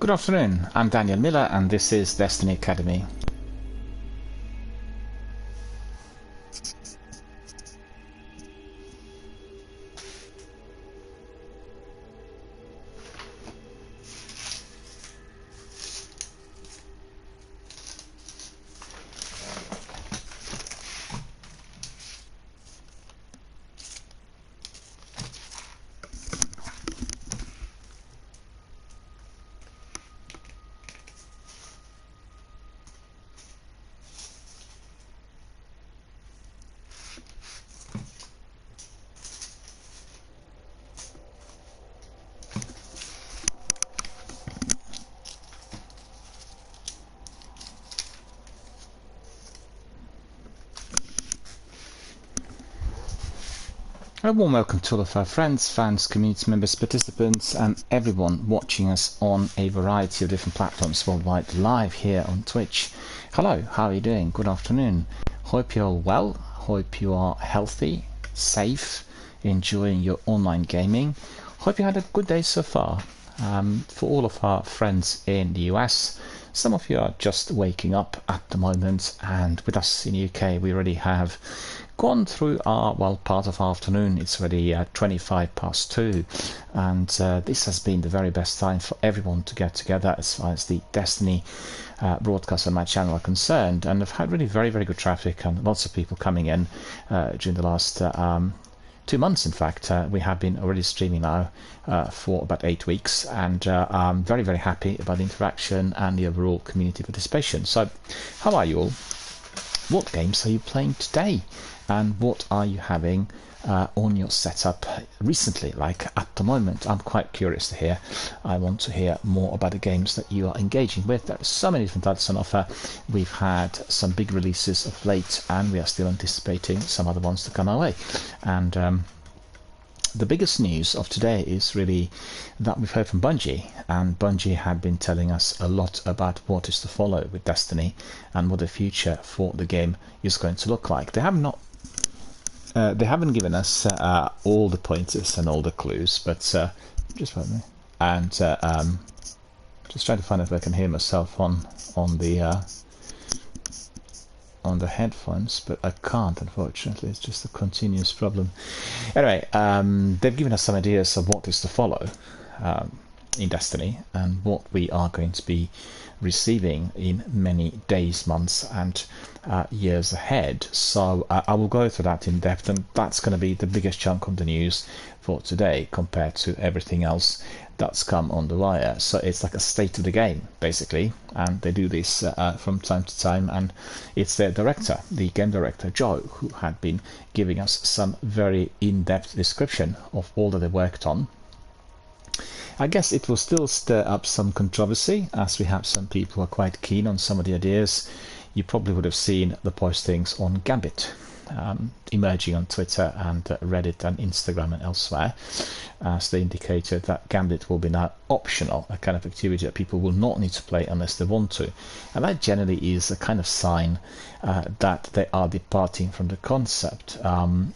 Good afternoon, I'm Daniel Miller and this is Destiny Academy. A warm welcome to all of our friends, fans, community members, participants and everyone watching us on a variety of different platforms worldwide live here on Twitch. Hello, how are you doing? Good afternoon. Hope you're all well, hope you are healthy, safe, enjoying your online gaming. Hope you had a good day so far. For all of our friends in the US, some of you are just waking up at the moment, and with us in the UK we already have gone through our, well, part of our afternoon. It's already 25 past 2, and this has been the very best time for everyone to get together as far as the Destiny broadcasts on my channel are concerned, and I've had really very good traffic and lots of people coming in during the last 2 months. In fact, we have been already streaming now for about 8 weeks, and I'm very happy about the interaction and the overall community participation. So how are you all? What games are you playing today, and what are you having on your setup recently, like at the moment? I'm quite curious to hear. I want to hear more about the games that you are engaging with. There are so many different titles on offer. We've had some big releases of late, and we are still anticipating some other ones to come our way. And the biggest news of today is really that we've heard from Bungie, and Bungie have been telling us a lot about what is to follow with Destiny and what the future for the game is going to look like. They haven't given us all the pointers and all the clues, but just wait a minute. And just trying to find out if I can hear myself on the headphones, but I can't, unfortunately. It's just a continuous problem. Anyway, they've given us some ideas of what is to follow in Destiny and what we are going to be receiving in many days, months and years ahead. So I will go through that in depth, and that's going to be the biggest chunk of the news for today compared to everything else that's come on the wire. So it's like a state of the game, basically, and they do this from time to time, and it's their director, the game director Joe, who had been giving us some very in-depth description of all that they worked on. I guess it will still stir up some controversy, as we have some people who are quite keen on some of the ideas. You probably would have seen the postings on Gambit emerging on Twitter and Reddit and Instagram and elsewhere, as they indicated that Gambit will be now optional, a kind of activity that people will not need to play unless they want to. And that generally is a kind of sign that they are departing from the concept.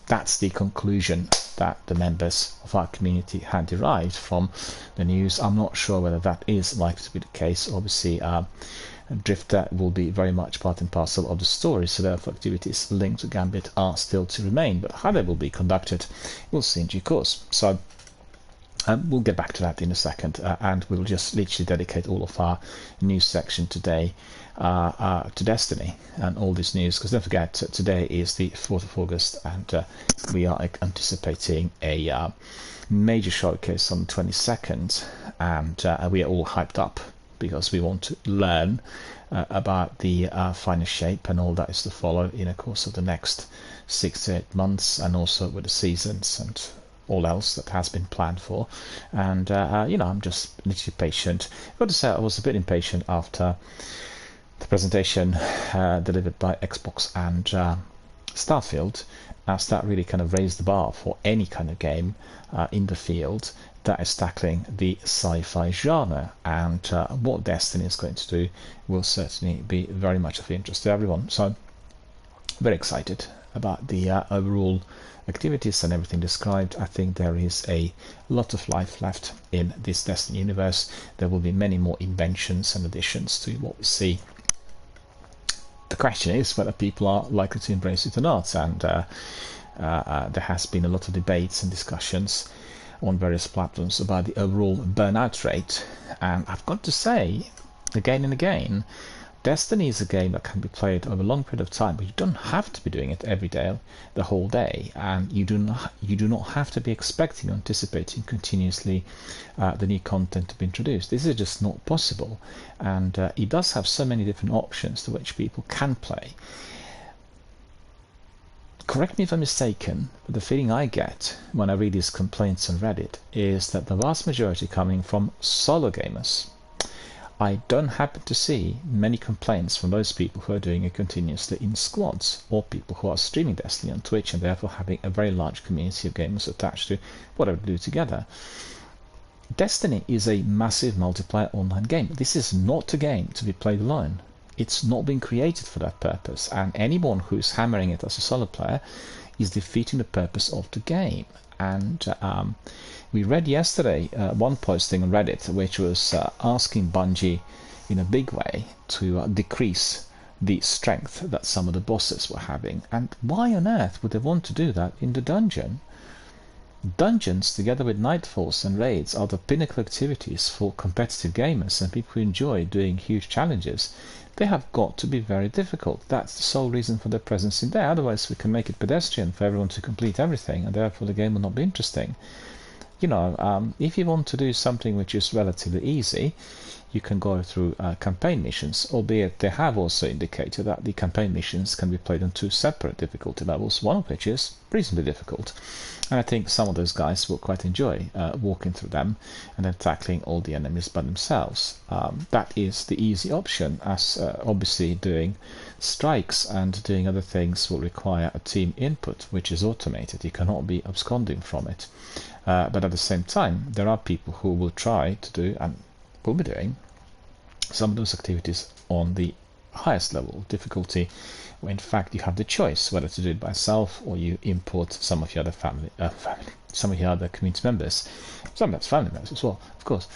That's the conclusion that the members of our community had derived from the news. I'm not sure whether that is likely to be the case. Obviously, Drifter will be very much part and parcel of the story, so therefore activities linked to Gambit are still to remain, but how they will be conducted we'll see in due course. So we'll get back to that in a second, and we'll just literally dedicate all of our news section today to Destiny and all this news, because don't forget, today is the 4th of August, and we are anticipating a major showcase on the 22nd, and we are all hyped up because we want to learn about the finer shape and all that is to follow in the course of the next 6 to 8 months, and also with the seasons and all else that has been planned for. And I'm just literally patient. I've got to say, I was a bit impatient after the presentation delivered by Xbox and Starfield, as that really kind of raised the bar for any kind of game in the field that is tackling the sci-fi genre, and what Destiny is going to do will certainly be very much of interest to everyone. So very excited about the overall activities and everything described. I think there is a lot of life left in this Destiny universe. There will be many more inventions and additions to what we see. The question is whether people are likely to embrace it or not, and there has been a lot of debates and discussions on various platforms about the overall burnout rate, and I've got to say again and again, Destiny is a game that can be played over a long period of time, but you don't have to be doing it every day, the whole day, and you do not have to be expecting or anticipating continuously the new content to be introduced. This is just not possible, and it does have so many different options to which people can play. Correct me if I'm mistaken, but the feeling I get when I read these complaints on Reddit is that the vast majority coming from solo gamers. I don't happen to see many complaints from those people who are doing it continuously in squads, or people who are streaming Destiny on Twitch and therefore having a very large community of gamers attached to whatever they do together. Destiny is a massive multiplayer online game. This is not a game to be played alone. It's not been created for that purpose, and anyone who's hammering it as a solo player is defeating the purpose of the game. And we read yesterday one posting on Reddit which was asking Bungie in a big way to decrease the strength that some of the bosses were having. And why on earth would they want to do that in the dungeon? Dungeons, together with Nightfalls and raids, are the pinnacle activities for competitive gamers and people who enjoy doing huge challenges. They have got to be very difficult. That's the sole reason for their presence in there. Otherwise, we can make it pedestrian for everyone to complete everything, and therefore the game will not be interesting. You know, if you want to do something which is relatively easy, you can go through campaign missions, albeit they have also indicated that the campaign missions can be played on 2 separate difficulty levels, one of which is reasonably difficult. And I think some of those guys will quite enjoy walking through them and then tackling all the enemies by themselves. That is the easy option, as obviously doing strikes and doing other things will require a team input, which is automated. You cannot be absconding from it. But at the same time, there are people who will try to do, and will be doing, some of those activities on the highest level of difficulty, where in fact you have the choice whether to do it by yourself or you import some of your other some of your other community members, sometimes family members as well, of course.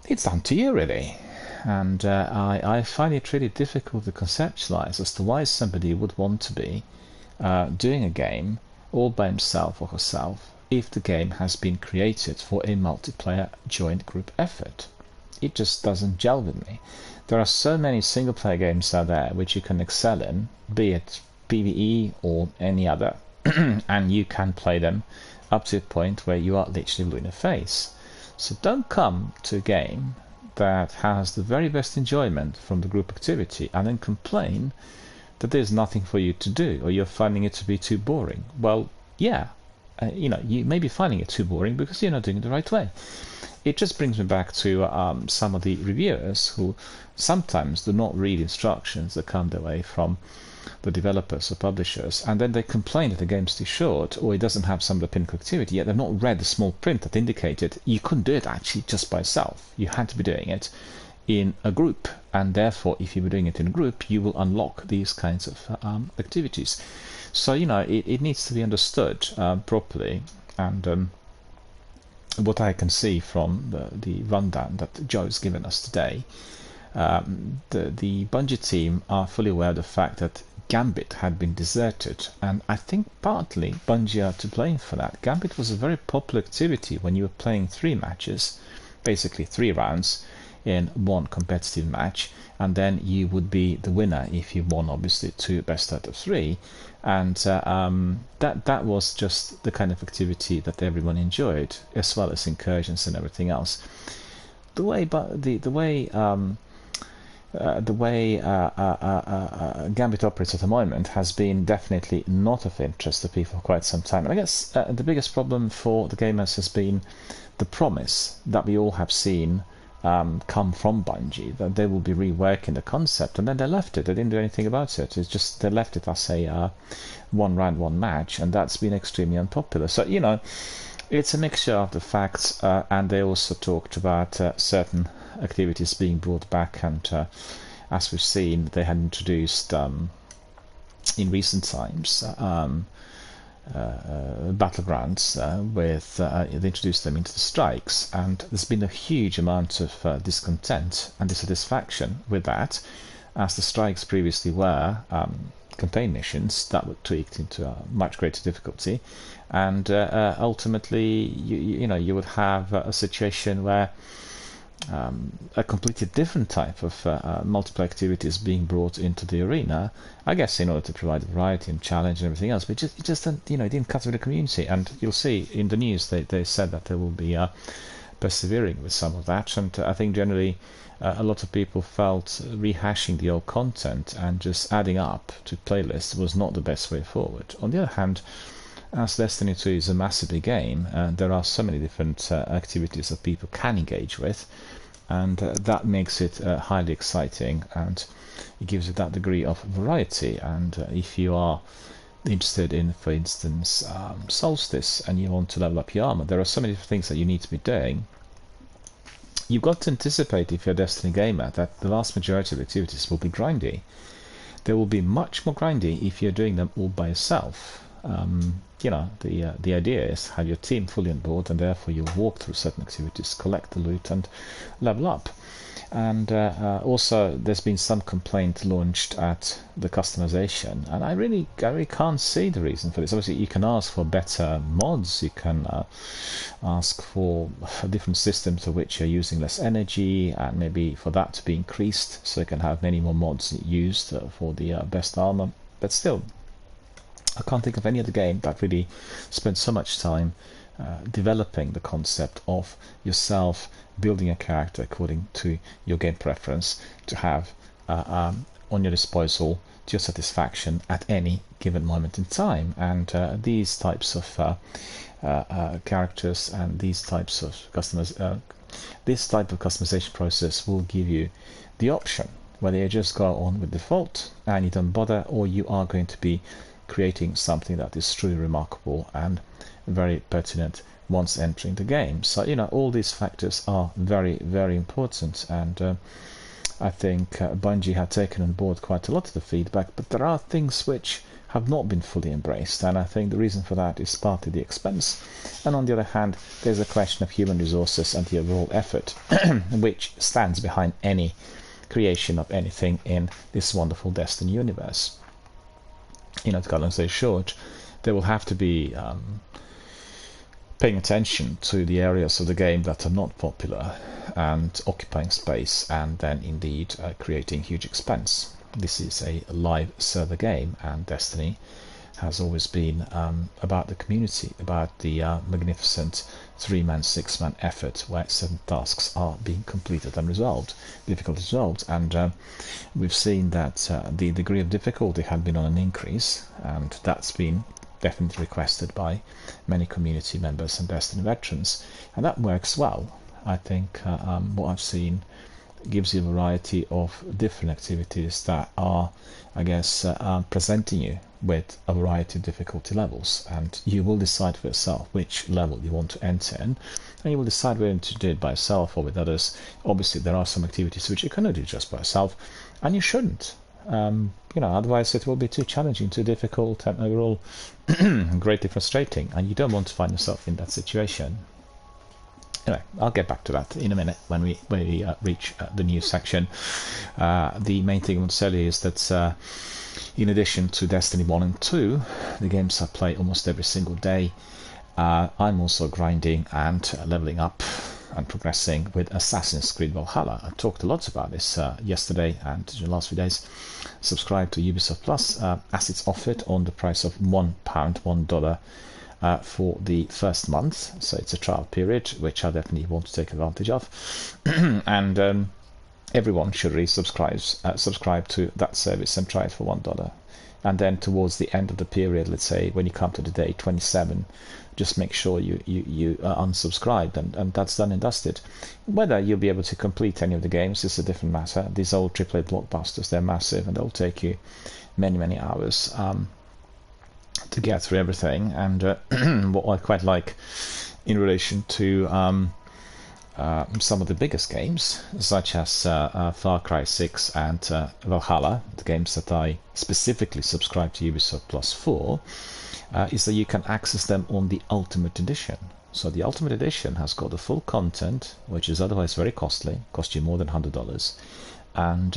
It's down to you really, and I find it really difficult to conceptualize as to why somebody would want to be doing a game all by himself or herself if the game has been created for a multiplayer joint group effort. It just doesn't gel with me. There are so many single player games out there which you can excel in, be it PvE or any other, and you can play them up to a point where you are literally blue in the face. So don't come to a game that has the very best enjoyment from the group activity and then complain that there's nothing for you to do or you're finding it to be too boring. Well, yeah, you know, you may be finding it too boring because you're not doing it the right way. It just brings me back to some of the reviewers who sometimes do not read instructions that come their way from the developers or publishers, and then they complain that the game's too short or it doesn't have some of the pinnacle activity, yet they've not read the small print that indicated you couldn't do it actually just by yourself. You had to be doing it in a group, and therefore if you were doing it in a group you will unlock these kinds of activities. So, you know, it needs to be understood properly, and what I can see from the rundown that Joe's given us today, the Bungie team are fully aware of the fact that Gambit had been deserted, and I think partly Bungie are to blame for that. Gambit was a very popular activity when you were playing 3 matches, basically 3 rounds in one competitive match, and then you would be the winner if you won, obviously, 2 best out of 3, and that was just the kind of activity that everyone enjoyed, as well as incursions and everything else. The way Gambit operates at the moment has been definitely not of interest to people for quite some time. And I guess the biggest problem for the gamers has been the promise that we all have seen come from Bungie, that they will be reworking the concept, and then they left it. They didn't do anything about it. It's just they left it as a 1 round 1 match, and that's been extremely unpopular. So, you know, it's a mixture of the facts, and they also talked about certain activities being brought back, and as we've seen, they had introduced in recent times battlegrounds with they introduced them into the strikes, and there's been a huge amount of discontent and dissatisfaction with that, as the strikes previously were campaign missions that were tweaked into a much greater difficulty, and ultimately you would have a situation where a completely different type of multiplayer activities being brought into the arena, I guess in order to provide variety and challenge and everything else, but it just didn't, it didn't cut with the community. And you'll see in the news they said that they will be persevering with some of that, and I think generally a lot of people felt rehashing the old content and just adding up to playlists was not the best way forward. On the other hand, as Destiny 2 is a massively game, there are so many different activities that people can engage with, and that makes it highly exciting, and it gives it that degree of variety. And if you are interested in, for instance, Solstice, and you want to level up your armor, there are so many different things that you need to be doing. You've got to anticipate, if you're a Destiny gamer, that the vast majority of activities will be grindy. They will be much more grindy if you're doing them all by yourself. The idea is have your team fully on board, and therefore you'll walk through certain activities, collect the loot, and level up. And also, there's been some complaint launched at the customization, and I really can't see the reason for this. Obviously, you can ask for better mods, you can ask for different systems of which you're using less energy, and maybe for that to be increased, so you can have many more mods used for the best armor. But still, I can't think of any other game that really spends so much time developing the concept of yourself building a character according to your game preference, to have on your disposal to your satisfaction at any given moment in time. And these types of characters and these types of this type of customization process will give you the option whether you just go on with default and you don't bother, or you are going to be creating something that is truly remarkable and very pertinent once entering the game. So all these factors are very, very important, and I think Bungie had taken on board quite a lot of the feedback, but there are things which have not been fully embraced, and I think the reason for that is partly the expense, and on the other hand there's a question of human resources and the overall effort which stands behind any creation of anything in this wonderful Destiny universe. To cut long story short, they will have to be paying attention to the areas of the game that are not popular and occupying space, and then indeed creating huge expense. This is a live server game, and Destiny has always been about the community, about the magnificent 3-man, 6-man effort where certain tasks are being completed and resolved, difficulty resolved. And we've seen that the degree of difficulty had been on an increase, and that's been definitely requested by many community members and Destiny veterans, and that works well. I think what I've seen gives you a variety of different activities that are, I guess, presenting you with a variety of difficulty levels, and you will decide for yourself which level you want to enter in, and you will decide whether to do it by yourself or with others. Obviously there are some activities which you cannot do just by yourself, and you shouldn't. Otherwise it will be too challenging, too difficult, and overall greatly frustrating, and you don't want to find yourself in that situation. Anyway, I'll get back to that in a minute when we reach the news section. The main thing I want to tell you is that in addition to Destiny 1 and 2, the games I play almost every single day, I'm also grinding and leveling up and progressing with Assassin's Creed Valhalla. I talked a lot about this yesterday and the last few days. Subscribe to Ubisoft Plus as it's offered on the price of £1, $1 for the first month. So it's a trial period, which I definitely want to take advantage of. And everyone should really subscribe to that service and try it for $1. And then towards the end of the period, let's say when you come to the day 27, just make sure you unsubscribe, and that's done and dusted. Whether you'll be able to complete any of the games is a different matter. These old AAA blockbusters, they're massive, and they'll take you many hours to get through everything. And what I quite like in relation to some of the biggest games, such as Far Cry 6 and Valhalla, the games that I specifically subscribe to Ubisoft Plus for, is that you can access them on the Ultimate Edition. So the Ultimate Edition has got the full content, which is otherwise very costly, cost you more than $100. And,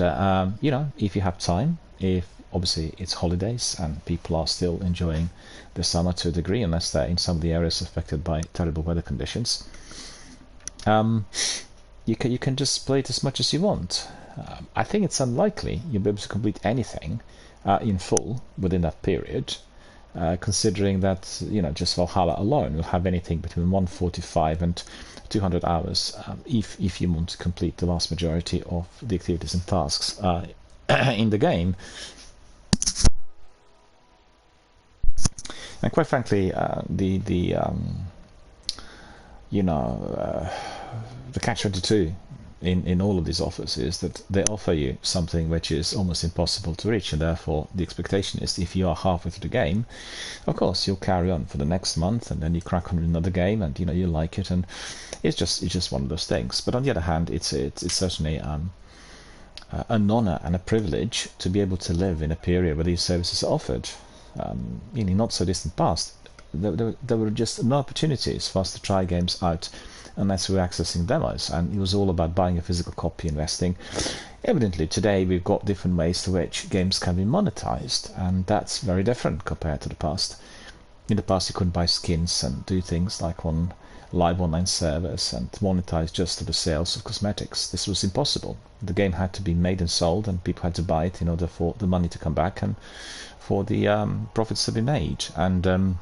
if you have time, if obviously it's holidays and people are still enjoying the summer to a degree, unless they're in some of the areas affected by terrible weather conditions, you can just play it as much as you want. I think it's unlikely you'll be able to complete anything in full within that period, considering that just Valhalla alone will have anything between 145 and 200 hours if you want to complete the vast majority of the activities and tasks in the game. And quite frankly, the catch-22 in all of these offers is that they offer you something which is almost impossible to reach, and therefore the expectation is if you are halfway through the game, of course you'll carry on for the next month, and then you crack on with another game, and you like it, and it's just one of those things. But on the other hand, it's certainly an honor and a privilege to be able to live in a period where these services are offered. In not so distant past, there were just no opportunities for us to try games out unless we were accessing demos, and it was all about buying a physical copy, investing. Evidently today we've got different ways to which games can be monetized, and that's very different compared to the past. In the past you couldn't buy skins and do things like on live online servers and monetize just to the sales of cosmetics. This was impossible. The game had to be made and sold, and people had to buy it in order for the money to come back and for the profits to be made. And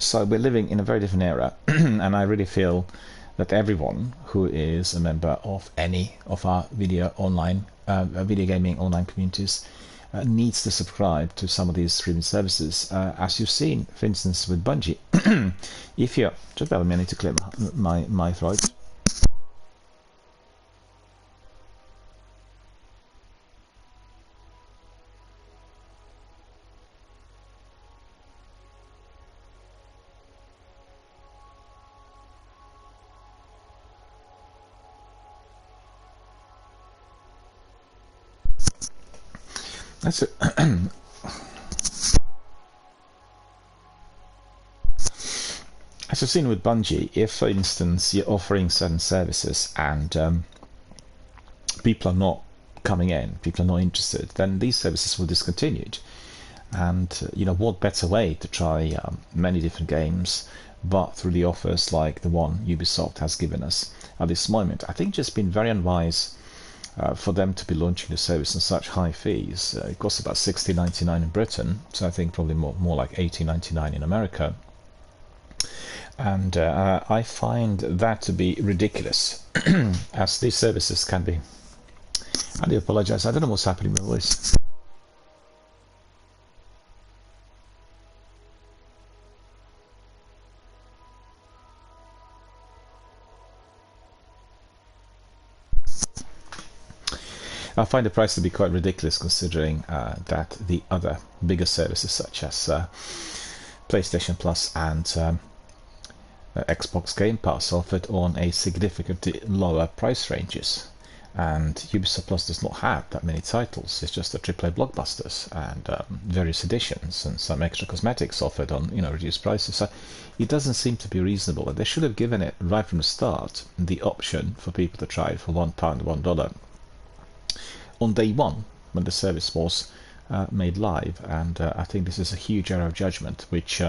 so we're living in a very different era, and I really feel that everyone who is a member of any of our video gaming online communities needs to subscribe to some of these streaming services. As you've seen, for instance, with Bungie, if you're just bear with me, I need to clear my throat. That's it. As you've seen with Bungie, if, for instance, you're offering certain services and people are not coming in, people are not interested, then these services will be discontinued. And what better way to try many different games but through the offers like the one Ubisoft has given us at this moment. I think it's just been very unwise for them to be launching the service on such high fees. It costs about $16.99 in Britain, so I think probably more like $18.99 in America. And I find that to be ridiculous, as these services can be. I do apologize, I don't know what's happening with my voice. I find the price to be quite ridiculous, considering that the other bigger services such as PlayStation Plus and Xbox Game Pass offered on a significantly lower price ranges. And Ubisoft Plus does not have that many titles. It's just the AAA blockbusters and various editions and some extra cosmetics offered on reduced prices. So it doesn't seem to be reasonable. They should have given it right from the start the option for people to try it for £1, $1 on day one when the service was made live. And I think this is a huge error of judgment, which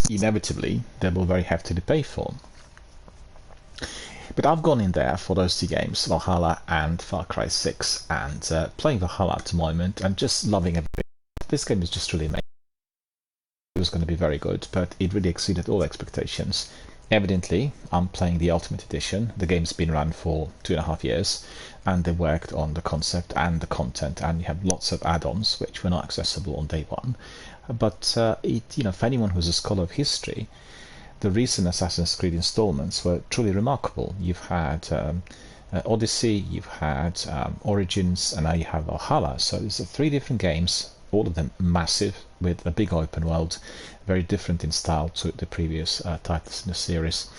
inevitably they will very heftily pay for. But I've gone in there for those two games, Valhalla and Far Cry 6, and playing Valhalla at the moment and just loving it. This game is just really amazing. It was going to be very good, but it really exceeded all expectations. Evidently, I'm playing the Ultimate Edition. The game's been run for 2.5 years, and they worked on the concept and the content, and you have lots of add-ons which were not accessible on day one. But for anyone who's a scholar of history, the recent Assassin's Creed installments were truly remarkable. You've had Odyssey, you've had Origins, and now you have Valhalla. So these are 3 different games all of them massive, with a big open world, very different in style to the previous titles in the series.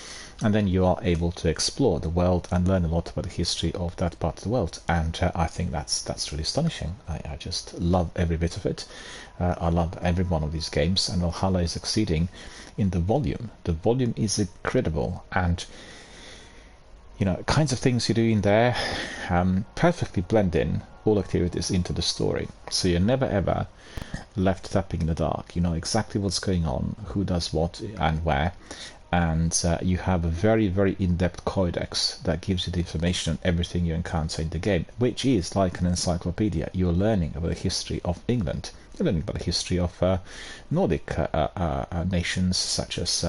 And then you are able to explore the world and learn a lot about the history of that part of the world. And I think that's really astonishing. I just love every bit of it. I love every one of these games, and Valhalla is exceeding in the volume. The volume is incredible, and kinds of things you do in there perfectly blend in all activities into the story. So you're never ever left tapping in the dark. You know exactly what's going on, who does what and where. And you have a very, very in-depth codex that gives you the information on everything you encounter in the game, which is like an encyclopedia. You're learning about the history of England. You're learning about the history of Nordic nations such as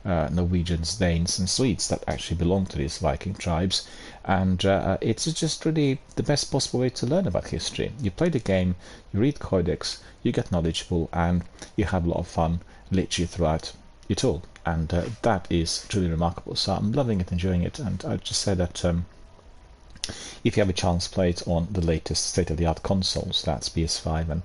Norwegians, Danes and Swedes that actually belong to these Viking tribes. And it's just really the best possible way to learn about history. You play the game, you read codex, you get knowledgeable, and you have a lot of fun literally throughout it all. And that is truly remarkable. So I'm loving it, enjoying it, and I'd just say that if you have a chance, play it on the latest state-of-the-art consoles. That's PS5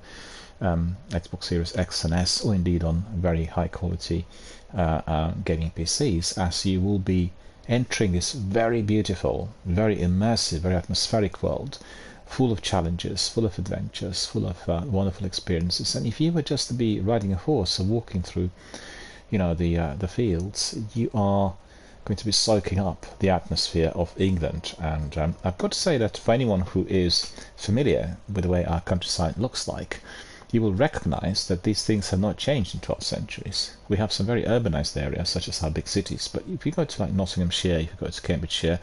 and Xbox Series X and S, or indeed on very high-quality gaming PCs, as you will be entering this very beautiful, very immersive, very atmospheric world, full of challenges, full of adventures, full of wonderful experiences. And if you were just to be riding a horse or walking through the fields, you are going to be soaking up the atmosphere of England. And I've got to say that for anyone who is familiar with the way our countryside looks like, you will recognize that these things have not changed in 12 centuries. We have some very urbanized areas, such as our big cities, but if you go to like Nottinghamshire, if you go to Cambridgeshire,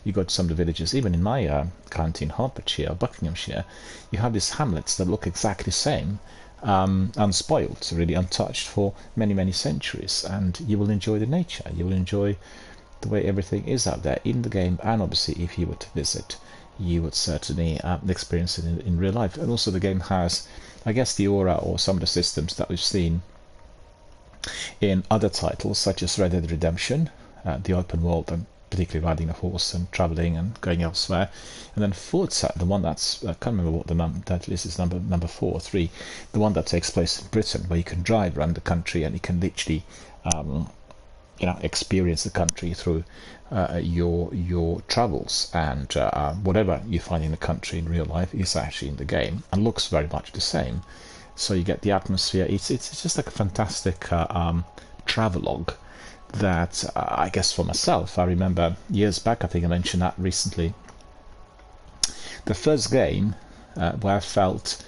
you go to some of the villages, even in my county in Hertfordshire or Buckinghamshire, you have these hamlets that look exactly the same, unspoiled, really untouched for many, many centuries. And you will enjoy the nature, you will enjoy the way everything is out there in the game, and obviously if you were to visit, you would certainly experience it in real life. And also the game has, I guess, the aura or some of the systems that we've seen in other titles such as Red Dead Redemption, the open world, and particularly riding a horse and traveling and going elsewhere. And then Forza, the one that's, I can't remember what the title is number 4 or 3, the one that takes place in Britain, where you can drive around the country and you can literally experience the country through your travels, and whatever you find in the country in real life is actually in the game and looks very much the same. So you get the atmosphere. It's just like a fantastic travelogue that I guess for myself, I remember years back, I think I mentioned that recently, the first game where I felt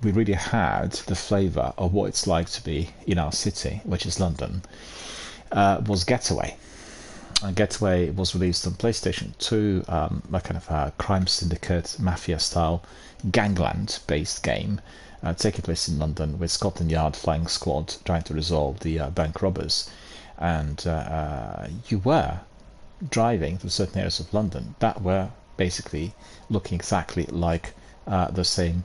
we really had the flavour of what it's like to be in our city, which is London, was Getaway. And Getaway was released on PlayStation 2, a kind of a crime syndicate, mafia-style, gangland-based game, taking place in London with Scotland Yard flying squad trying to resolve the bank robbers. And you were driving through certain areas of London that were basically looking exactly like the same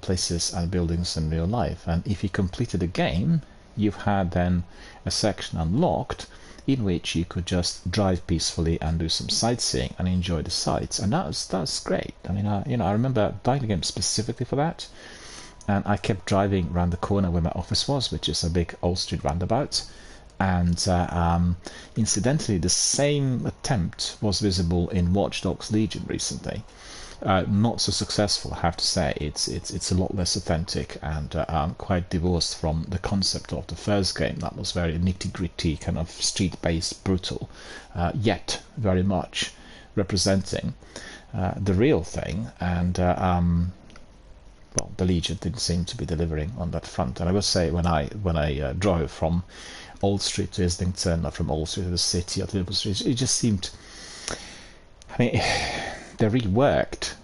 places and buildings in real life. And if you completed the game, you've had then a section unlocked in which you could just drive peacefully and do some sightseeing and enjoy the sights. And that's great. I mean, I remember buying the game specifically for that, and I kept driving around the corner where my office was, which is a big Old Street roundabout. And incidentally, the same attempt was visible in Watch Dogs Legion recently. Not so successful, I have to say. It's a lot less authentic and quite divorced from the concept of the first game. That was very nitty-gritty, kind of street-based, brutal, yet very much representing the real thing. And well, the Legion didn't seem to be delivering on that front. And I will say, when I drove from Old Street to Islington, or from Old Street to the city, or to Liverpool Street, it just seemed, I mean, they reworked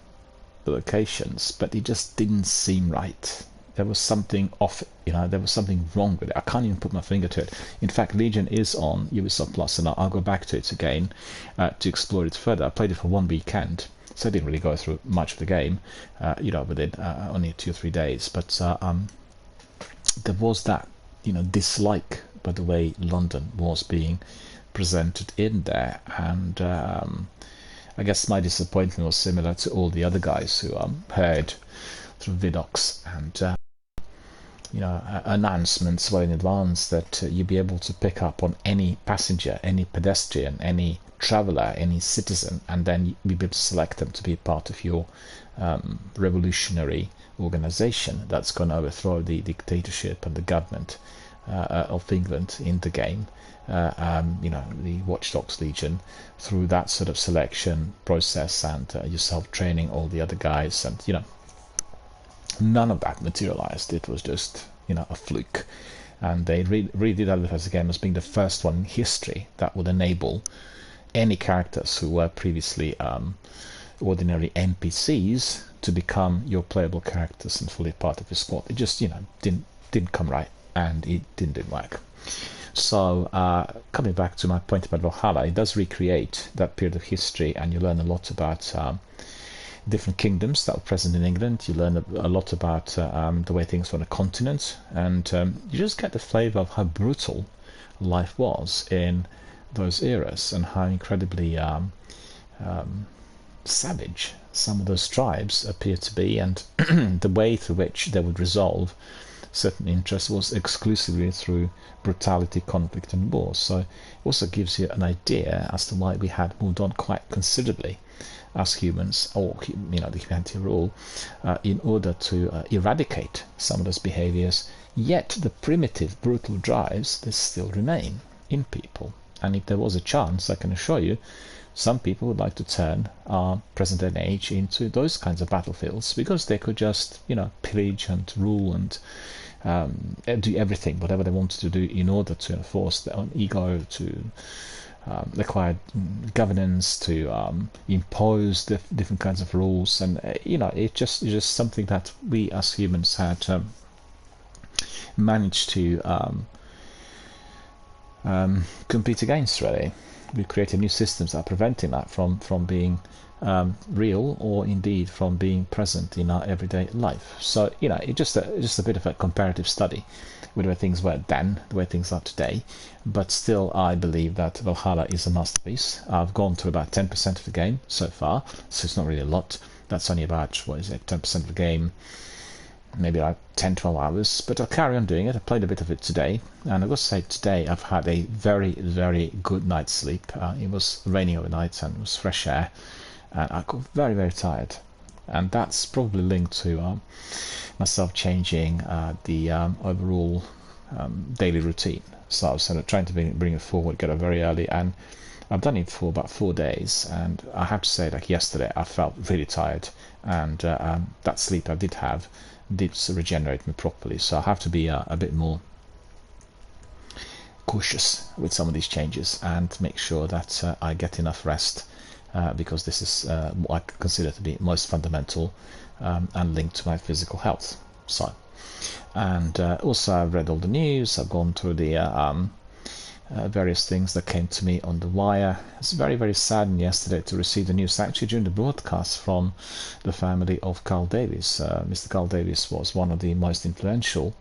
the locations, but it just didn't seem right. There was something off, there was something wrong with it. I can't even put my finger to it. In fact, Legion is on Ubisoft Plus, and I'll go back to it again to explore it further. I played it for one weekend, so I didn't really go through much of the game, within only 2 or 3 days. But there was that, dislike by the way London was being presented in there, and I guess my disappointment was similar to all the other guys who heard through vidocs and announcements well in advance that you'll be able to pick up on any passenger, any pedestrian, any traveler, any citizen, and then you'll be able to select them to be part of your revolutionary organization that's going to overthrow the dictatorship and the government of England in the game. The Watch Dogs Legion, through that sort of selection process and yourself training all the other guys, and none of that materialized. It was just a fluke, and they really did advertise the game as being the first one in history that would enable any characters who were previously ordinary NPCs to become your playable characters and fully part of your squad. It just didn't come right, and it didn't work. So coming back to my point about Valhalla, it does recreate that period of history, and you learn a lot about different kingdoms that were present in England. You learn a lot about the way things were on a continent, and you just get the flavour of how brutal life was in those eras and how incredibly savage some of those tribes appear to be, and the way through which they would resolve certain interests was exclusively through brutality, conflict and war. So it also gives you an idea as to why we had moved on quite considerably as humans, or the humanity rule, in order to eradicate some of those behaviors. Yet the primitive brutal drives, they still remain in people, and if there was a chance, I can assure you some people would like to turn our present day and age into those kinds of battlefields, because they could just pillage and rule and do everything, whatever they wanted to do, in order to enforce their own ego, to acquire governance, to impose different kinds of rules. And it's just something that we as humans had managed to compete against, really. We created new systems that are preventing that from being real, or indeed from being present in our everyday life. So it's just a bit of a comparative study with the way things were then, the way things are today. But still, I believe that Valhalla is a masterpiece. I've gone through about 10% of the game so far, so it's not really a lot. That's only about 10% of the game, maybe like 10-12 hours, but I'll carry on doing it. I played a bit of it today, and I gotta say, today I've had a very, very good night's sleep. It was raining overnight and it was fresh air, and I got very, very tired, and that's probably linked to myself changing the overall daily routine. So I was sort of trying to bring it forward, get up very early, and I've done it for about 4 days, and I have to say, like yesterday, I felt really tired, and that sleep I did have did regenerate me properly. So I have to be a bit more cautious with some of these changes and make sure that I get enough rest, because this is what I consider to be most fundamental and linked to my physical health. So, and also I've read all the news, I've gone through the various things that came to me on the wire. It's very, very saddened yesterday to receive the news actually during the broadcast from the family of Carl Davis. Mr. Carl Davis was one of the most influential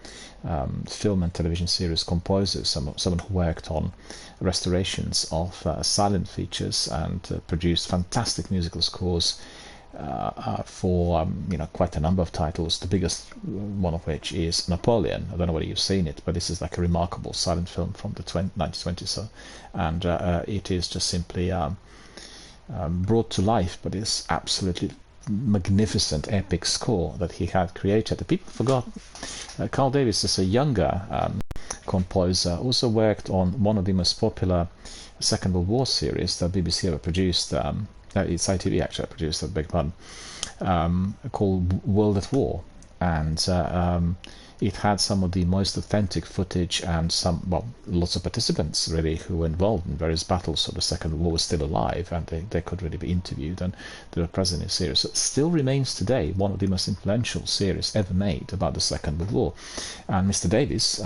film and television series composers, someone who worked on restorations of silent features and produced fantastic musical scores for quite a number of titles, the biggest one of which is Napoleon. I don't know whether you've seen it, but this is like a remarkable silent film from the 1920s, so, and it is just simply brought to life, but it's absolutely magnificent epic score that he had created. The people forgot Carl Davis is a younger composer, also worked on one of the most popular Second World War series that BBC ever produced. It's ITV actually produced, I beg your pardon, called World at War, and it had some of the most authentic footage and lots of participants really who were involved in various battles. So the Second World War was still alive, and they could really be interviewed, and they were present in the series. So it still remains today one of the most influential series ever made about the Second World War, and Mr. Davis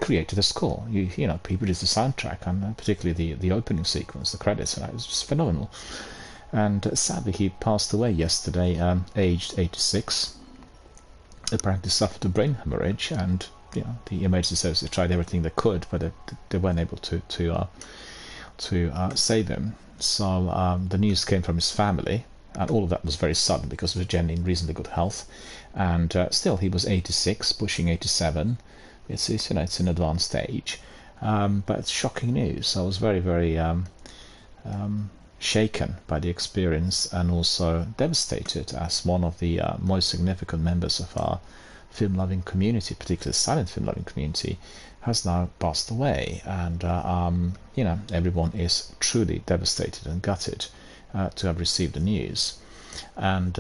created a score. He produced the soundtrack, and particularly the opening sequence, the credits, and it was just phenomenal. And sadly, he passed away yesterday, aged 86. Apparently suffered a brain hemorrhage, and the emergency services tried everything they could, but they weren't able to save him. So the news came from his family, and all of that was very sudden because he was generally in reasonably good health, and still he was 86, pushing 87. It's an advanced age, but it's shocking news. I was very, very shaken by the experience, and also devastated as one of the most significant members of our film-loving community, particularly silent film-loving community, has now passed away. And everyone is truly devastated and gutted to have received the news. And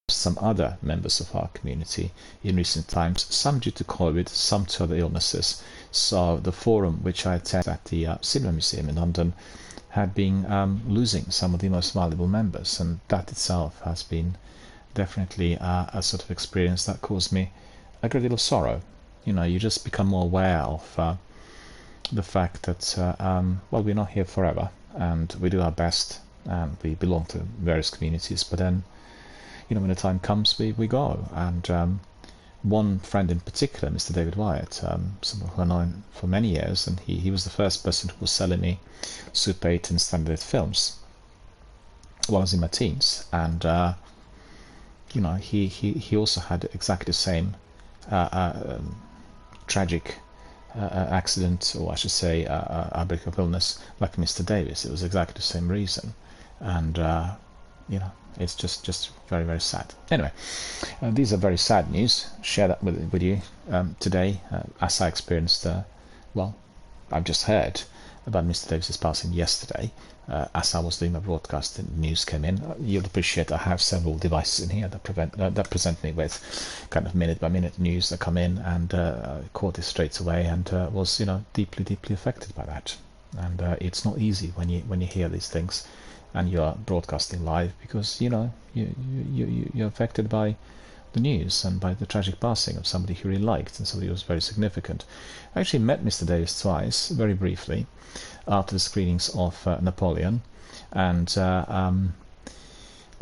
some other members of our community in recent times, some due to COVID, some to other illnesses. So the forum which I attended at the Cinema Museum in London had been losing some of the most valuable members, and that itself has been definitely a sort of experience that caused me a great deal of sorrow. You just become more aware of the fact that we're not here forever, and we do our best, and we belong to various communities, but then when the time comes, we go. And one friend in particular, Mr. David Wyatt, someone who I've known for many years, and he was the first person who was selling me Super 8 and Standard 8 films while I was in my teens. And he also had exactly the same tragic accident, or I should say outbreak of illness, like Mr. Davis. It was exactly the same reason. And it's just very, very sad. Anyway, these are very sad news. Share that with you today, as I experienced. I've just heard about Mr. Davis's passing yesterday. As I was doing my broadcast, the news came in. You'll appreciate I have several devices in here that present me with kind of minute-by-minute news that come in, and caught it straight away, and was deeply, deeply affected by that. And it's not easy when you hear these things and you're broadcasting live, because you're affected by the news and by the tragic passing of somebody who really liked and somebody who was very significant. I actually met Mr. Davis twice, very briefly, after the screenings of Napoleon, and that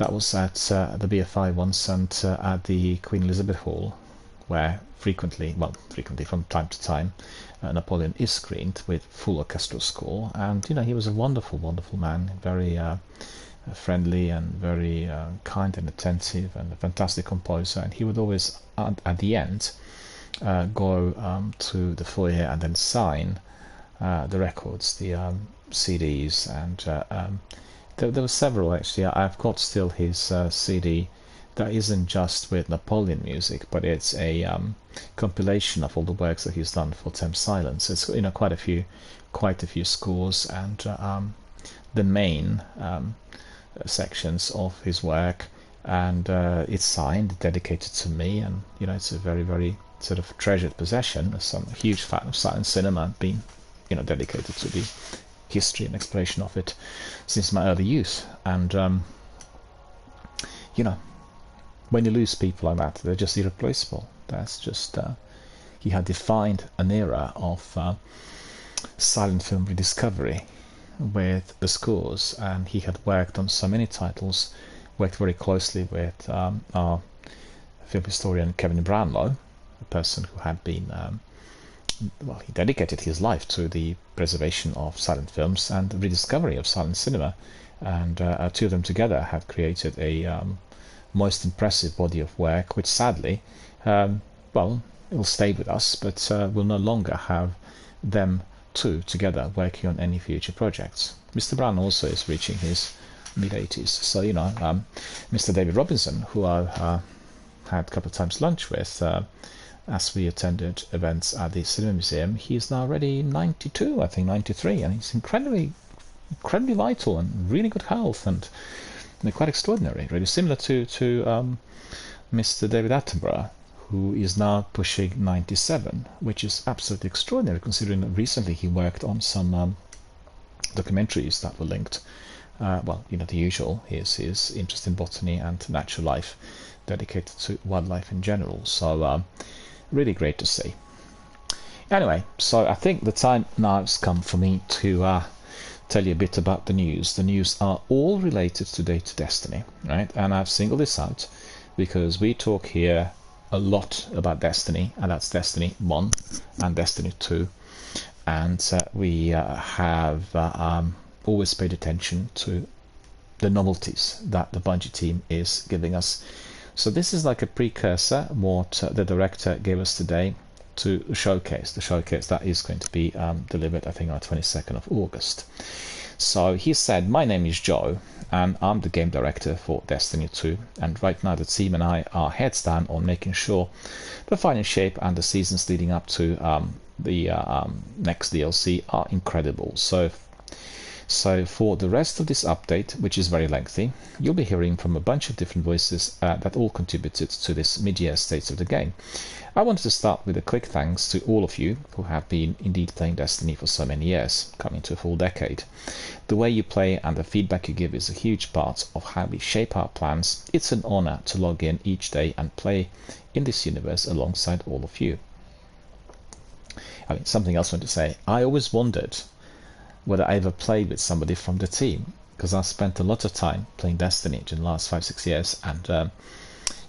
was at the BFI once, and at the Queen Elizabeth Hall, where frequently from time to time, Napoleon is screened with full orchestral score. And he was a wonderful, wonderful man, very friendly and very kind and attentive, and a fantastic composer. And he would always, at the end, go to the foyer and then sign the records, the CDs, and there were several actually. I've got still his CD that isn't just with Napoleon music, but it's a compilation of all the works that he's done for Thames Silence. It's quite a few scores, and the main sections of his work, and it's signed, dedicated to me, and it's a very, very sort of treasured possession. I'm a huge fan of silent cinema, being dedicated to the history and exploration of it since my early youth. And when you lose people like that, they're just irreplaceable. That's just he had defined an era of silent film rediscovery with the scores, and he had worked on so many titles, worked very closely with our film historian Kevin Brownlow, a person who had been he dedicated his life to the preservation of silent films and the rediscovery of silent cinema, and two of them together have created a most impressive body of work, which sadly, it will stay with us, but we'll no longer have them two together working on any future projects. Mr. Brown also is reaching his mid-80s, so Mr. David Robinson, who I had a couple of times lunch with as we attended events at the Cinema Museum, he's now already 92, I think 93, and he's incredibly vital and really good health, and they're quite extraordinary, really similar to Mr. David Attenborough, who is now pushing 97, which is absolutely extraordinary considering that recently he worked on some documentaries that were linked, the usual, his interest in botany and natural life, dedicated to wildlife in general. So really great to see. Anyway, so I think the time now has come for me to tell you a bit about the news. The news are all related today to Destiny, right? And I've singled this out because we talk here a lot about Destiny, and that's Destiny 1 and Destiny 2. and we have always paid attention to the novelties that the Bungie team is giving us. So this is like a precursor, what the director gave us today, to the showcase that is going to be delivered, I think, on the 22nd of August. So he said, my name is Joe, and I'm the game director for Destiny 2, and right now the team and I are heads down on making sure the final shape and the seasons leading up to the next DLC are incredible. So for the rest of this update, which is very lengthy, you'll be hearing from a bunch of different voices that all contributed to this mid-year state of the game. I wanted to start with a quick thanks to all of you who have been indeed playing Destiny for so many years, coming to a full decade. The way you play and the feedback you give is a huge part of how we shape our plans. It's an honor to log in each day and play in this universe alongside all of you. I mean, something else I want to say. I always wondered whether I ever played with somebody from the team, because I've spent a lot of time playing Destiny in the last 5-6 years, and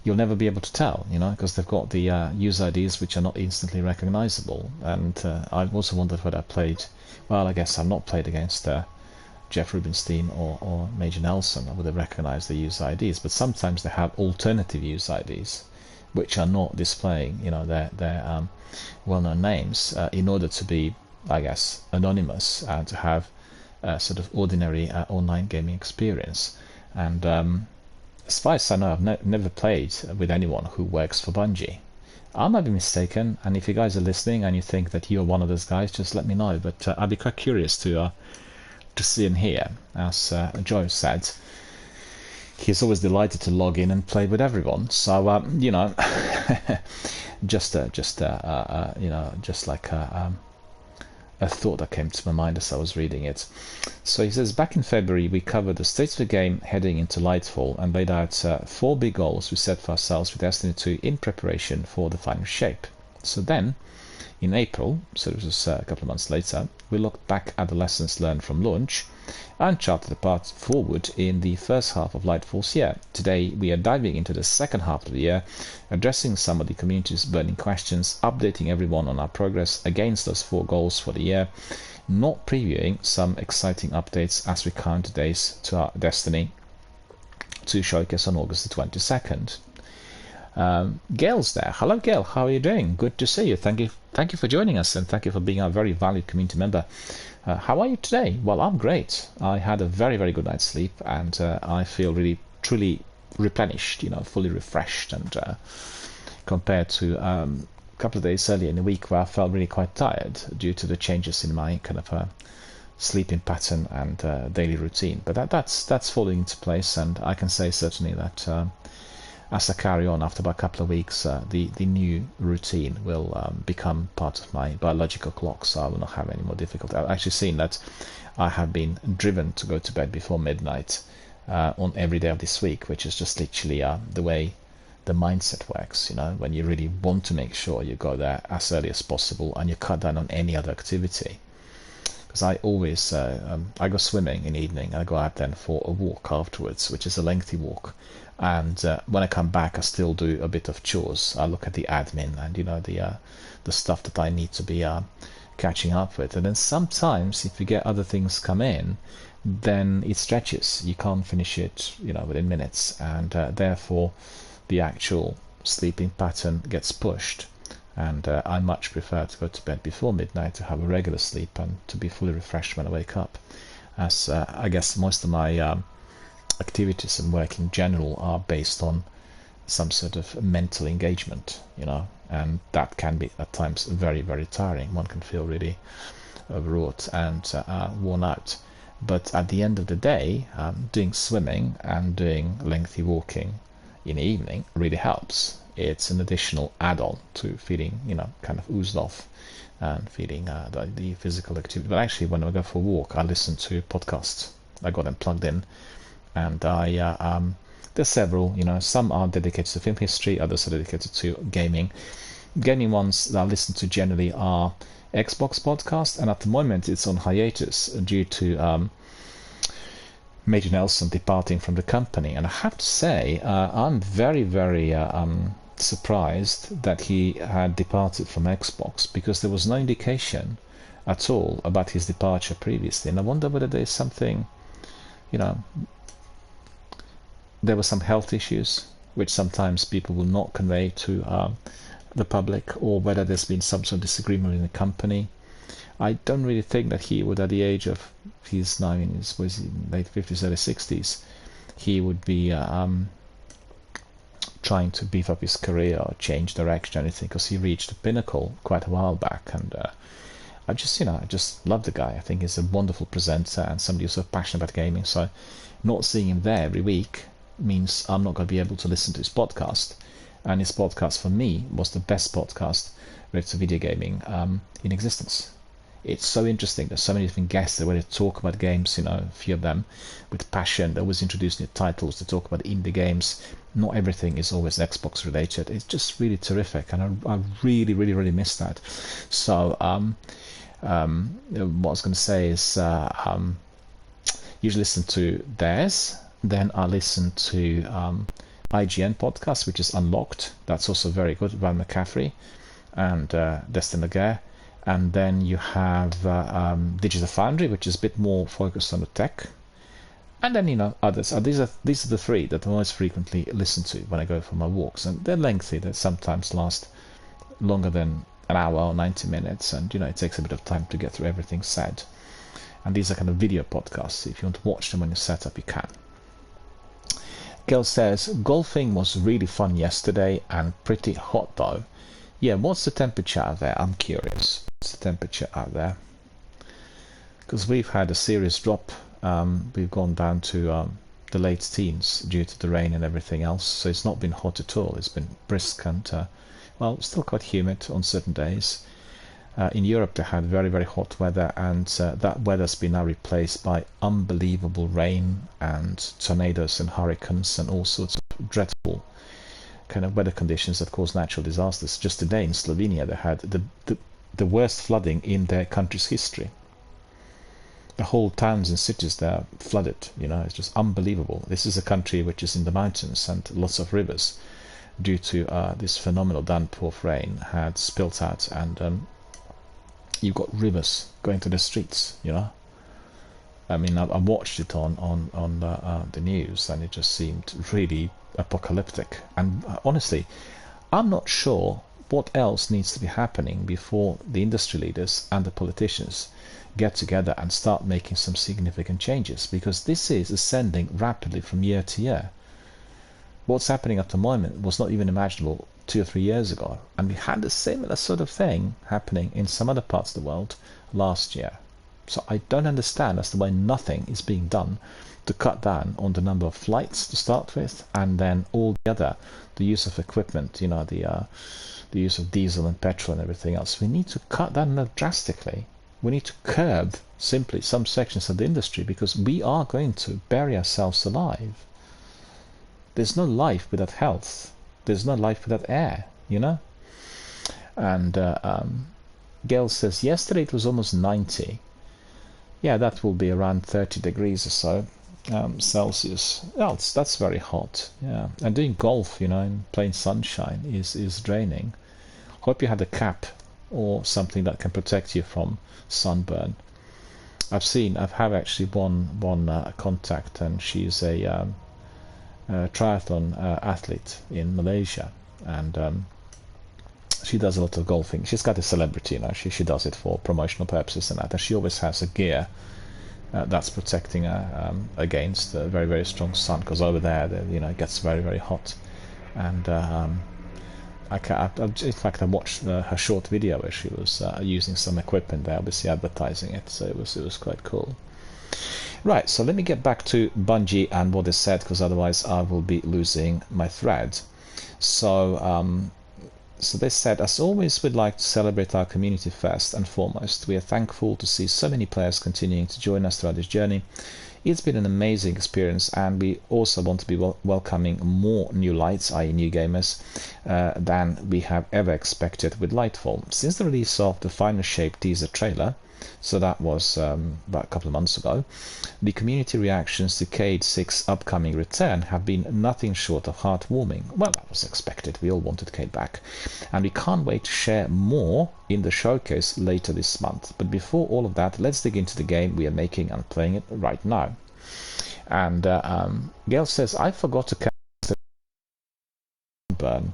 you'll never be able to tell, because they've got the user IDs which are not instantly recognizable. And I've also wondered whether I played, well, I guess I've not played against Jeff Rubinstein or Major Nelson. I would have recognized the user IDs, but sometimes they have alternative user IDs which are not displaying, their well-known names in order to be, I guess, anonymous and to have a sort of ordinary online gaming experience. And as far as I know, I've never played with anyone who works for Bungie. I might be mistaken, and if you guys are listening and you think that you're one of those guys, just let me know. But I'd be quite curious to see and hear. As Joe said, he's always delighted to log in and play with everyone. So just like a thought that came to my mind as I was reading it. So he says, back in February we covered the state of the game heading into Lightfall and laid out 4 big goals we set for ourselves with Destiny 2 in preparation for the final shape. So then, in April, so it was a couple of months later, we looked back at the lessons learned from launch and charted the path forward in the first half of Lightfall's year. Today we are diving into the second half of the year, addressing some of the community's burning questions, updating everyone on our progress against those 4 goals for the year, not previewing some exciting updates as we count days to our Destiny 2 showcase on August the 22nd. Gail's there. Hello Gail, how are you doing? Good to see you. Thank you for joining us, and thank you for being a very valued community member. How are you today? Well, I'm great. I had a very, very good night's sleep, and I feel really, truly replenished, fully refreshed, and compared to a couple of days earlier in the week where I felt really quite tired due to the changes in my kind of sleeping pattern and daily routine. But that's falling into place, and I can say certainly that as I carry on after about a couple of weeks, the new routine will become part of my biological clock, so I will not have any more difficulty. I've actually seen that I have been driven to go to bed before midnight on every day of this week, which is just literally the way the mindset works, when you really want to make sure you go there as early as possible and you cut down on any other activity. Because I always, I go swimming in the evening, and I go out then for a walk afterwards, which is a lengthy walk. And when I come back, I still do a bit of chores. I look at the admin and the stuff that I need to be catching up with. And then sometimes, if you get other things come in, then it stretches. You can't finish it, within minutes, and therefore the actual sleeping pattern gets pushed. And I much prefer to go to bed before midnight to have a regular sleep and to be fully refreshed when I wake up, as I guess most of my activities and work in general are based on some sort of mental engagement, and that can be at times very, very tiring. One can feel really overwrought and worn out. But at the end of the day, doing swimming and doing lengthy walking in the evening really helps. It's an additional add-on to feeling, kind of oozed off and feeling the physical activity. But actually, when I go for a walk, I listen to podcasts. I got them plugged in, and there's several. Some are dedicated to film history, others are dedicated to gaming. Gaming ones that I listen to generally are Xbox podcasts, and at the moment it's on hiatus due to Major Nelson departing from the company. And I have to say, I'm very, very surprised that he had departed from Xbox, because there was no indication at all about his departure previously, and I wonder whether there's something, you know, there were some health issues which sometimes people will not convey to the public, or whether there's been some sort of disagreement in the company. I don't really think that he would, at the age of, he's now in his late 50s, early 60s, he would be trying to beef up his career or change direction or anything, because he reached the pinnacle quite a while back. And I just love the guy. I think he's a wonderful presenter and somebody who's so passionate about gaming. So not seeing him there every week means I'm not going to be able to listen to his podcast. And his podcast, for me, was the best podcast related to video gaming in existence. It's so interesting. There's so many different guests that when they talk about games, a few of them with passion. They always introduce new titles to talk about indie games. Not everything is always Xbox related. It's just really terrific, and I really, really, really miss that. So what I was going to say is usually listen to theirs. Then I listen to IGN podcast, which is Unlocked. That's also very good. Ryan McCaffrey and Destin Laguerre. And then you have Digital Foundry, which is a bit more focused on the tech. And then, others. These are the three that I most frequently listen to when I go for my walks. And they're lengthy. They sometimes last longer than an hour or 90 minutes. And, it takes a bit of time to get through everything said. And these are kind of video podcasts. If you want to watch them on your setup, you can. Gail says, golfing was really fun yesterday and pretty hot though. Yeah, what's the temperature out there? I'm curious. What's the temperature out there? Because we've had a serious drop. We've gone down to the late teens due to the rain and everything else. So it's not been hot at all. It's been brisk and, still quite humid on certain days. In Europe, they had very, very hot weather, and that weather's been now replaced by unbelievable rain and tornadoes and hurricanes and all sorts of dreadful kind of weather conditions that cause natural disasters. Just today in Slovenia, they had the worst flooding in their country's history. The whole towns and cities there flooded. It's just unbelievable. This is a country which is in the mountains, and lots of rivers, due to this phenomenal downpour of rain, had spilt out, and you've got rivers going to the streets. I mean, I watched it on the news, and it just seemed really apocalyptic. And honestly, I'm not sure what else needs to be happening before the industry leaders and the politicians get together and start making some significant changes, because this is ascending rapidly from year to year. What's happening at the moment was not even imaginable 2 or 3 years ago, and we had a similar sort of thing happening in some other parts of the world last year. So I don't understand as to why nothing is being done to cut down on the number of flights to start with, and then all the use of equipment, the use of diesel and petrol and everything else. We need to cut down that drastically. We need to curb simply some sections of the industry, because we are going to bury ourselves alive. There's no life without health. There's no life without air, And Gail says, yesterday it was almost 90. Yeah, that will be around 30 degrees or so Celsius. Well, that's very hot. Yeah, and doing golf, in plain sunshine is draining. Hope you had a cap or something that can protect you from sunburn. I've actually one contact, and she's a triathlon athlete in Malaysia, and she does a lot of golfing. She's got a celebrity, she does it for promotional purposes and that, and she always has a gear that's protecting her against a very, very strong sun, because over there it gets very, very hot. And in fact I watched her short video where she was using some equipment there, obviously advertising it, so it was quite cool. Right, so let me get back to Bungie and what they said, because otherwise I will be losing my thread. So they said, as always, we'd like to celebrate our community first and foremost. We are thankful to see so many players continuing to join us throughout this journey. It's been an amazing experience, and we also want to be welcoming more new lights, i.e. new gamers, than we have ever expected with Lightfall. Since the release of the Final Shape teaser trailer, So that was about a couple of months ago. The community reactions to Cade 6 upcoming return have been nothing short of heartwarming. Well, that was expected. We all wanted Cade back. And we can't wait to share more in the showcase later this month. But before all of that, let's dig into the game we are making and playing it right now. And Gail says, I forgot to cast burn.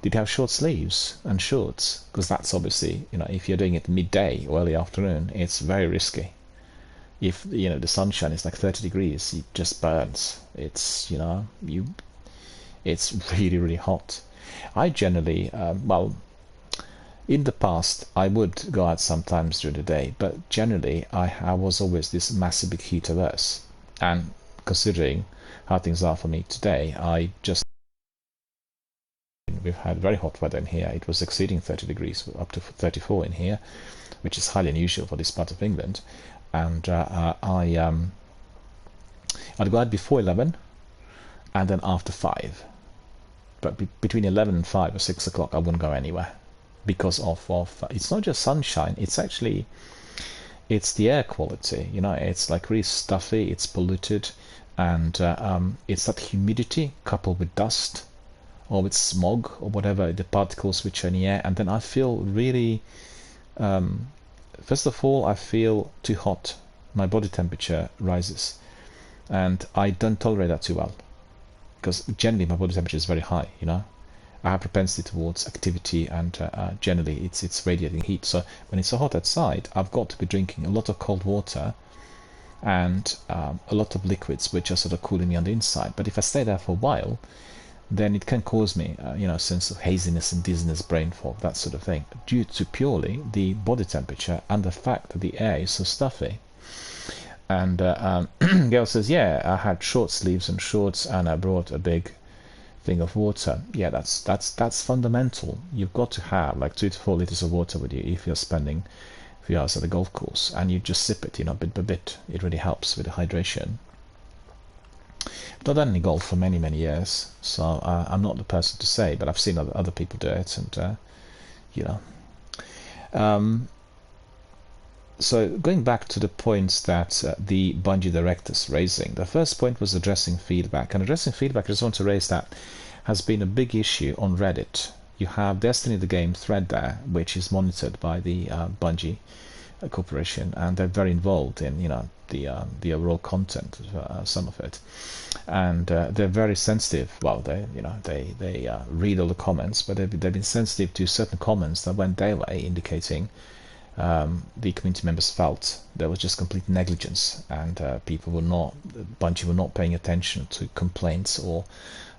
Did you have short sleeves and shorts? Because that's obviously, if you're doing it midday or early afternoon, it's very risky. If, the sunshine is like 30 degrees, it just burns. It's, it's really, really hot. I generally, in the past, I would go out sometimes during the day, but generally, I was always this massive big heat averse. And considering how things are for me today, we've had very hot weather in here. It was exceeding 30 degrees, up to 34 in here, which is highly unusual for this part of England. And I'd go out before 11 and then after 5. But between 11 and 5 or 6 o'clock, I wouldn't go anywhere because of it's not just sunshine. It's actually the air quality. It's like really stuffy. It's polluted, and it's that humidity coupled with dust or with smog or whatever, the particles which are in the air. And then I feel really, first of all, I feel too hot. My body temperature rises, and I don't tolerate that too well, because generally my body temperature is very high. I have propensity towards activity, and generally it's radiating heat. So when it's so hot outside, I've got to be drinking a lot of cold water and a lot of liquids which are sort of cooling me on the inside. But if I stay there for a while, then it can cause me, a sense of haziness and dizziness, brain fog, that sort of thing, due to purely the body temperature and the fact that the air is so stuffy. And Gail says, yeah, I had short sleeves and shorts, and I brought a big thing of water. Yeah, that's fundamental. You've got to have like 2 to 4 liters of water with you if you're spending a few hours at the golf course, and you just sip it, bit by bit. It really helps with the hydration. I've not done any golf for many, many years, so I'm not the person to say, but I've seen other people do it, and so going back to the points that the Bungie directors raising, the first point was addressing feedback. And addressing feedback, I just want to raise that, has been a big issue on Reddit. You have Destiny the Game thread there, which is monitored by the Bungie Corporation, and they're very involved in the overall content of some of it, and they're very sensitive. Well, they read all the comments, but they've been sensitive to certain comments that went their way, indicating the community members felt there was just complete negligence, and Bungie were not paying attention to complaints or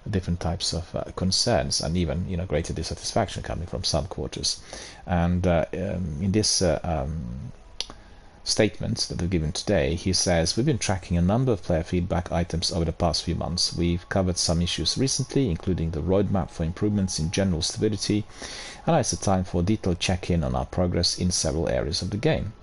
different types of concerns, and even greater dissatisfaction coming from some quarters. And in this statement that they've given today, he says, we've been tracking a number of player feedback items over the past few months. We've covered some issues recently, including the roadmap for improvements in general stability, and now it's the time for a detailed check-in on our progress in several areas of the game.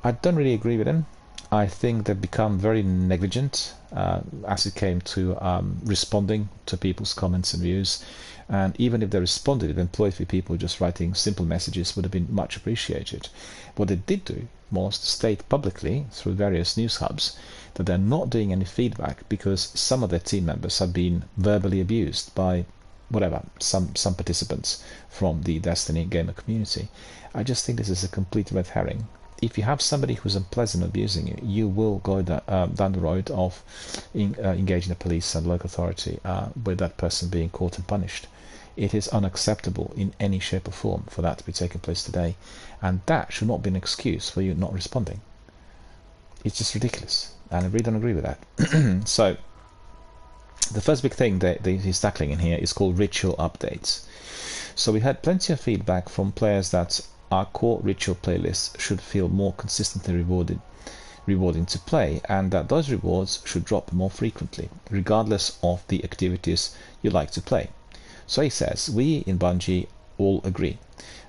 I don't really agree with him. I think they've become very negligent as it came to responding to people's comments and views. And even if they responded, if employed with people just writing simple messages, would have been much appreciated. What they did do was to state publicly through various news hubs that they're not doing any feedback because some of their team members have been verbally abused by some participants from the Destiny gamer community. I just think this is a complete red herring. If you have somebody who's unpleasant abusing you, you will go down the road of engaging the police and local authority with that person being caught and punished. It is unacceptable in any shape or form for that to be taking place today, and that should not be an excuse for you not responding. It's just ridiculous, and I really don't agree with that. So the first big thing that he's tackling in here is called ritual updates. So we had plenty of feedback from players that our core ritual playlists should feel more consistently rewarding to play, and that those rewards should drop more frequently, regardless of the activities you like to play. So he says, we in Bungie all agree.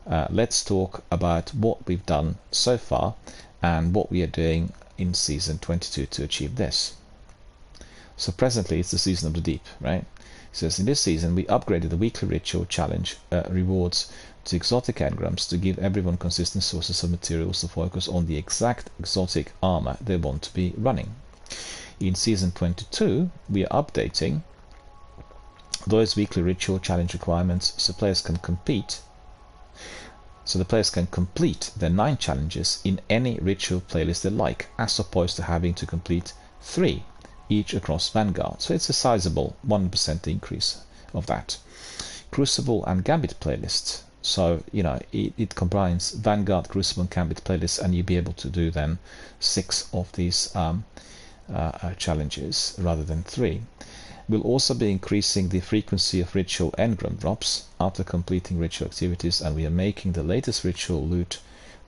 Let's talk about what we've done so far and what we are doing in Season 22 to achieve this. So presently it's the Season of the Deep, right? He says, in this season we upgraded the weekly ritual challenge rewards to exotic engrams to give everyone consistent sources of materials to focus on the exact exotic armor they want to be running. In Season 22, we are updating those weekly ritual challenge requirements so players can compete. So the players can complete their 9 challenges in any ritual playlist they like, as opposed to having to complete 3 each across Vanguard. So it's a sizable 1% increase of that. Crucible and Gambit playlists. So, it combines Vanguard, Crucible, and Gambit playlists, and you'll be able to do then 6 of these challenges rather than 3. We'll also be increasing the frequency of ritual engram drops after completing ritual activities, and we are making the latest ritual loot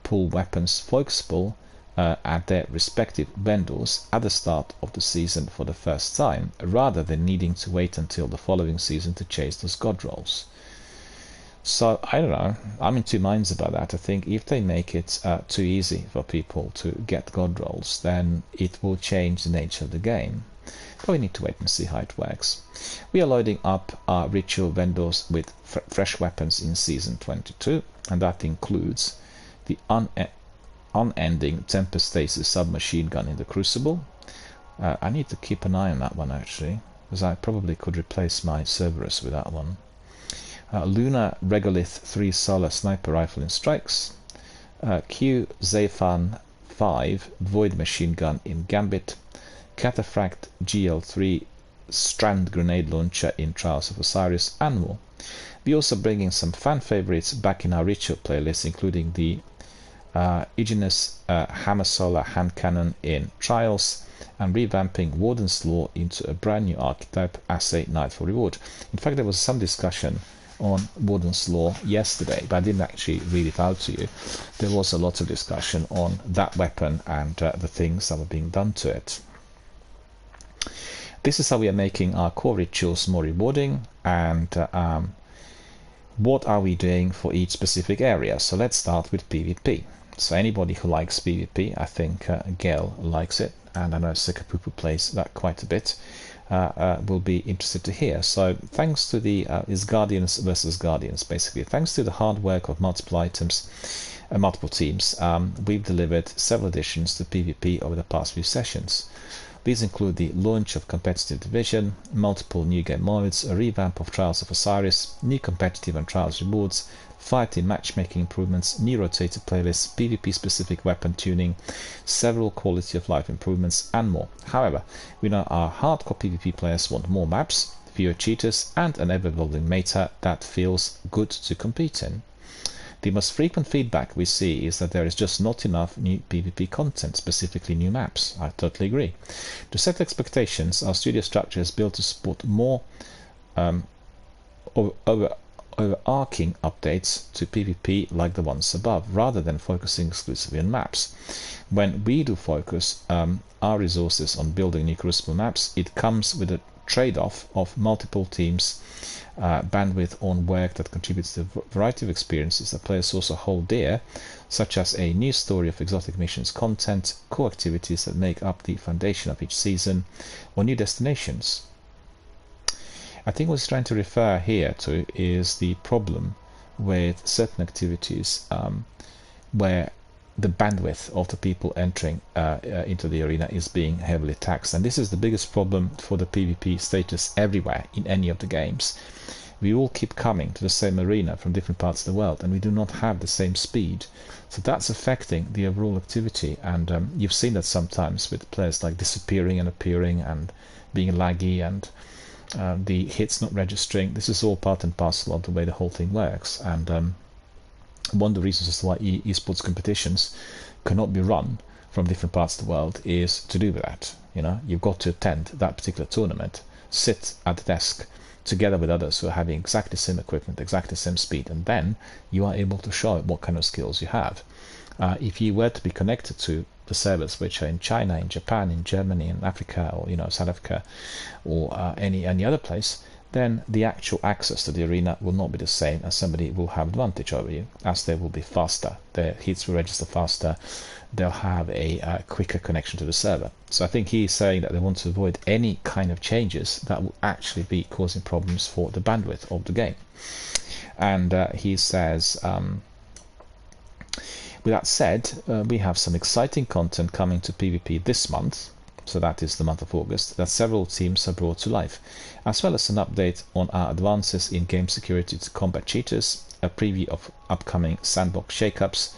pool weapons focusable at their respective vendors at the start of the season for the first time, rather than needing to wait until the following season to chase those god rolls. So, I don't know, I'm in two minds about that. I think if they make it too easy for people to get god rolls, then it will change the nature of the game. But we need to wait and see how it works. We are loading up our ritual vendors with fresh weapons in Season 22, and that includes the unending Tempest Stasis submachine gun in the Crucible. I need to keep an eye on that one, actually, because I probably could replace my Cerberus with that one. Luna Regolith 3 Solar Sniper Rifle in Strikes. Q Zephan 5 Void Machine Gun in Gambit. Cataphract GL3 Strand Grenade Launcher in Trials of Osiris, and more. We're also bringing some fan favorites back in our ritual playlist, including the Ignis Hammer Solar Hand Cannon in Trials, and revamping Warden's Law into a brand new archetype as a Nightfall reward. In fact, there was some discussion on Warden's Law yesterday, but I didn't actually read it out to you. There was a lot of discussion on that weapon and the things that were being done to it. This is how we are making our core rituals more rewarding, and what are we doing for each specific area. So let's start with PvP. So anybody who likes PvP, I think Gale likes it, and I know Sekapupu plays that quite a bit, will be interested to hear. So thanks to the is Guardians versus Guardians, basically. Thanks to the hard work of multiple items, multiple teams, we've delivered several additions to PvP over the past few sessions. These include the launch of Competitive Division, multiple new game modes, a revamp of Trials of Osiris, new competitive and Trials rewards, fighting matchmaking improvements, new rotated playlists, PvP-specific weapon tuning, several quality of life improvements, and more. However, we know our hardcore PvP players want more maps, fewer cheaters, and an ever-evolving meta that feels good to compete in. The most frequent feedback we see is that there is just not enough new PvP content, specifically new maps. I totally agree. To set expectations, our studio structure is built to support more overarching updates to PvP like the ones above, rather than focusing exclusively on maps. When we do focus our resources on building new Crucible maps, it comes with a trade-off of multiple teams' bandwidth on work that contributes to the variety of experiences that players also hold dear, such as a new story of exotic missions content, core activities that make up the foundation of each season, or new destinations. I think what he's trying to refer here to is the problem with certain activities where the bandwidth of the people entering into the arena is being heavily taxed. And this is the biggest problem for the PvP status everywhere in any of the games. We all keep coming to the same arena from different parts of the world, and we do not have the same speed. So that's affecting the overall activity, and you've seen that sometimes with players like disappearing and appearing and being laggy and the hits not registering. This is all part and parcel of the way the whole thing works, and one of the reasons as to why esports competitions cannot be run from different parts of the world is to do with that. You've got to attend that particular tournament, sit at the desk together with others who are having exactly the same equipment, exactly the same speed, and then you are able to show what kind of skills you have. If you were to be connected to the servers which are in China, in Japan, in Germany, in Africa, or South Africa, or any other place, then the actual access to the arena will not be the same, and somebody will have advantage over you, as they will be faster. Their hits will register faster. They'll have a quicker connection to the server. So I think he's saying that they want to avoid any kind of changes that will actually be causing problems for the bandwidth of the game. And he says, with that said, we have some exciting content coming to PvP this month, so that is the month of August, that several teams have brought to life, as well as an update on our advances in game security to combat cheaters, a preview of upcoming sandbox shakeups,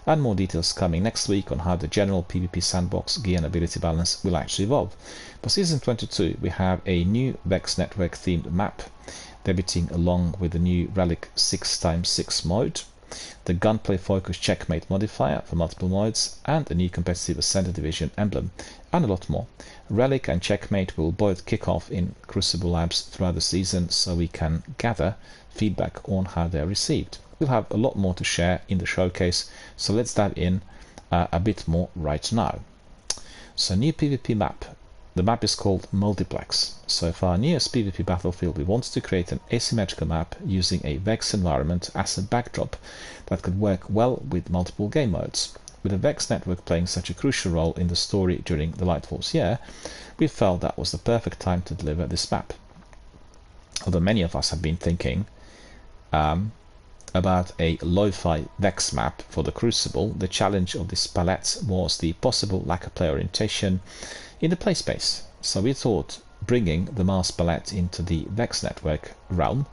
and more details coming next week on how the general PvP sandbox gear and ability balance will actually evolve. For Season 22 we have a new Vex Network themed map, debuting along with the new Relic 6x6 mode, the gunplay focused checkmate modifier for multiple modes, and a new competitive Ascended Division emblem, and a lot more. Relic and checkmate will both kick off in Crucible Labs throughout the season, so we can gather feedback on how they are received. We'll have a lot more to share in the showcase, so let's dive in a bit more right now. So, new PvP map. The map is called Multiplex. So for our newest PvP battlefield, we wanted to create an asymmetrical map using a Vex environment as a backdrop that could work well with multiple game modes. With the Vex network playing such a crucial role in the story during the Lightfall's year, we felt that was the perfect time to deliver this map. Although many of us have been thinking about a lo-fi Vex map for the Crucible, the challenge of this palette was the possible lack of player orientation in the play space. So we thought bringing the Mars palette into the Vex network realm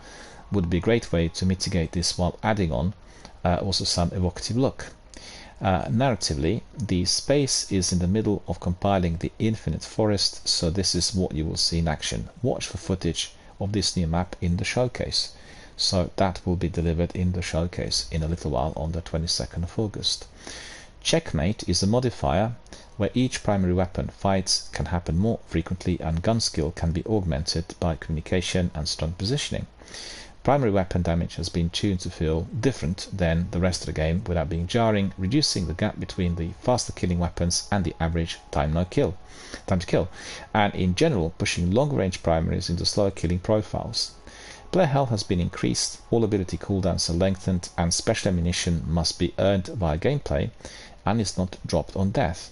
would be a great way to mitigate this, while adding on also some evocative look. Narratively, the space is in the middle of compiling the Infinite Forest, so this is what you will see in action. Watch for footage of this new map in the showcase. So that will be delivered in the showcase in a little while on the 22nd of August. Checkmate is a modifier where each primary weapon fights can happen more frequently and gun skill can be augmented by communication and strong positioning. Primary weapon damage has been tuned to feel different than the rest of the game without being jarring, reducing the gap between the faster killing weapons and the average time to kill, and in general pushing longer range primaries into slower killing profiles. Player health has been increased, all ability cooldowns are lengthened, and special ammunition must be earned via gameplay and is not dropped on death.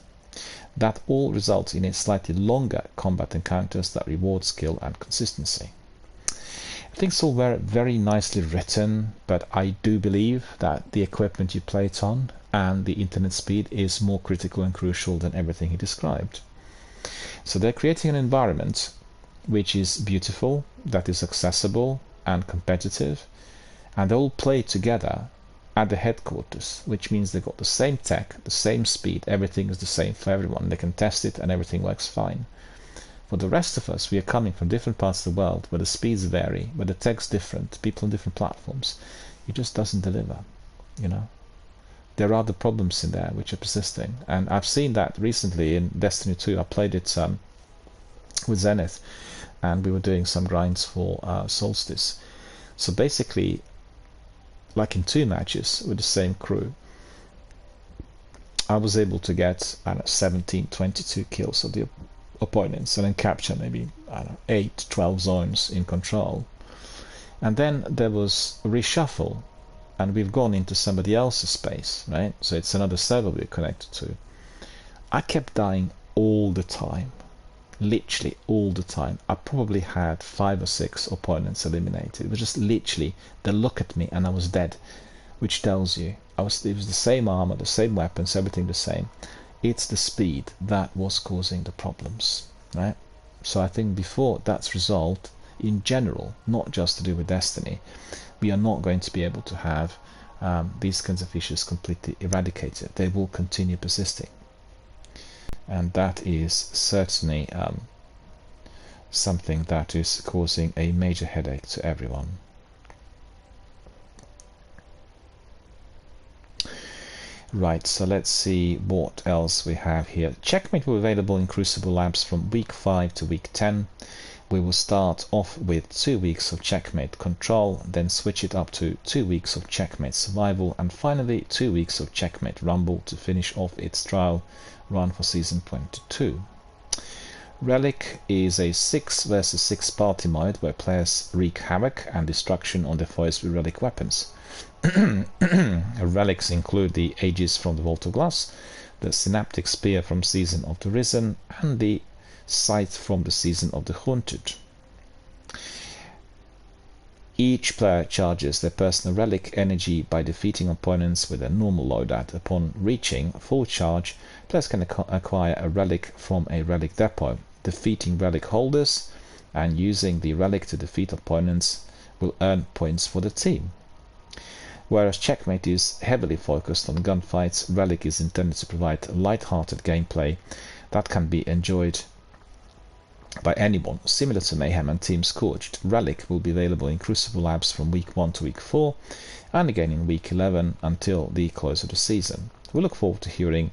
That all results in a slightly longer combat encounters that reward skill and consistency. I think it's all very nicely written, but I do believe that the equipment you play it on and the internet speed is more critical and crucial than everything he described. So they're creating an environment which is beautiful, that is accessible and competitive, and they all play together at the headquarters, which means they've got the same tech, the same speed, everything is the same for everyone. They can test it and everything works fine. For the rest of us, we are coming from different parts of the world where the speeds vary, where the tech's different, people on different platforms. It just doesn't deliver, you know. There are the problems in there which are persisting, and I've seen that recently in Destiny 2. I played it with Zenith, and we were doing some grinds for Solstice. So basically, like in 2 matches with the same crew, I was able to get 17, 22 kills of the opponents and then capture maybe 8, 12 zones in control. And then there was a reshuffle, and we've gone into somebody else's space, right? So it's another server we're connected to. I kept dying all the time, literally all the time. I probably had 5 or 6 opponents eliminated. It was just literally, they look at me and I was dead, which tells you it was the same armor, the same weapons, everything the same. It's the speed that was causing the problems, right? So I think before that's resolved, in general, not just to do with Destiny, we are not going to be able to have these kinds of issues completely eradicated. They will continue persisting, and that is certainly something that is causing a major headache to everyone. Right, so let's see what else we have here. Checkmate will be available in Crucible Labs from week 5 to week 10. We will start off with 2 weeks of Checkmate Control, then switch it up to 2 weeks of Checkmate Survival, and finally 2 weeks of Checkmate Rumble to finish off its trial run for Season 22. Relic is a 6 vs 6 party mode where players wreak havoc and destruction on their foes with relic weapons. Relics include the Aegis from the Vault of Glass, the Synaptic Spear from Season of the Risen, and the Scythe from the Season of the Haunted. Each player charges their personal relic energy by defeating opponents with a normal loadout. Upon reaching full charge, players can acquire a relic from a relic depot. Defeating relic holders and using the relic to defeat opponents will earn points for the team. Whereas Checkmate is heavily focused on gunfights, Relic is intended to provide light-hearted gameplay that can be enjoyed by anyone. Similar to Mayhem and Team Scorched, Relic will be available in Crucible Labs from week 1 to week 4, and again in week 11 until the close of the season. We look forward to hearing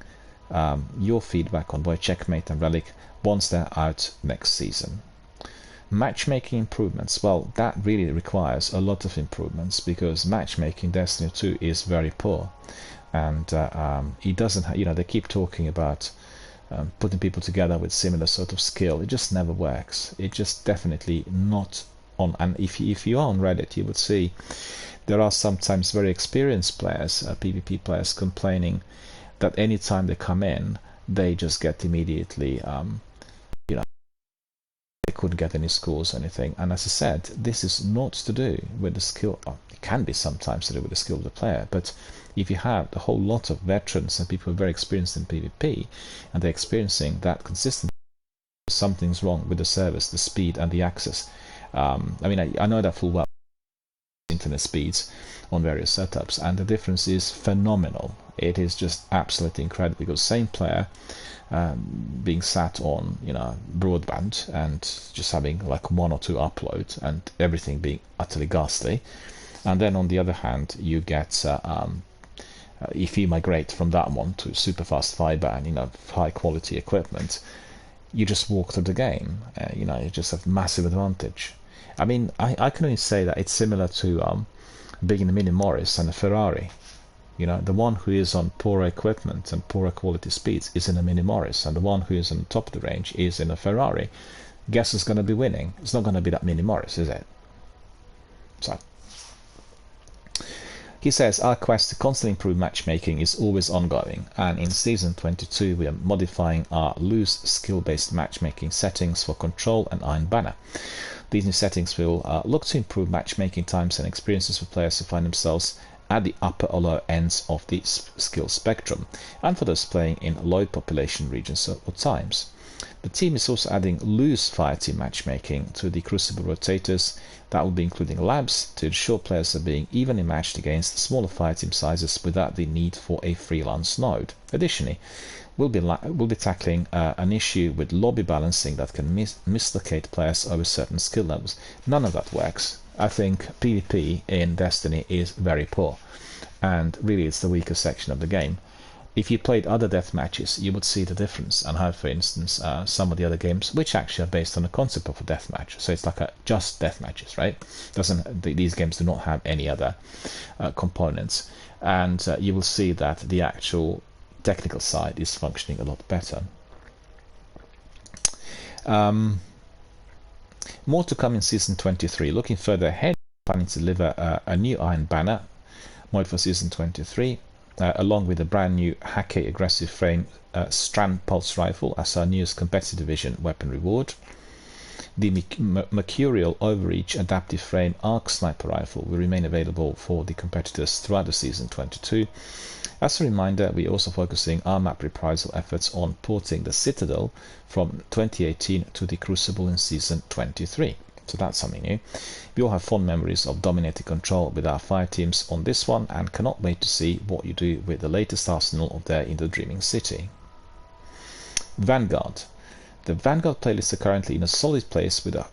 your feedback on both Checkmate and Relic once they're out next season. Matchmaking improvements. Well, that really requires a lot of improvements because matchmaking Destiny 2 is very poor, and it doesn't. They keep talking about putting people together with similar sort of skill. It just never works. It just definitely not on. And if you are on Reddit, you would see there are sometimes very experienced players, PvP players, complaining that anytime they come in, they just get immediately. They couldn't get any scores or anything, and as I said, this is not to do with the skill. It can be sometimes to do with the skill of the player, but if you have a whole lot of veterans and people who are very experienced in PvP and they're experiencing that consistently, something's wrong with the service, the speed and the access. I know that full well. Internet speeds on various setups, and the difference is phenomenal. It is just absolutely incredible because same player being sat on broadband and just having like 1 or 2 uploads and everything being utterly ghastly, and then on the other hand you get if you migrate from that one to super fast fiber and high quality equipment, you just walk through the game. You just have massive advantage. I can only say that it's similar to being a Mini Morris and a Ferrari. The one who is on poorer equipment and poorer quality speeds is in a Mini Morris, and the one who is on the top of the range is in a Ferrari. Guess who's going to be winning? It's not going to be that Mini Morris, is it? So he says, our quest to constantly improve matchmaking is always ongoing, and in Season 22 we are modifying our loose skill-based matchmaking settings for Control and Iron Banner. These new settings will look to improve matchmaking times and experiences for players who find themselves at the upper or lower ends of the skill spectrum, and for those playing in low population regions or times. The team is also adding loose fireteam matchmaking to the Crucible rotators. That will be including labs to ensure players are being evenly matched against smaller fireteam sizes without the need for a freelance node. Additionally, we'll be tackling an issue with lobby balancing that can mislocate players over certain skill levels. None of that works. I think PvP in Destiny is very poor, and really it's the weaker section of the game. If you played other death matches, you would see the difference, and how, for instance, some of the other games, which actually are based on the concept of a death match, so it's like just death matches, right? These games do not have any other components, and you will see that the actual technical side is functioning a lot better. More to come in Season 23. Looking further ahead, planning to deliver a new Iron Banner mode for Season 23, along with a brand new Hackei aggressive frame Strand Pulse Rifle as our newest competitive division weapon reward. The Mercurial Overreach adaptive frame Arc Sniper Rifle will remain available for the competitors throughout the Season 22. As a reminder, we're also focusing our map reprisal efforts on porting the Citadel from 2018 to the Crucible in Season 23. So that's something new. We all have fond memories of dominating Control with our fire teams on this one, and cannot wait to see what you do with the latest arsenal of there in the Dreaming City. Vanguard. The Vanguard playlists are currently in a solid place with a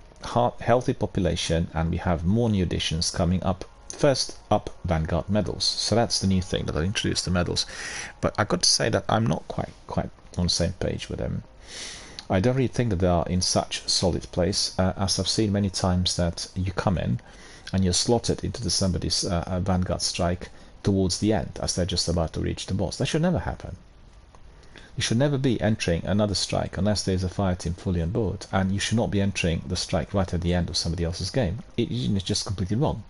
healthy population, and we have more new additions coming up. First up, Vanguard medals. So that's the new thing, that I introduced the medals. But I've got to say that I'm not quite on the same page with them. I don't really think that they are in such solid place, as I've seen many times that you come in and you're slotted into somebody's Vanguard strike towards the end as they're just about to reach the boss. That should never happen. You should never be entering another strike unless there's a fire team fully on board, and you should not be entering the strike right at the end of somebody else's game. It's just completely wrong.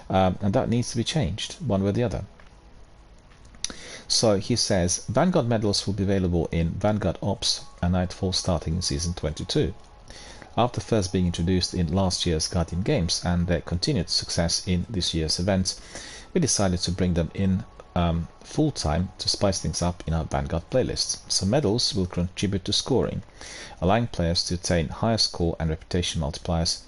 And that needs to be changed one way or the other. So he says Vanguard medals will be available in Vanguard Ops and Nightfall starting in Season 22. After first being introduced in last year's Guardian Games and their continued success in this year's event, we decided to bring them in full-time to spice things up in our Vanguard playlist. So medals will contribute to scoring, allowing players to attain higher score and reputation multipliers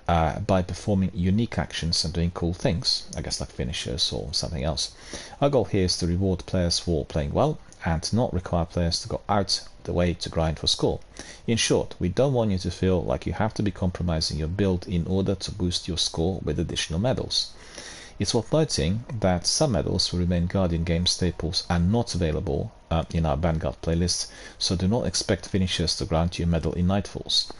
by performing unique actions and doing cool things, I guess like finishers or something else. Our goal here is to reward players for playing well and to not require players to go out the way to grind for score. In short, we don't want you to feel like you have to be compromising your build in order to boost your score with additional medals. It's worth noting that some medals will remain Guardian Games staples and not available in our Vanguard playlist, so do not expect finishers to grant you a medal in Nightfalls.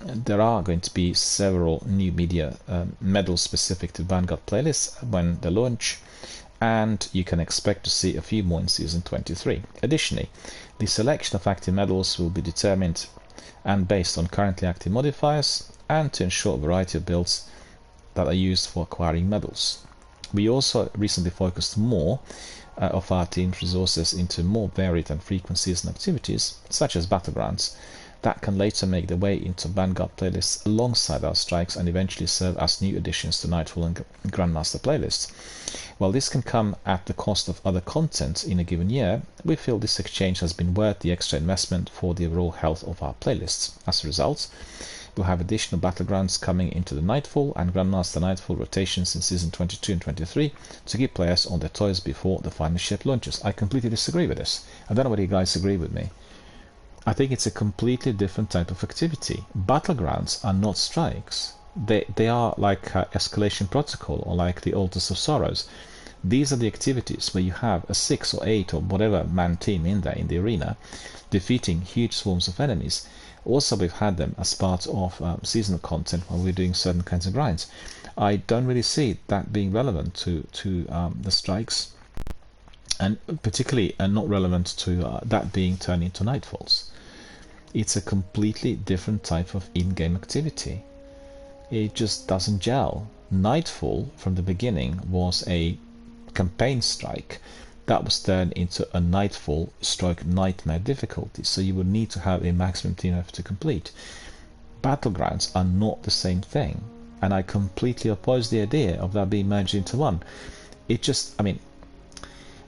There are going to be several new media medals specific to Vanguard playlists when they launch, and you can expect to see a few more in Season 23. Additionally, the selection of active medals will be determined and based on currently active modifiers and to ensure a variety of builds that are used for acquiring medals. We also recently focused more of our team's resources into more varied and frequent season activities, such as battlegrounds, that can later make their way into Vanguard playlists alongside our strikes and eventually serve as new additions to Nightfall and Grandmaster playlists. While this can come at the cost of other content in a given year, we feel this exchange has been worth the extra investment for the overall health of our playlists. As a result, we'll have additional battlegrounds coming into the Nightfall and Grandmaster Nightfall rotations in Season 22 and 23 to keep players on their toes before the final ship launches. I completely disagree with this. I don't know whether you guys agree with me. I think it's a completely different type of activity. Battlegrounds are not strikes. They are like Escalation Protocol or like the Altars of Sorrows. These are the activities where you have a 6 or 8 or whatever man team in there in the arena defeating huge swarms of enemies. Also, we've had them as part of seasonal content while we're doing certain kinds of grinds. I don't really see that being relevant to the strikes, and particularly not relevant to that being turned into Nightfalls. It's a completely different type of in-game activity. It just doesn't gel. Nightfall, from the beginning, was a campaign strike that was turned into a Nightfall stroke nightmare difficulty, so you would need to have a maximum team effort to complete. Battlegrounds are not the same thing, and I completely oppose the idea of that being merged into one. It just, I mean,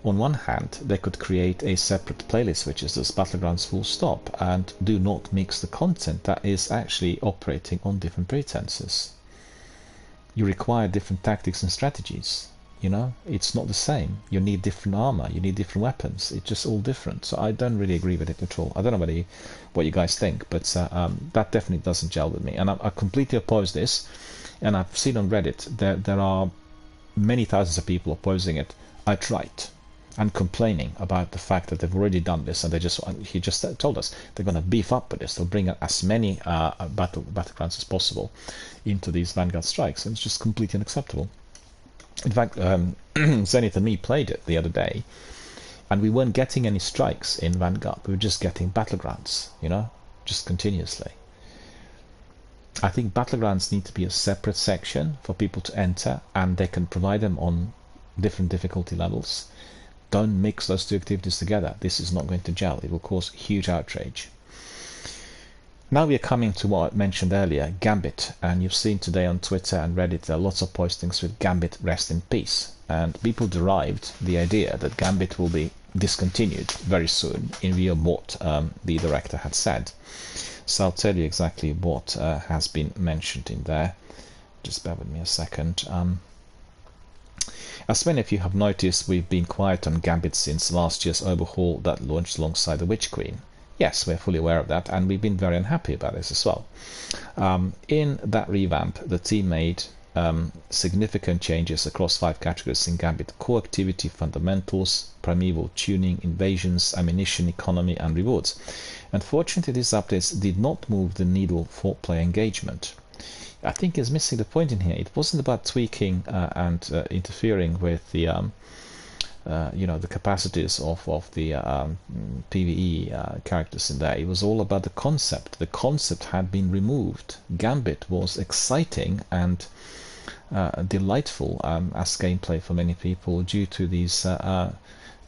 on one hand, they could create a separate playlist which is just Battlegrounds full stop, and do not mix the content that is actually operating on different pretenses. You require different tactics and strategies. You know, it's not the same. You need different armor, you need different weapons. It's just all different. So I don't really agree with it at all. I don't know what you guys think, but that definitely doesn't gel with me. And I completely oppose this. And I've seen on Reddit there are many thousands of people opposing it outright and complaining about the fact that they've already done this, and he just told us they're going to beef up with this. They'll bring as many battlegrounds as possible into these Vanguard strikes, and it's just completely unacceptable. In fact, Zenith and me played it the other day, and we weren't getting any strikes in Vanguard. We were just getting battlegrounds, you know, just continuously. I think battlegrounds need to be a separate section for people to enter, and they can provide them on different difficulty levels. Don't mix those two activities together. This is not going to gel. It will cause huge outrage. Now we are coming to what I mentioned earlier, Gambit, and you've seen today on Twitter and Reddit there are lots of postings with Gambit rest in peace, and people derived the idea that Gambit will be discontinued very soon in view of what the director had said. So I'll tell you exactly what has been mentioned in there. Just bear with me a second. As many of you have noticed, we've been quiet on Gambit since last year's overhaul that launched alongside the Witch Queen. Yes, we're fully aware of that, and we've been very unhappy about this as well. In that revamp, the team made significant changes across 5 categories in Gambit: core activity, fundamentals, primeval, tuning, invasions, ammunition, economy, and rewards. Unfortunately, these updates did not move the needle for player engagement. I think is missing the point in here. It wasn't about tweaking and interfering with the the capacities of the PvE characters in there. It was all about the concept. The concept had been removed. Gambit was exciting and delightful as gameplay for many people due to these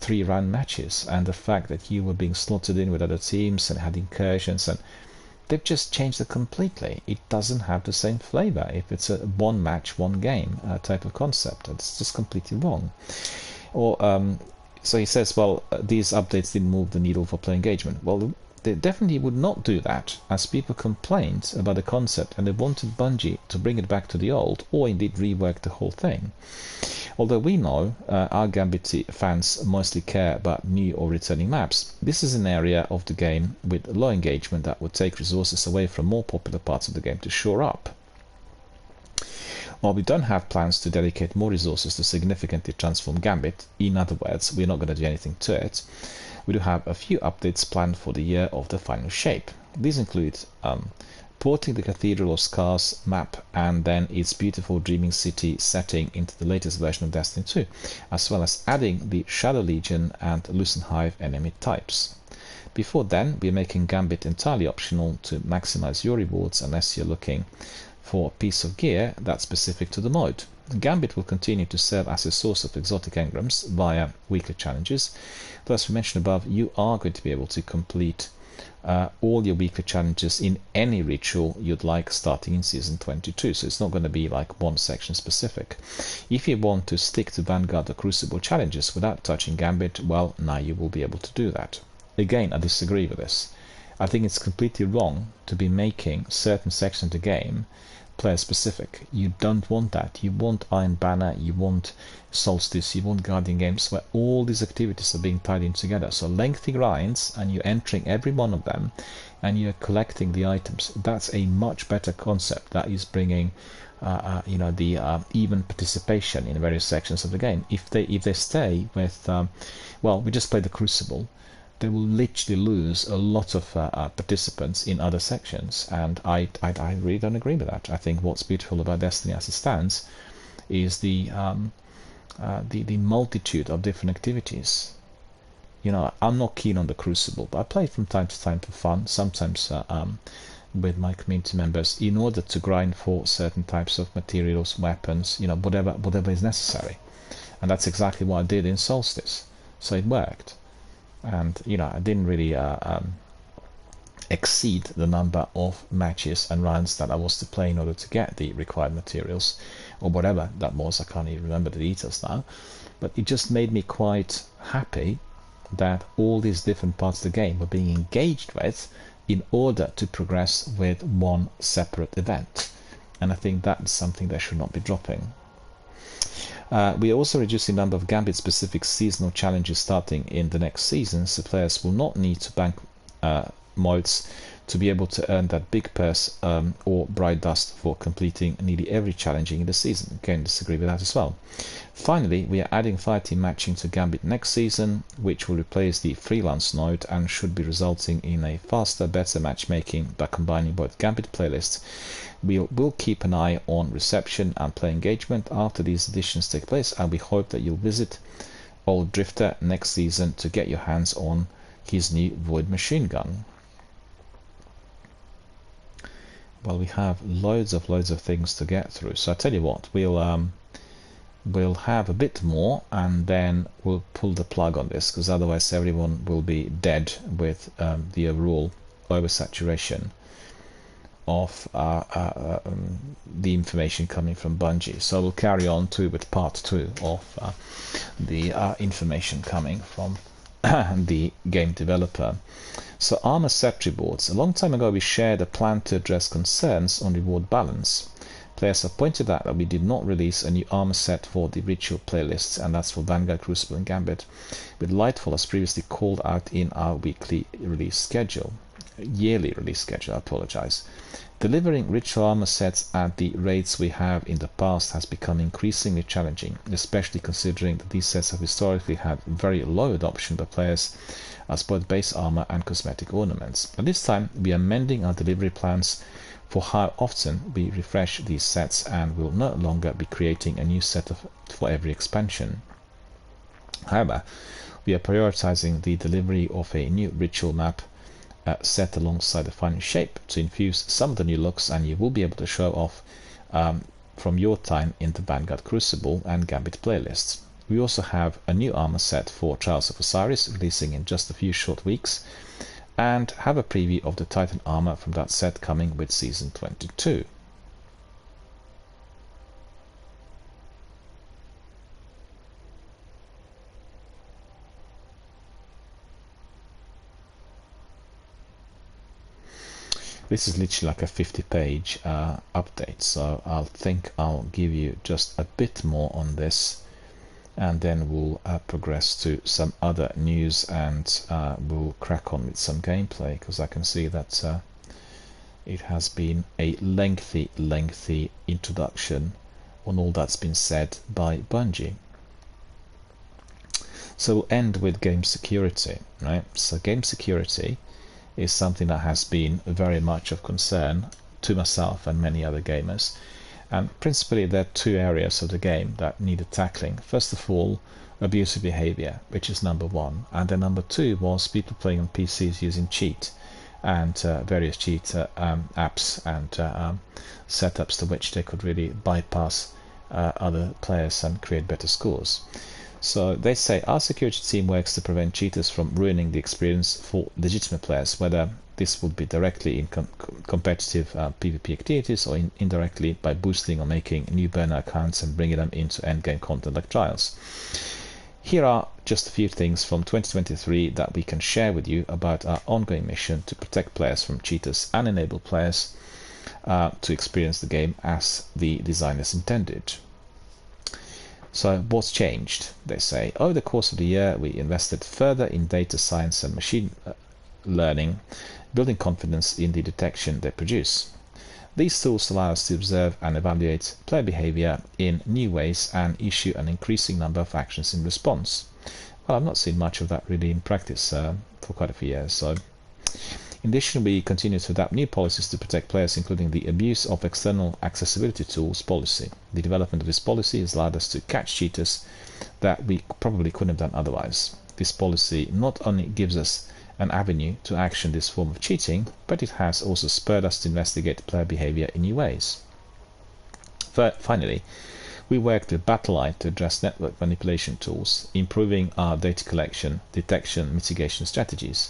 3-round matches and the fact that you were being slotted in with other teams and had incursions, and they've just changed it completely. It doesn't have the same flavor if it's a one match, one game type of concept. It's just completely wrong. Or so he says, well, these updates didn't move the needle for player engagement. Well, they definitely would not do that, as people complained about the concept and they wanted Bungie to bring it back to the old, or indeed rework the whole thing. Although we know our Gambit fans mostly care about new or returning maps, this is an area of the game with low engagement that would take resources away from more popular parts of the game to shore up. While we don't have plans to dedicate more resources to significantly transform Gambit, in other words, we're not going to do anything to it, we do have a few updates planned for the year of the final shape. These include porting the Cathedral of Scars map and then its beautiful Dreaming City setting into the latest version of Destiny 2, as well as adding the Shadow Legion and Lucent Hive enemy types. Before then, we're making Gambit entirely optional to maximize your rewards unless you're looking for a piece of gear that's specific to the mode. Gambit will continue to serve as a source of exotic engrams via weekly challenges, though as we mentioned above, you are going to be able to complete all your weekly challenges in any ritual you'd like starting in Season 22, so it's not going to be like one section specific. If you want to stick to Vanguard or Crucible challenges without touching Gambit, well, now you will be able to do that. Again, I disagree with this. I think it's completely wrong to be making certain sections of the game player specific. You don't want that. You want Iron Banner, you want Solstice, you want Guardian games where all these activities are being tied in together. So lengthy grinds, and you're entering every one of them and you're collecting the items. That's a much better concept. That is bringing the even participation in various sections of the game. If they stay with well, we just played the Crucible, they will literally lose a lot of participants in other sections, and I really don't agree with that. I think what's beautiful about Destiny as it stands is the multitude of different activities. You know, I'm not keen on the Crucible, but I play it from time to time for fun, sometimes with my community members, in order to grind for certain types of materials, weapons, you know, whatever is necessary. And that's exactly what I did in Solstice, so it worked. And you know, I didn't really exceed the number of matches and rounds that I was to play in order to get the required materials, or whatever that was. I can't even remember the details now, but it just made me quite happy that all these different parts of the game were being engaged with in order to progress with one separate event. And I think that's something they should not be dropping. We are also reducing the number of Gambit-specific seasonal challenges starting in the next season, so players will not need to bank modes to be able to earn that big purse or bright dust for completing nearly every challenge in the season. Again, disagree with that as well. Finally, we are adding fireteam matching to Gambit next season, which will replace the freelance node and should be resulting in a faster, better matchmaking by combining both Gambit playlists. We'll keep an eye on reception and player engagement after these additions take place, and we hope that you'll visit Old Drifter next season to get your hands on his new Void machine gun. Well, we have loads of things to get through, so I tell you what, we'll have a bit more and then we'll pull the plug on this, because otherwise everyone will be dead with the overall oversaturation of the information coming from Bungie. So we'll carry on with part 2 of the information coming from the game developer. So armor set rewards. A long time ago we shared a plan to address concerns on reward balance. Players have pointed out that we did not release a new armor set for the ritual playlists, and that's for Vanguard, Crucible and Gambit, with Lightfall as previously called out in our yearly release schedule. I apologize. Delivering ritual armor sets at the rates we have in the past has become increasingly challenging, especially considering that these sets have historically had very low adoption by players as both base armor and cosmetic ornaments. At this time, we are amending our delivery plans for how often we refresh these sets, and will no longer be creating a new set for every expansion. However, we are prioritizing the delivery of a new ritual map set alongside the final shape to infuse some of the new looks, and you will be able to show off from your time in the Vanguard, Crucible and Gambit playlists. We also have a new armor set for Trials of Osiris releasing in just a few short weeks, and have a preview of the Titan armor from that set coming with Season 22. This is literally like a 50-page update, so I'll give you just a bit more on this, and then we'll progress to some other news, and we'll crack on with some gameplay, because I can see that it has been a lengthy introduction on all that's been said by Bungie. So we'll end with game security, right? So game security is something that has been very much of concern to myself and many other gamers. And principally there are two areas of the game that needed tackling. First of all, abusive behavior, which is number one. And then number two was people playing on PCs using cheat and various cheat apps and setups to which they could really bypass other players and create better scores. So they say our security team works to prevent cheaters from ruining the experience for legitimate players, whether this would be directly in competitive PvP activities or indirectly by boosting or making new burner accounts and bringing them into endgame content like trials. Here are just a few things from 2023 that we can share with you about our ongoing mission to protect players from cheaters and enable players to experience the game as the designers intended. So what's changed? They say, over the course of the year we invested further in data science and machine learning, building confidence in the detection they produce. These tools allow us to observe and evaluate player behavior in new ways and issue an increasing number of actions in response. Well, I've not seen much of that really in practice for quite a few years. So, in addition, we continue to adapt new policies to protect players, including the abuse of external accessibility tools policy. The development of this policy has allowed us to catch cheaters that we probably couldn't have done otherwise. This policy not only gives us an avenue to action this form of cheating, but it has also spurred us to investigate player behavior in new ways. Finally, we worked with Battleline to address network manipulation tools, improving our data collection, detection, mitigation strategies.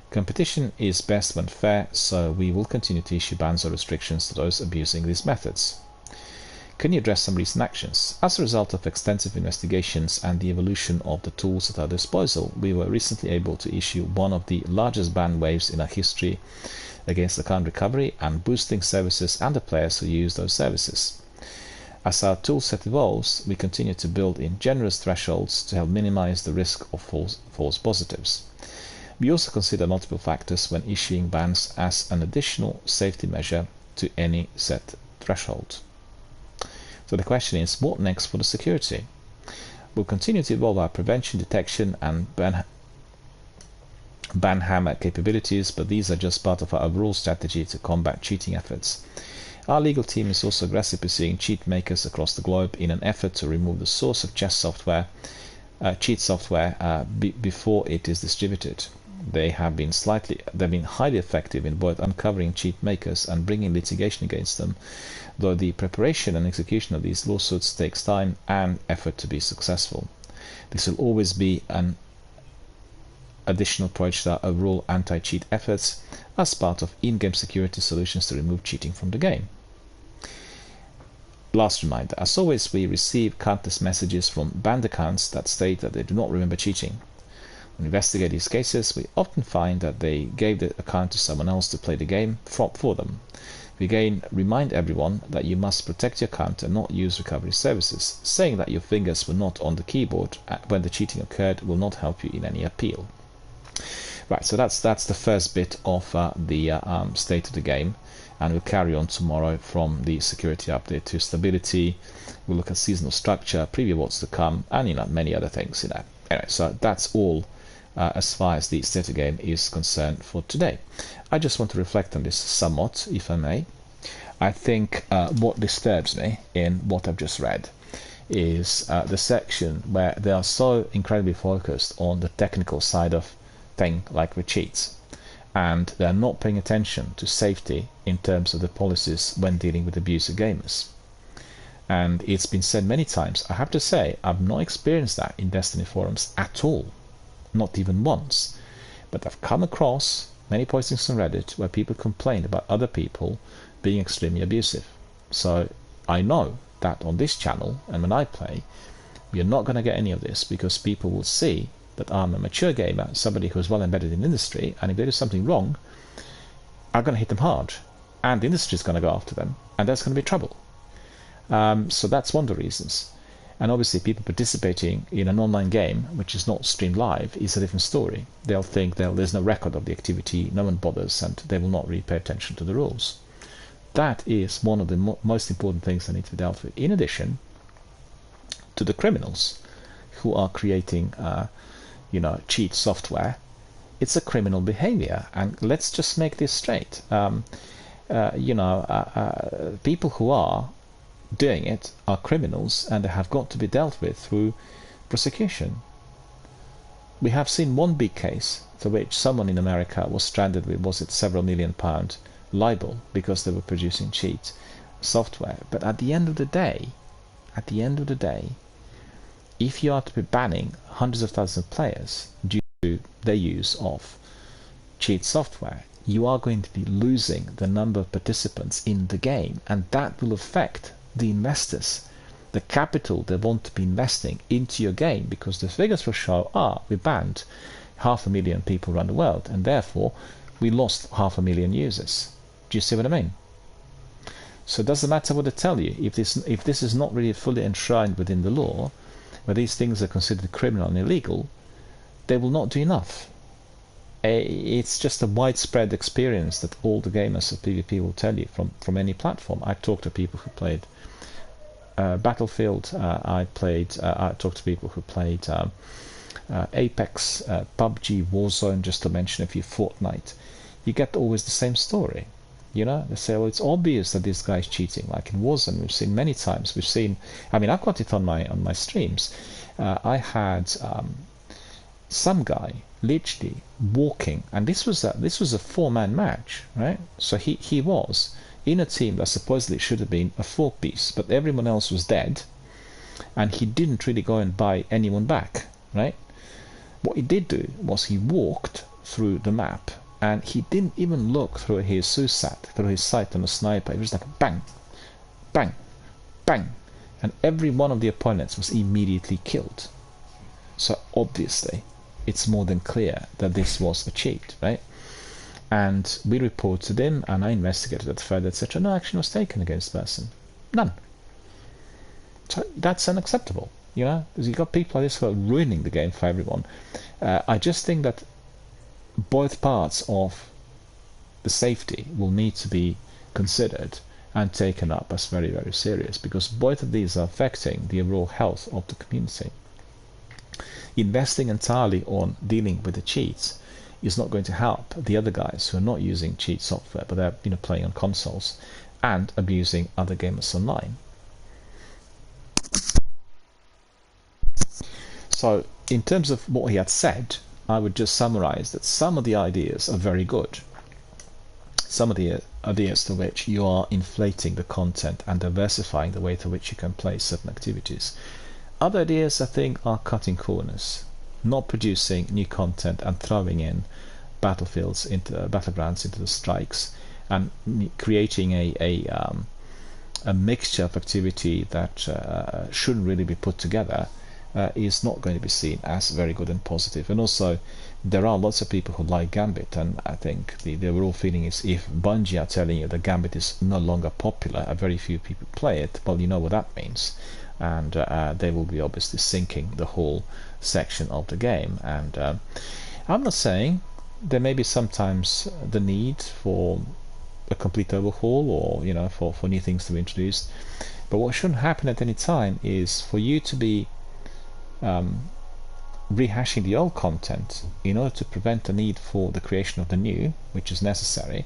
Competition is best when fair, so we will continue to issue bans or restrictions to those abusing these methods. Can you address some recent actions? As a result of extensive investigations and the evolution of the tools at our disposal, we were recently able to issue one of the largest ban waves in our history against account recovery and boosting services and the players who use those services. As our toolset evolves, we continue to build in generous thresholds to help minimize the risk of false positives. We also consider multiple factors when issuing bans as an additional safety measure to any set threshold. So the question is, what next for the security? We'll continue to evolve our prevention, detection and ban hammer capabilities, but these are just part of our overall strategy to combat cheating efforts. Our legal team is also aggressively pursuing cheat makers across the globe in an effort to remove the source of cheat software before it is distributed. They've been highly effective in both uncovering cheat makers and bringing litigation against them, though the preparation and execution of these lawsuits takes time and effort to be successful. This will always be an additional approach to our overall anti-cheat efforts as part of in-game security solutions to remove cheating from the game. Last reminder, as always, we receive countless messages from banned accounts that state that they do not remember cheating. When we investigate these cases, we often find that they gave the account to someone else to play the game for them. We again remind everyone that you must protect your account and not use recovery services. Saying that your fingers were not on the keyboard when the cheating occurred will not help you in any appeal. Right, so that's the first bit of the state of the game, and we'll carry on tomorrow from the security update to stability. We'll look at seasonal structure, preview what's to come, and many other things. Anyway, so that's all as far as the state of the game is concerned for today. I just want to reflect on this somewhat, if I may. I think what disturbs me in what I've just read is the section where they are so incredibly focused on the technical side of thing like the cheats, and they're not paying attention to safety in terms of the policies when dealing with abusive gamers. And it's been said many times, I have to say, I've not experienced that in Destiny forums at all, not even once. But I've come across many postings on Reddit where people complained about other people being extremely abusive. So I know that on this channel, and when I play, we are not going to get any of this, because people will see that I'm a mature gamer, somebody who's well embedded in the industry, and if they do something wrong, I'm going to hit them hard, and the industry is going to go after them, and there's going to be trouble. So that's one of the reasons. And obviously people participating in an online game which is not streamed live is a different story. They'll think there's no record of the activity, no one bothers, and they will not really pay attention to the rules. That is one of the most important things that need to be dealt with, in addition to the criminals who are creating cheat software. It's a criminal behavior, and let's just make this straight. People who are doing it are criminals, and they have got to be dealt with through prosecution. We have seen one big case for which someone in America was stranded with, was it several £1 million libel because they were producing cheat software. But at the end of the day, if you are to be banning hundreds of thousands of players due to their use of cheat software, you are going to be losing the number of participants in the game, and that will affect the investors, the capital they want to be investing into your game, because the figures will show, we banned 500,000 people around the world, and therefore we lost 500,000 users. Do you see what I mean? So it doesn't matter what they tell you, if this is not really fully enshrined within the law, where these things are considered criminal and illegal, they will not do enough. It's just a widespread experience that all the gamers of PvP will tell you from any platform. I talked to people who played Battlefield, I talked to people who played Apex, PUBG, Warzone, just to mention a few, Fortnite. You get always the same story. They say, well, it's obvious that this guy's cheating. Like in Warzone, we've seen many times. I've got it on my streams. I had some guy literally walking, and this was a 4-man match, right? So he was in a team that supposedly should have been a 4-piece, but everyone else was dead, and he didn't really go and buy anyone back, right? What he did do was he walked through the map, and he didn't even look through his SUSAT, through his sight on a sniper. It was like bang, bang, bang, and every one of the opponents was immediately killed. So obviously it's more than clear that this was a cheat, right? And we reported him, and I investigated it further, etc. No action was taken against the person. None. So that's unacceptable, because you've got people like this who are ruining the game for everyone. I just think that both parts of the safety will need to be considered and taken up as very, very serious, because both of these are affecting the overall health of the community. Investing entirely on dealing with the cheats is not going to help the other guys who are not using cheat software, but they're playing on consoles and abusing other gamers online. So in terms of what he had said, I would just summarize that some of the ideas are very good. Some of the ideas to which you are inflating the content and diversifying the way to which you can play certain activities. Other ideas, I think, are cutting corners, not producing new content and throwing in battlegrounds into the strikes, and creating a mixture of activity that shouldn't really be put together. Is not going to be seen as very good and positive. And also, there are lots of people who like Gambit, and I think the overall feeling is, if Bungie are telling you that Gambit is no longer popular, a very few people play it, well, you know what that means, and they will be obviously sinking the whole section of the game. And I'm not saying there may be sometimes the need for a complete overhaul, or for new things to be introduced, but what shouldn't happen at any time is for you to be rehashing the old content in order to prevent the need for the creation of the new, which is necessary,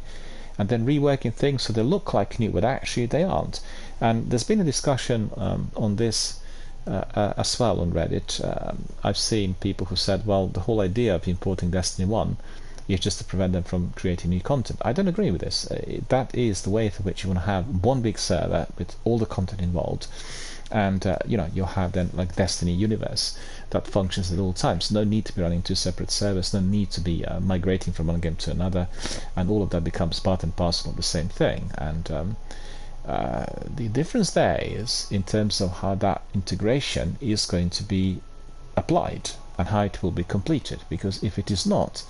and then reworking things so they look like new, but actually they aren't. And there's been a discussion on this as well on Reddit. I've seen people who said, well, the whole idea of importing Destiny 1 It's just to prevent them from creating new content. I don't agree with this. That is the way for which you want to have one big server with all the content involved, and you'll have then like Destiny universe that functions at all times. No need to be running two separate servers, no need to be migrating from one game to another, and all of that becomes part and parcel of the same thing. And the difference there is in terms of how that integration is going to be applied and how it will be completed, because if it is not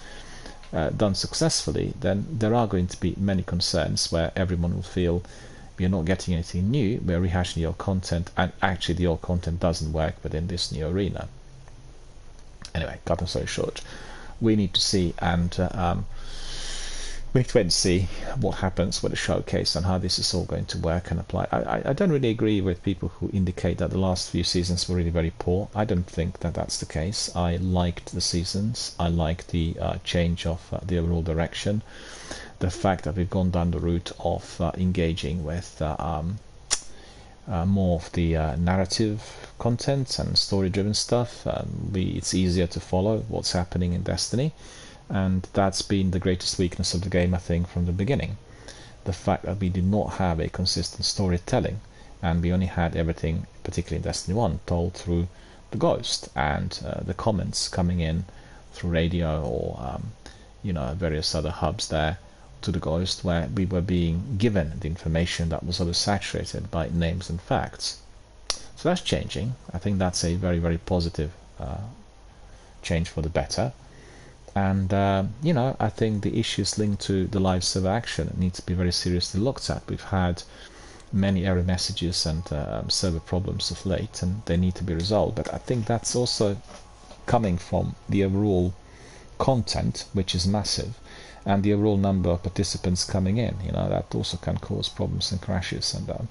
done successfully, then there are going to be many concerns where everyone will feel we're not getting anything new, we're rehashing the old content, and actually the old content doesn't work within this new arena. Anyway, cut the story short, we need to see, and we need to wait and see what happens with the showcase and how this is all going to work and apply. I don't really agree with people who indicate that the last few seasons were really very poor. I don't think that that's the case. I liked the seasons. I liked the change of the overall direction. The fact that we've gone down the route of engaging with more of the narrative content and story-driven stuff. It's easier to follow what's happening in Destiny. And that's been the greatest weakness of the game, I think, from the beginning. The fact that we did not have a consistent storytelling, and we only had everything, particularly in Destiny 1, told through the Ghost and the comments coming in through radio or various other hubs there to the Ghost, where we were being given the information that was oversaturated by names and facts. So that's changing. I think that's a very, very positive change for the better. And I think the issues linked to the live server action need to be very seriously looked at. We've had many error messages and server problems of late, and they need to be resolved. But I think that's also coming from the overall content, which is massive, and the overall number of participants coming in. That also can cause problems and crashes. And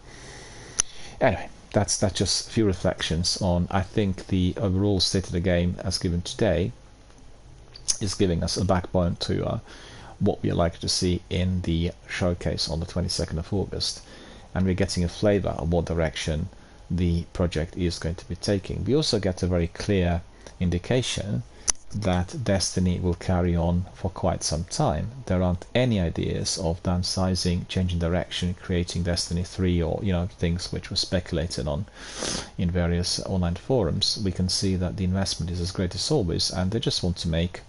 anyway, that's just a few reflections on, I think, the overall state of the game as given today is giving us a backbone to what we are likely to see in the showcase on the 22nd of August, and we're getting a flavor of what direction the project is going to be taking. We also get a very clear indication that Destiny will carry on for quite some time. There aren't any ideas of downsizing, changing direction, creating Destiny 3 or things which were speculated on in various online forums. We can see that the investment is as great as always, and they just want to make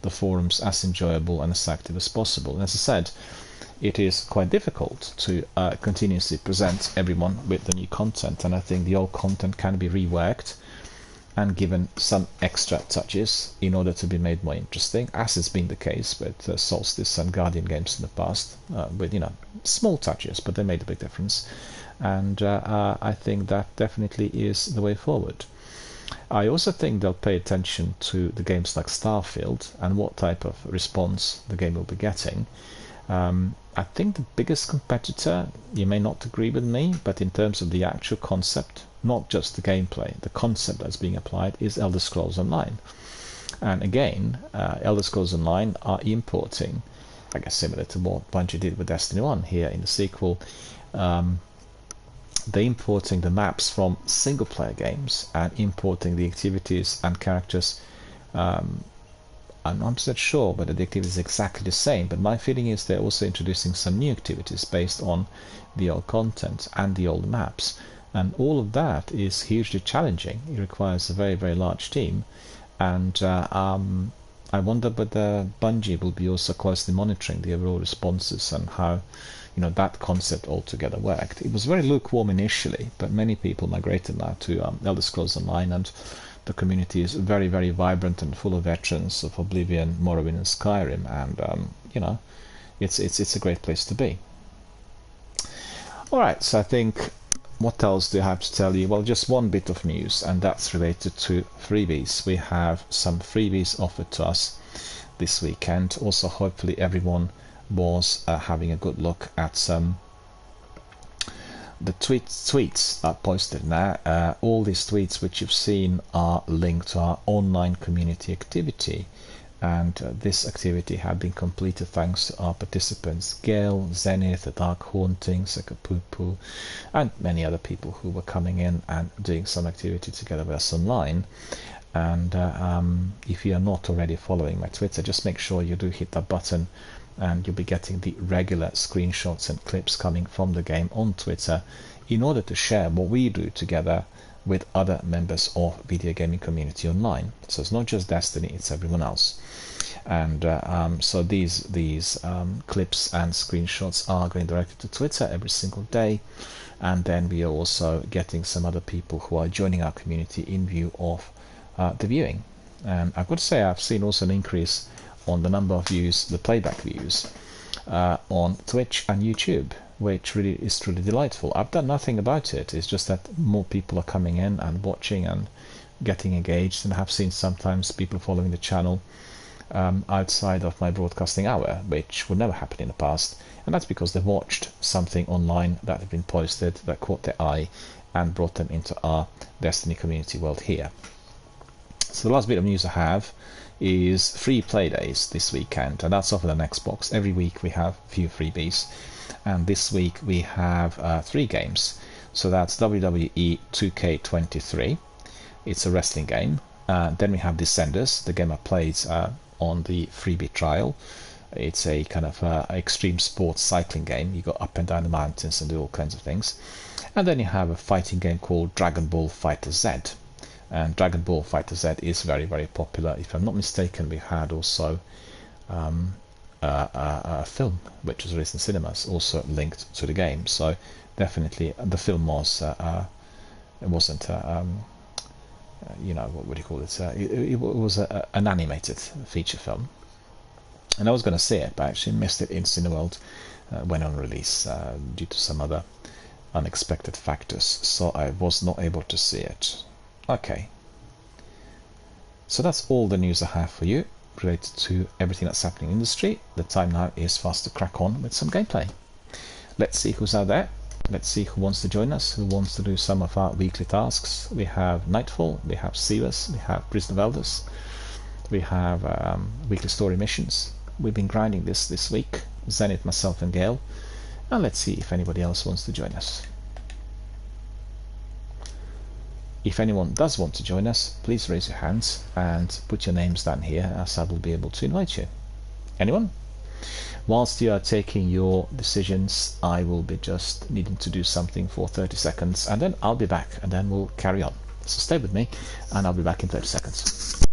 the forums as enjoyable and as active as possible. And as I said, it is quite difficult to continuously present everyone with the new content, and I think the old content can be reworked and given some extra touches in order to be made more interesting, as has been the case with Solstice and Guardian games in the past, with small touches, but they made a big difference. And I think that definitely is the way forward. I also think they'll pay attention to the games like Starfield and what type of response the game will be getting. I think the biggest competitor, you may not agree with me, but in terms of the actual concept, not just the gameplay, the concept that's being applied is Elder Scrolls Online. And again, Elder Scrolls Online are importing, I guess similar to what Bungie did with Destiny 1 here in the sequel, they're importing the maps from single-player games and importing the activities and characters. I'm not so sure whether the activity is exactly the same, but my feeling is they're also introducing some new activities based on the old content and the old maps. And all of that is hugely challenging. It requires a very, very large team. And I wonder whether Bungie will be also closely monitoring the overall responses and how that concept altogether worked. It was very lukewarm initially, but many people migrated now to Elder Scrolls Online, and the community is very, very vibrant and full of veterans of Oblivion, Morrowind, and Skyrim, and it's a great place to be. All right, so I think, what else do I have to tell you? Well, just one bit of news, and that's related to freebies. We have some freebies offered to us this weekend. Also, hopefully everyone was having a good look at the tweets are posted now. All these tweets which you've seen are linked to our online community activity, and this activity had been completed thanks to our participants Gale, Zenith, The Dark Haunting, Sekapupu, and many other people who were coming in and doing some activity together with us online. And if you are not already following my Twitter, just make sure you do hit that button, and you'll be getting the regular screenshots and clips coming from the game on Twitter in order to share what we do together with other members of video gaming community online. So it's not just Destiny, it's everyone else. And so these clips and screenshots are going directly to Twitter every single day, and then we are also getting some other people who are joining our community in view of the viewing. And I've got to say, I've seen also an increase on the number of views, the playback views, on Twitch and YouTube, which really is truly delightful. I've done nothing about it. It's just that more people are coming in and watching and getting engaged, and I've seen sometimes people following the channel outside of my broadcasting hour, which would never happen in the past, and that's because they watched something online that had been posted that caught their eye and brought them into our Destiny community world here. So the last bit of news I have is free play days this weekend, and that's offered on Xbox. Every week we have a few freebies, and this week we have 3 games. So that's WWE 2K23, it's a wrestling game. Then we have Descenders, the game I played on the freebie trial. It's a kind of extreme sports cycling game. You go up and down the mountains and do all kinds of things. And then you have a fighting game called Dragon Ball FighterZ. And Dragon Ball FighterZ is very, very popular. If I'm not mistaken, we had also a film which was released in cinemas, also linked to the game. So definitely, the film was it wasn't you know, what would you call it? It was an animated feature film, and I was going to see it, but I actually missed it in Cineworld when on release due to some other unexpected factors, so I was not able to see it. Okay, so that's all the news I have for you related to everything that's happening in the industry. The time now is for us to crack on with some gameplay. Let's see who's out there. Let's see who wants to join us, who wants to do some of our weekly tasks. We have Nightfall, we have Sivas, we have Prison of Elders, we have weekly story missions. We've been grinding this week, Zenith, myself and Gale, and let's see if anybody else wants to join us. If anyone does want to join us, please raise your hands and put your names down here, as I will be able to invite you. Anyone? Whilst you are taking your decisions, I will be just needing to do something for 30 seconds, and then I'll be back, and then we'll carry on. So stay with me, and I'll be back in 30 seconds.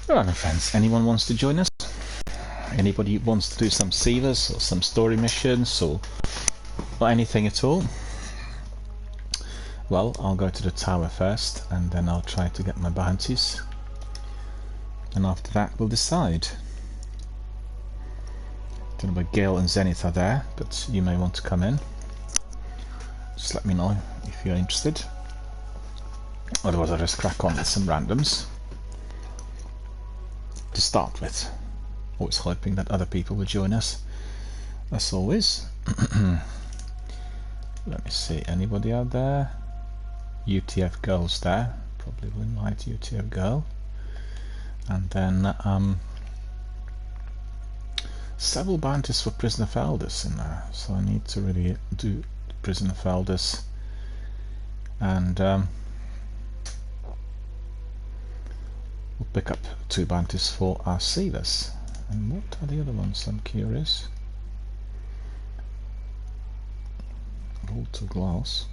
Alright, my friends, anyone wants to join us? Anybody wants to do some sealers or some story missions or anything at all? Well, I'll go to the tower first and then I'll try to get my bounties, and after that we'll decide. Don't know where Gale and Zenith are there, but you may want to come in. Just let me know if you're interested. Otherwise I'll just crack on with some randoms to start with. Always hoping that other people will join us, as always. Let me see, anybody out there? UTF Girl's there, probably will invite UTF Girl. And then several bounties for Prison of Elders in there, so I need to really do Prison of Elders, and we'll pick up 2 bounties for our sealers. And what are the other ones? I'm curious. Vault of Glass.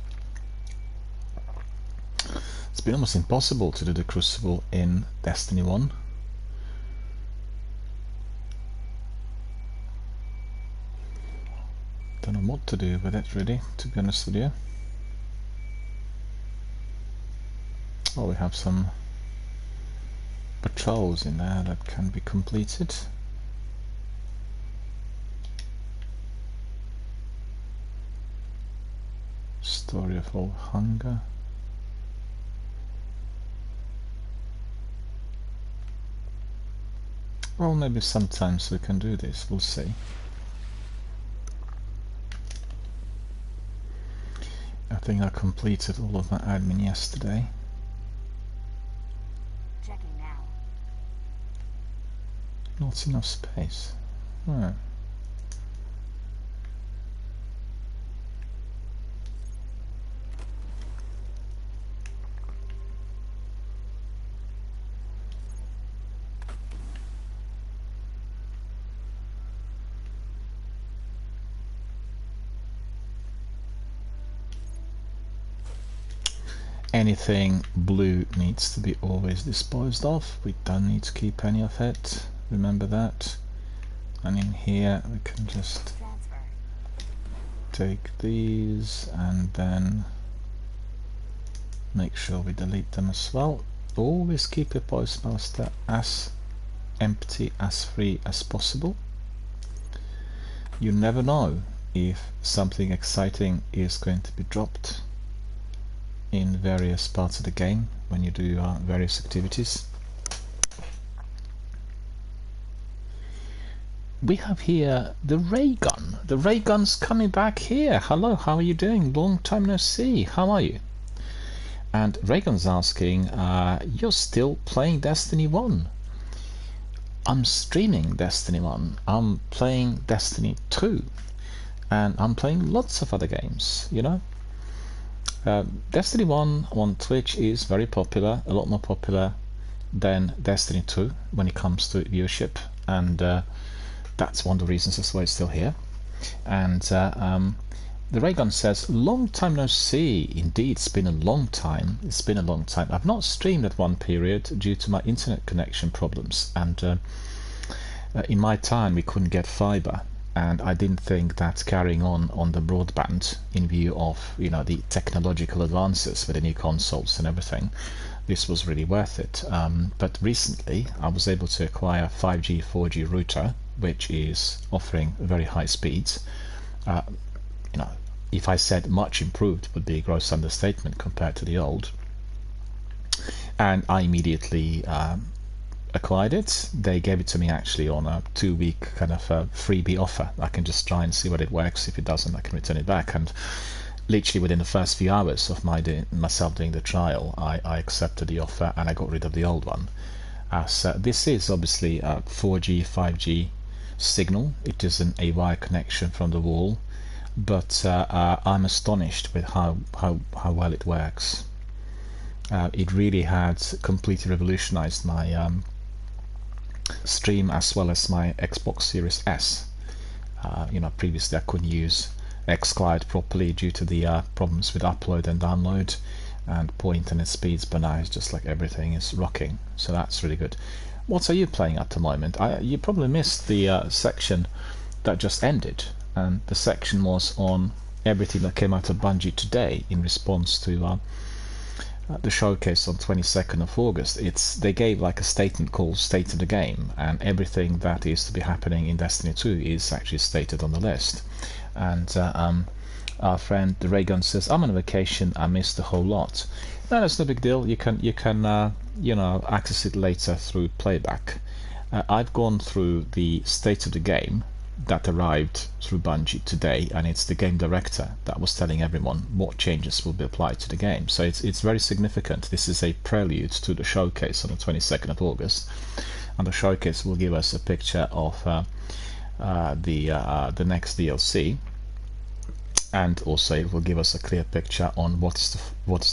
It's been almost impossible to do the Crucible in Destiny 1. Don't know what to do with it really, to be honest with you. Oh, we have some patrols in there that can be completed. Story of All Hunger. Well, maybe sometimes we can do this, we'll see. I think I completed all of my admin yesterday. Checking now. Not enough space. Hmm. Anything blue needs to be always disposed of. We don't need to keep any of it, remember that. And in here we can just take these and then make sure we delete them as well. Always keep your postmaster as empty, as free as possible. You never know if something exciting is going to be dropped in various parts of the game when you do various activities. We have here the ray gun. The ray gun's coming back here. Hello, how are you doing? Long time no see. How are you? And Raygun's asking, you're still playing Destiny 1? I'm streaming Destiny 1. I'm playing Destiny 2. And I'm playing lots of other games, you know? Destiny 1 on Twitch is very popular, a lot more popular than Destiny 2 when it comes to viewership, and that's one of the reasons as why it's still here. And the Raygun says, long time no see. Indeed, it's been a long time. It's been a long time. I've not streamed at one period due to my internet connection problems, and in my time we couldn't get fiber. And I didn't think that carrying on the broadband, in view of, you know, the technological advances with the new consoles and everything, this was really worth it. But recently I was able to acquire a 5G 4G router, which is offering very high speeds. You know, if I said much improved would be a gross understatement compared to the old. And I immediately acquired it. They gave it to me actually on a 2-week kind of freebie offer. I can just try and see what it works. If it doesn't, I can return it back. And literally within the first few hours of myself doing the trial, I accepted the offer and I got rid of the old one. As this is obviously a 4G 5G signal. It is an AY connection from the wall, but I'm astonished with how well it works. It really had completely revolutionized my stream as well as my Xbox Series S. You know, previously I couldn't use xCloud properly due to the problems with upload and download and poor internet speeds, but now it's just like everything is rocking, so that's really good. what are you playing at the moment? You probably missed the section that just ended, and the section was on everything that came out of Bungie today in response to the showcase on 22nd of August. They gave like a statement called State of the Game, and everything that is to be happening in Destiny 2 is actually stated on the list. And our friend the Raygun says, I'm on vacation, I missed a whole lot. No, that's no big deal. You can access it later through playback. I've gone through the State of the Game that arrived through Bungie today, and it's the game director that was telling everyone what changes will be applied to the game. So it's very significant. This is a prelude to the showcase on the 22nd of August, and the showcase will give us a picture of the next DLC, and also it will give us a clear picture on what is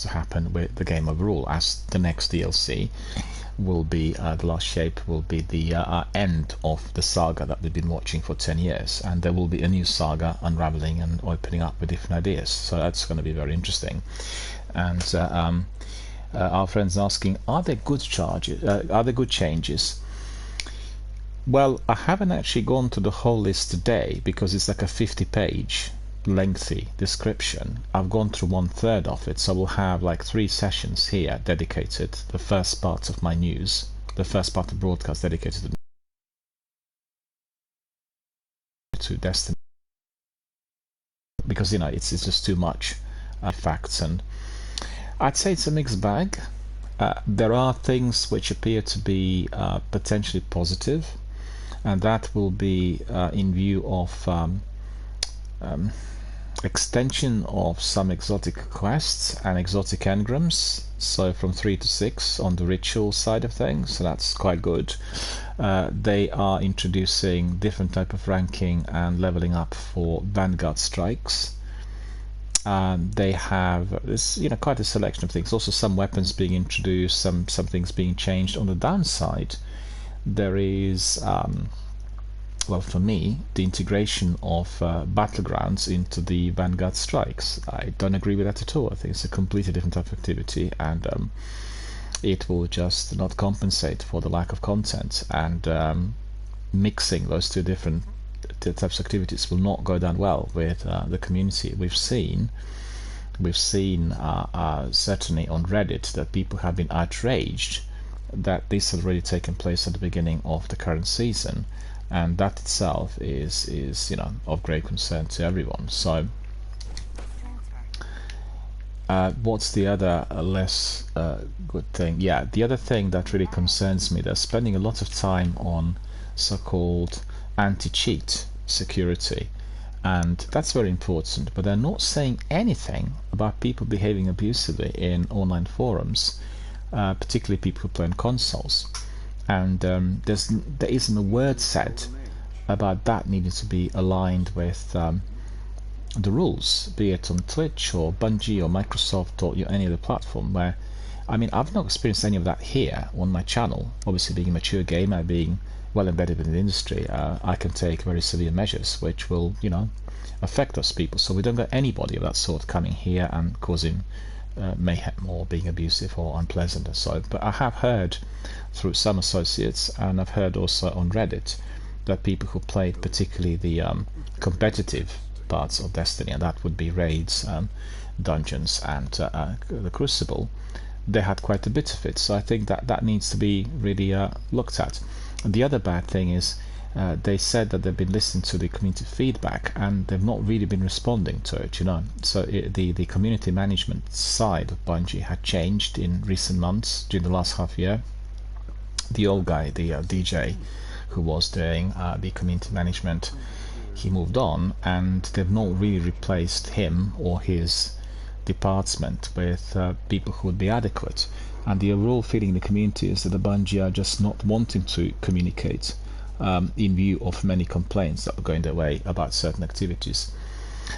to happen with the game overall, as the next DLC will be The Last Shape will be the end of the saga that we've been watching for 10 years, and there will be a new saga unraveling and opening up with different ideas. So that's going to be very interesting. And our friends asking, are there good changes? Well, I haven't actually gone to the whole list today because it's like a 50-page lengthy description. I've gone through 1/3 of it, so we'll have like 3 sessions here dedicated. The first part of my news, the first part of broadcast dedicated to Destiny, because it's just too much facts, and I'd say it's a mixed bag. There are things which appear to be potentially positive, and that will be in view of extension of some exotic quests and exotic engrams, so from 3 to 6 on the ritual side of things, so that's quite good. They are introducing different type of ranking and leveling up for Vanguard strikes. They have this, quite a selection of things. Also some weapons being introduced, some things being changed. On the downside, there is well, for me, the integration of battlegrounds into the Vanguard strikes. I don't agree with that at all. I think it's a completely different type of activity, and it will just not compensate for the lack of content. And mixing those two different types of activities will not go down well with the community. We've seen certainly on Reddit that people have been outraged that this had already taken place at the beginning of the current season. And that itself is of great concern to everyone. So what's the other less good thing? Yeah, the other thing that really concerns me, they're spending a lot of time on so-called anti-cheat security, and that's very important, but they're not saying anything about people behaving abusively in online forums, particularly people who play on consoles. And there isn't a word said about that needing to be aligned with the rules, be it on Twitch or Bungie or Microsoft or any other platform. Where, I've not experienced any of that here on my channel. Obviously, being a mature gamer, being well embedded in the industry, I can take very severe measures which will, affect those people. So we don't got anybody of that sort coming here and causing mayhem or being abusive or unpleasant or so. But I have heard through some associates, and I've heard also on Reddit, that people who played particularly the competitive parts of Destiny, and that would be raids, dungeons, and the Crucible, they had quite a bit of it. So I think that needs to be really looked at. And the other bad thing is they said that they've been listening to the community feedback, and they've not really been responding to it, So the community management side of Bungie had changed in recent months during the last half year. The old guy, the DJ who was doing the community management, he moved on, and they've not really replaced him or his department with people who would be adequate. And the overall feeling in the community is that the Bungie are just not wanting to communicate in view of many complaints that were going their way about certain activities.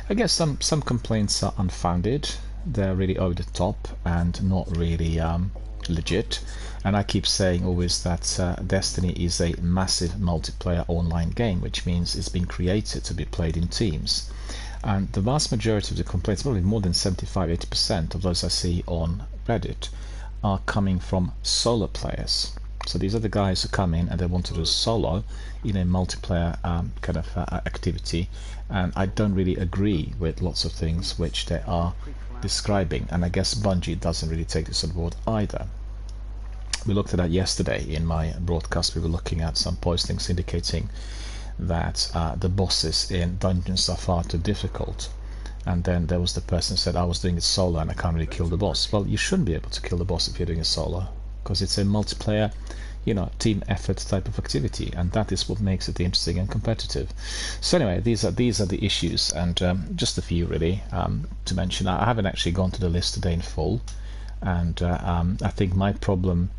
I guess some complaints are unfounded. They're really over the top and not really legit. And I keep saying always that Destiny is a massive multiplayer online game, which means it's been created to be played in teams. And the vast majority of the complaints, probably more than 75-80% of those I see on Reddit, are coming from solo players. So these are the guys who come in and they want to do solo in a multiplayer kind of activity, and I don't really agree with lots of things which they are describing, and I guess Bungie doesn't really take this on board either. We looked at that yesterday in my broadcast. We were looking at some postings indicating that the bosses in dungeons are far too difficult, and then there was the person who said, I was doing it solo and I can't really kill the boss. Well, you shouldn't be able to kill the boss if you're doing it solo, because it's a multiplayer, team effort type of activity, and that is what makes it interesting and competitive. So anyway, these are the issues, and just a few really to mention. I haven't actually gone to the list today in full, and I think my problem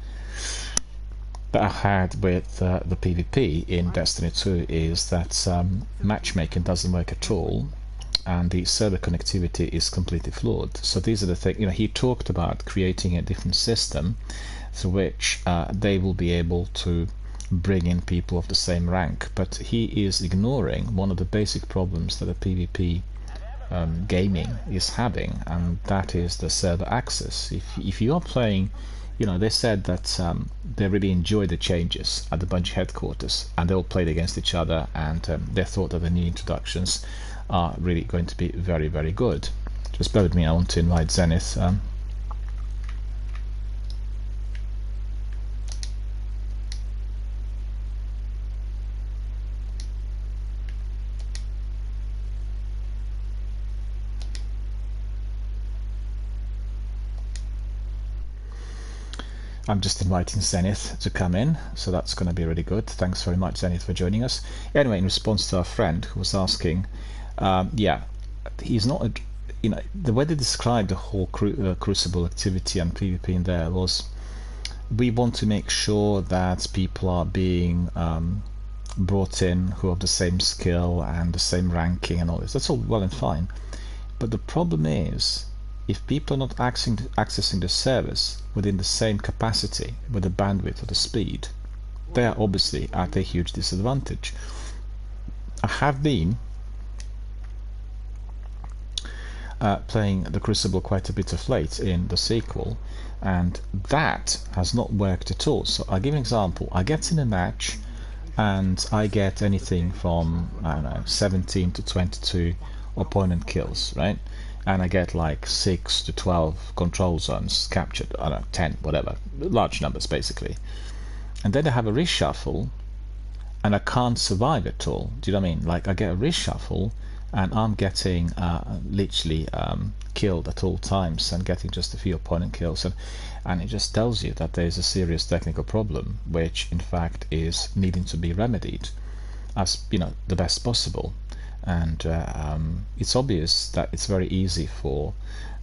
that I had with the PvP in Destiny 2 is that matchmaking doesn't work at all, and the server connectivity is completely flawed. So these are the things, he talked about creating a different system through which they will be able to bring in people of the same rank, but he is ignoring one of the basic problems that the PvP gaming is having, and that is the server access. If you are playing, they said that they really enjoy the changes at the Bungie headquarters, and they all played against each other, and they thought that the new introductions are really going to be very, very good. Just bear with me, I want to invite Zenith. I'm just inviting Zenith to come in, so that's going to be really good. Thanks very much, Zenith, for joining us. Anyway, in response to our friend who was asking, he's not, the way they described the whole Crucible activity and PvP in there was, we want to make sure that people are being brought in who have the same skill and the same ranking and all this. That's all well and fine, but the problem is, if people are not accessing the service within the same capacity, with the bandwidth or the speed, they are obviously at a huge disadvantage. I have been playing the Crucible quite a bit of late in the sequel, and that has not worked at all. So I'll give an example. I get in a match and I get anything from, I don't know, 17 to 22 opponent kills, right? And I get like 6 to 12 control zones captured, I don't know, 10, whatever, large numbers basically. And then I have a reshuffle and I can't survive at all. Do you know what I mean? Like, I get a reshuffle and I'm getting literally killed at all times and getting just a few opponent kills, and it just tells you that there's a serious technical problem, which in fact is needing to be remedied as the best possible. And it's obvious that it's very easy for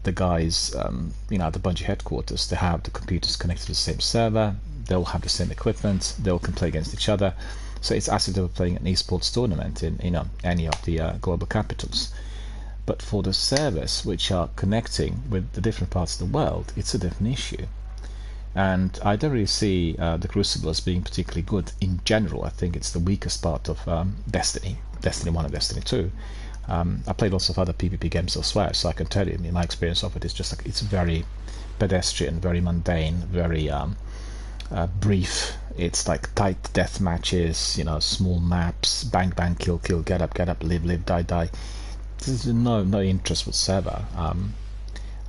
the guys at the Bungie headquarters to have the computers connected to the same server. They'll have the same equipment, they all can play against each other, so it's as if they were playing an esports tournament in any of the global capitals. But for the servers which are connecting with the different parts of the world, it's a different issue. And I don't really see the Crucible as being particularly good in general. I think it's the weakest part of Destiny 1 and Destiny 2. I played lots of other PvP games elsewhere, so I can tell you, my experience of it is just like, it's very pedestrian, very mundane, very brief. It's like tight death matches, small maps, bang bang, kill kill, get up, live live, die die. There's no interest whatsoever.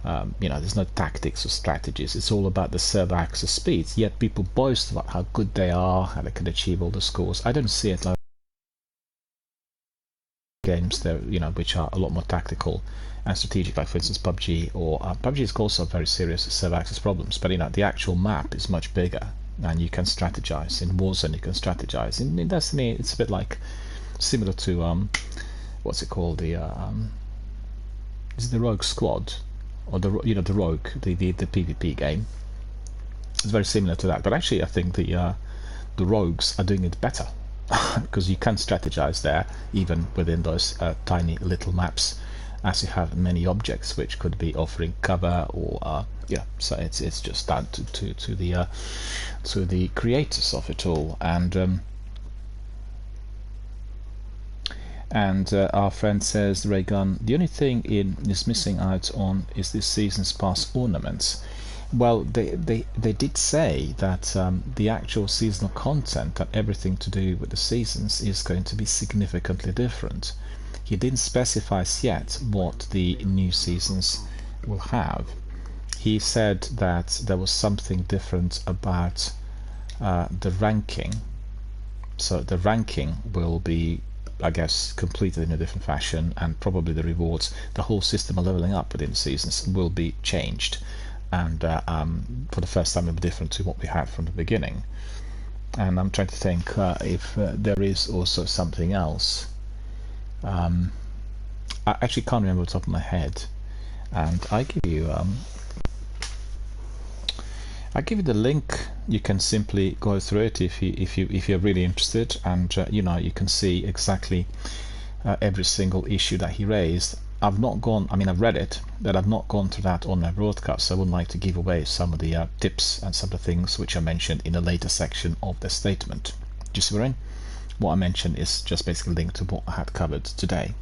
There's no tactics or strategies. It's all about the server access speeds. Yet people boast about how good they are, how they can achieve all the scores. I don't see it like games there, which are a lot more tactical and strategic, like for instance PUBG, or PUBG is also very serious server access problems, but the actual map is much bigger and you can strategize. In Warzone you can strategize. In Destiny it's a bit like similar to what's it called, is it the Rogue Squad, or the Rogue, the PvP game. It's very similar to that, but actually I think the Rogues are doing it better because you can strategize there even within those tiny little maps, as you have many objects which could be offering cover, or so it's just down to the creators of it all. And our friend says, Raygun, the only thing is missing out on is this season's pass ornaments. Well, they did say that the actual seasonal content and everything to do with the seasons is going to be significantly different. He didn't specify as yet what the new seasons will have. He said that there was something different about the ranking. So the ranking will be, I guess, completed in a different fashion, and probably the rewards, the whole system of leveling up within the seasons will be changed. And for the first time, it'll be different to what we had from the beginning. And I'm trying to think if there is also something else. I actually can't remember off the top of my head, and I give you the link. You can simply go through it if you're really interested, and you know, you can see exactly every single issue that he raised. I've not gone, I mean, I've read it, but I've not gone through that on my broadcast, so I wouldn't like to give away some of the tips and some of the things which are mentioned in a later section of the statement. Do you see what I mean? What I mentioned is just basically linked to what I had covered today.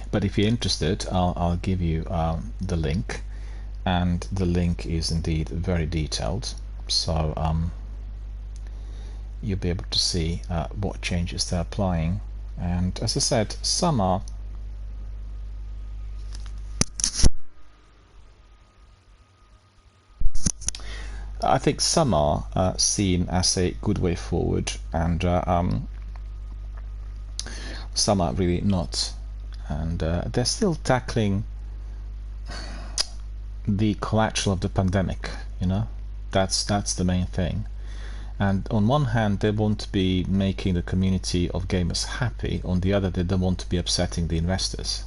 But if you're interested, I'll give you the link, and the link is indeed very detailed, so you'll be able to see what changes they're applying. And as I said, some are I think some are seen as a good way forward, and some are really not. And they're still tackling the collateral of the pandemic, you know. That's the main thing. And on one hand, they want to be making the community of gamers happy. On the other, they don't want to be upsetting the investors.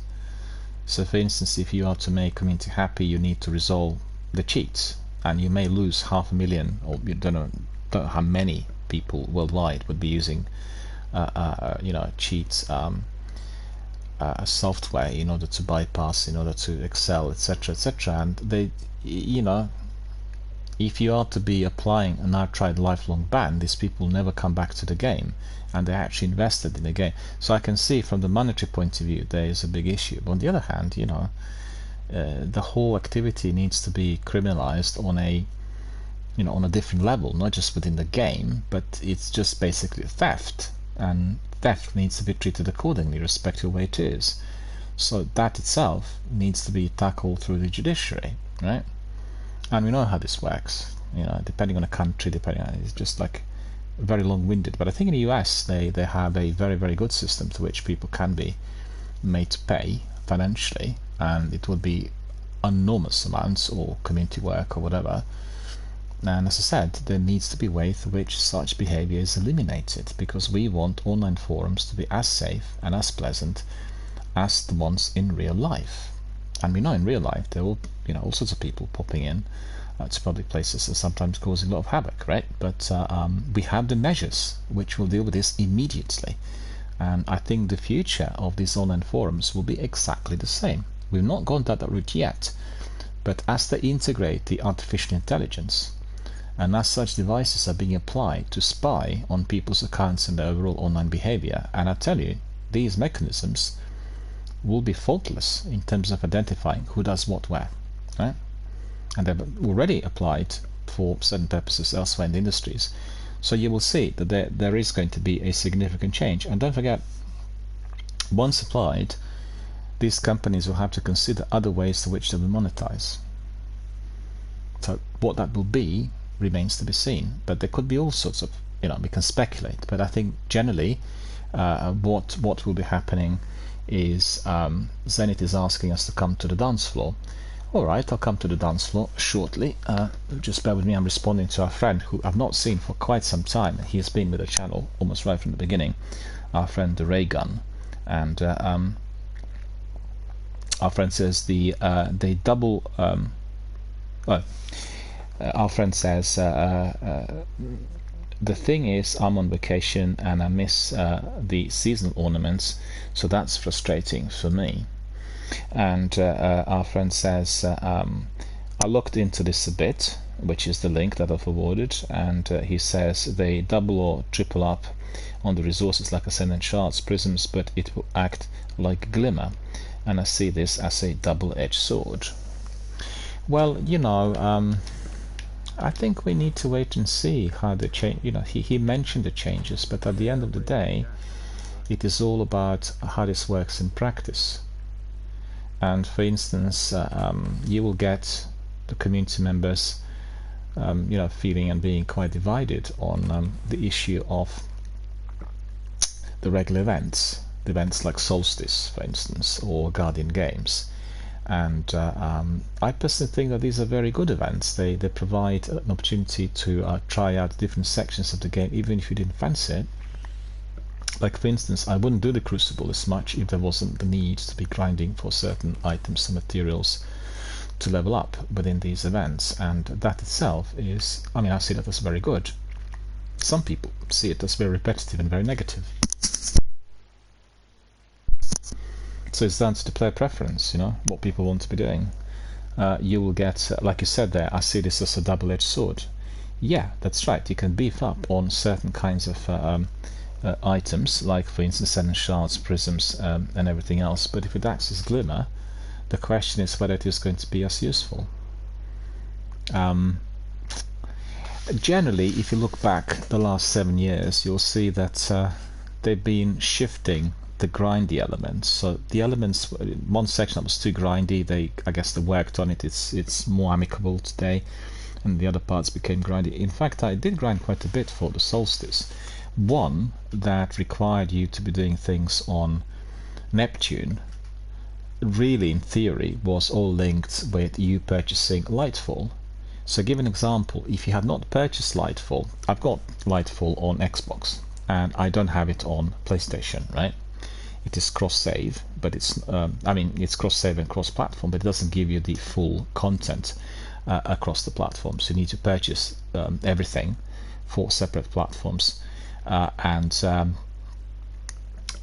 So for instance, if you are to make community happy, you need to resolve the cheats, and you may lose 500,000, or you don't know how many people worldwide would be using you know, cheats software in order to bypass, in order to excel, etc., etc. And they, you know, if you are to be applying an outright lifelong ban, these people never come back to the game, and they actually invested in the game. So I can see from the monetary point of view there is a big issue. But on the other hand, you know, the whole activity needs to be criminalized on a, you know, on a different level, not just within the game, but it's just basically theft, and theft needs to be treated accordingly, irrespective of where it is. So that itself needs to be tackled through the judiciary, right? And we know how this works, you know, depending on a country, depending on, it's just like very long-winded. But I think in the US they have a very, very good system to which people can be made to pay financially, and it would be enormous amounts, or community work or whatever. And as I said, there needs to be a way through which such behavior is eliminated, because we want online forums to be as safe and as pleasant as the ones in real life. And we know in real life there will, you know, all sorts of people popping in to public places and sometimes causing a lot of havoc, right? But we have the measures which will deal with this immediately. And I think the future of these online forums will be exactly the same. We've not gone down that route yet, but as they integrate the artificial intelligence, and as such devices are being applied to spy on people's accounts and their overall online behavior, and I tell you, these mechanisms will be faultless in terms of identifying who does what where, right? And they've already applied for certain purposes elsewhere in the industries. So you will see that there is going to be a significant change. And don't forget, once applied, these companies will have to consider other ways to which they will monetize. So what that will be remains to be seen. But there could be all sorts of, you know, we can speculate. But I think generally what will be happening is Zenit is asking us to come to the dance floor. Alright, I'll come to the dance floor shortly. Just bear with me, I'm responding to our friend who I've not seen for quite some time. He has been with the channel almost right from the beginning, our friend the Ray Gun. And our friend says they double our friend says the thing is, I'm on vacation and I miss the seasonal ornaments, so that's frustrating for me. And our friend says I looked into this a bit, which is the link that I've forwarded, and he says they double or triple up on the resources like Ascendant Shards, Prisms, but it will act like Glimmer, and I see this as a double-edged sword. Well, I think we need to wait and see how the change. He mentioned the changes, but at the end of the day, it is all about how this works in practice. And for instance, you will get the community members, feeling and being quite divided on the issue of the regular events like Solstice, for instance, or Guardian Games. And I personally think that these are very good events. They provide an opportunity to try out different sections of the game, even if you didn't fancy it. Like for instance, I wouldn't do the Crucible as much if there wasn't the need to be grinding for certain items and materials to level up within these events, and that itself is, I see that as very good. Some people see it as very repetitive and very negative. So it's down to the player preference, what people want to be doing. You will get, like you said there, I see this as a double-edged sword. Yeah, that's right, you can beef up on certain kinds of items, like for instance 7 shards, prisms, and everything else, but if it acts as glimmer, the question is whether it is going to be as useful. Generally, if you look back the last 7 years, you'll see that they've been shifting the grindy elements. So the elements, one section that was too grindy, I guess they worked on it. It's more amicable today, and the other parts became grindy. In fact, I did grind quite a bit for the Solstice. One that required you to be doing things on Neptune, really in theory, was all linked with you purchasing Lightfall. So give an example, if you had not purchased Lightfall, I've got Lightfall on Xbox and I don't have it on PlayStation, right? It is cross-save, but it's it's cross-save and cross-platform, but it doesn't give you the full content across the platforms. You need to purchase everything for separate platforms. What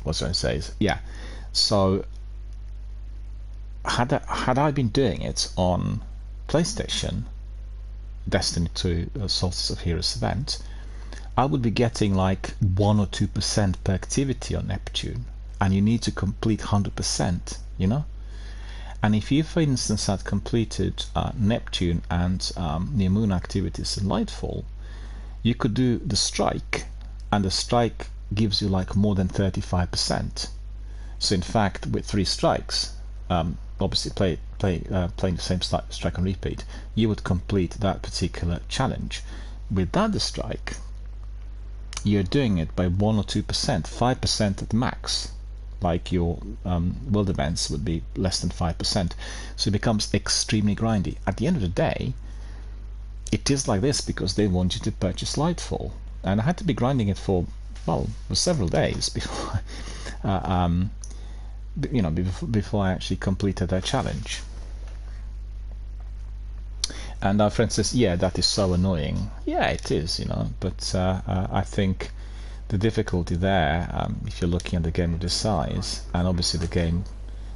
was I going to say? Yeah, so had I been doing it on PlayStation, Destiny 2 Solstice of Heroes event, I would be getting like 1 or 2% per activity on Neptune, and you need to complete 100%, And if you, for instance, had completed Neptune and New Moon activities in Lightfall, you could do the strike, and the strike gives you like more than 35%. So in fact, with 3 strikes, obviously playing the same strike on repeat, you would complete that particular challenge. Without the strike, you're doing it by 1 or 2%, 5% at max. Like your world events would be less than 5%. So it becomes extremely grindy. At the end of the day, it is like this because they want you to purchase Lightfall. And I had to be grinding it for several days before before I actually completed that challenge. And our friend says, yeah, that is so annoying. Yeah, it is, but I think the difficulty there, if you're looking at the game of this size, and obviously the game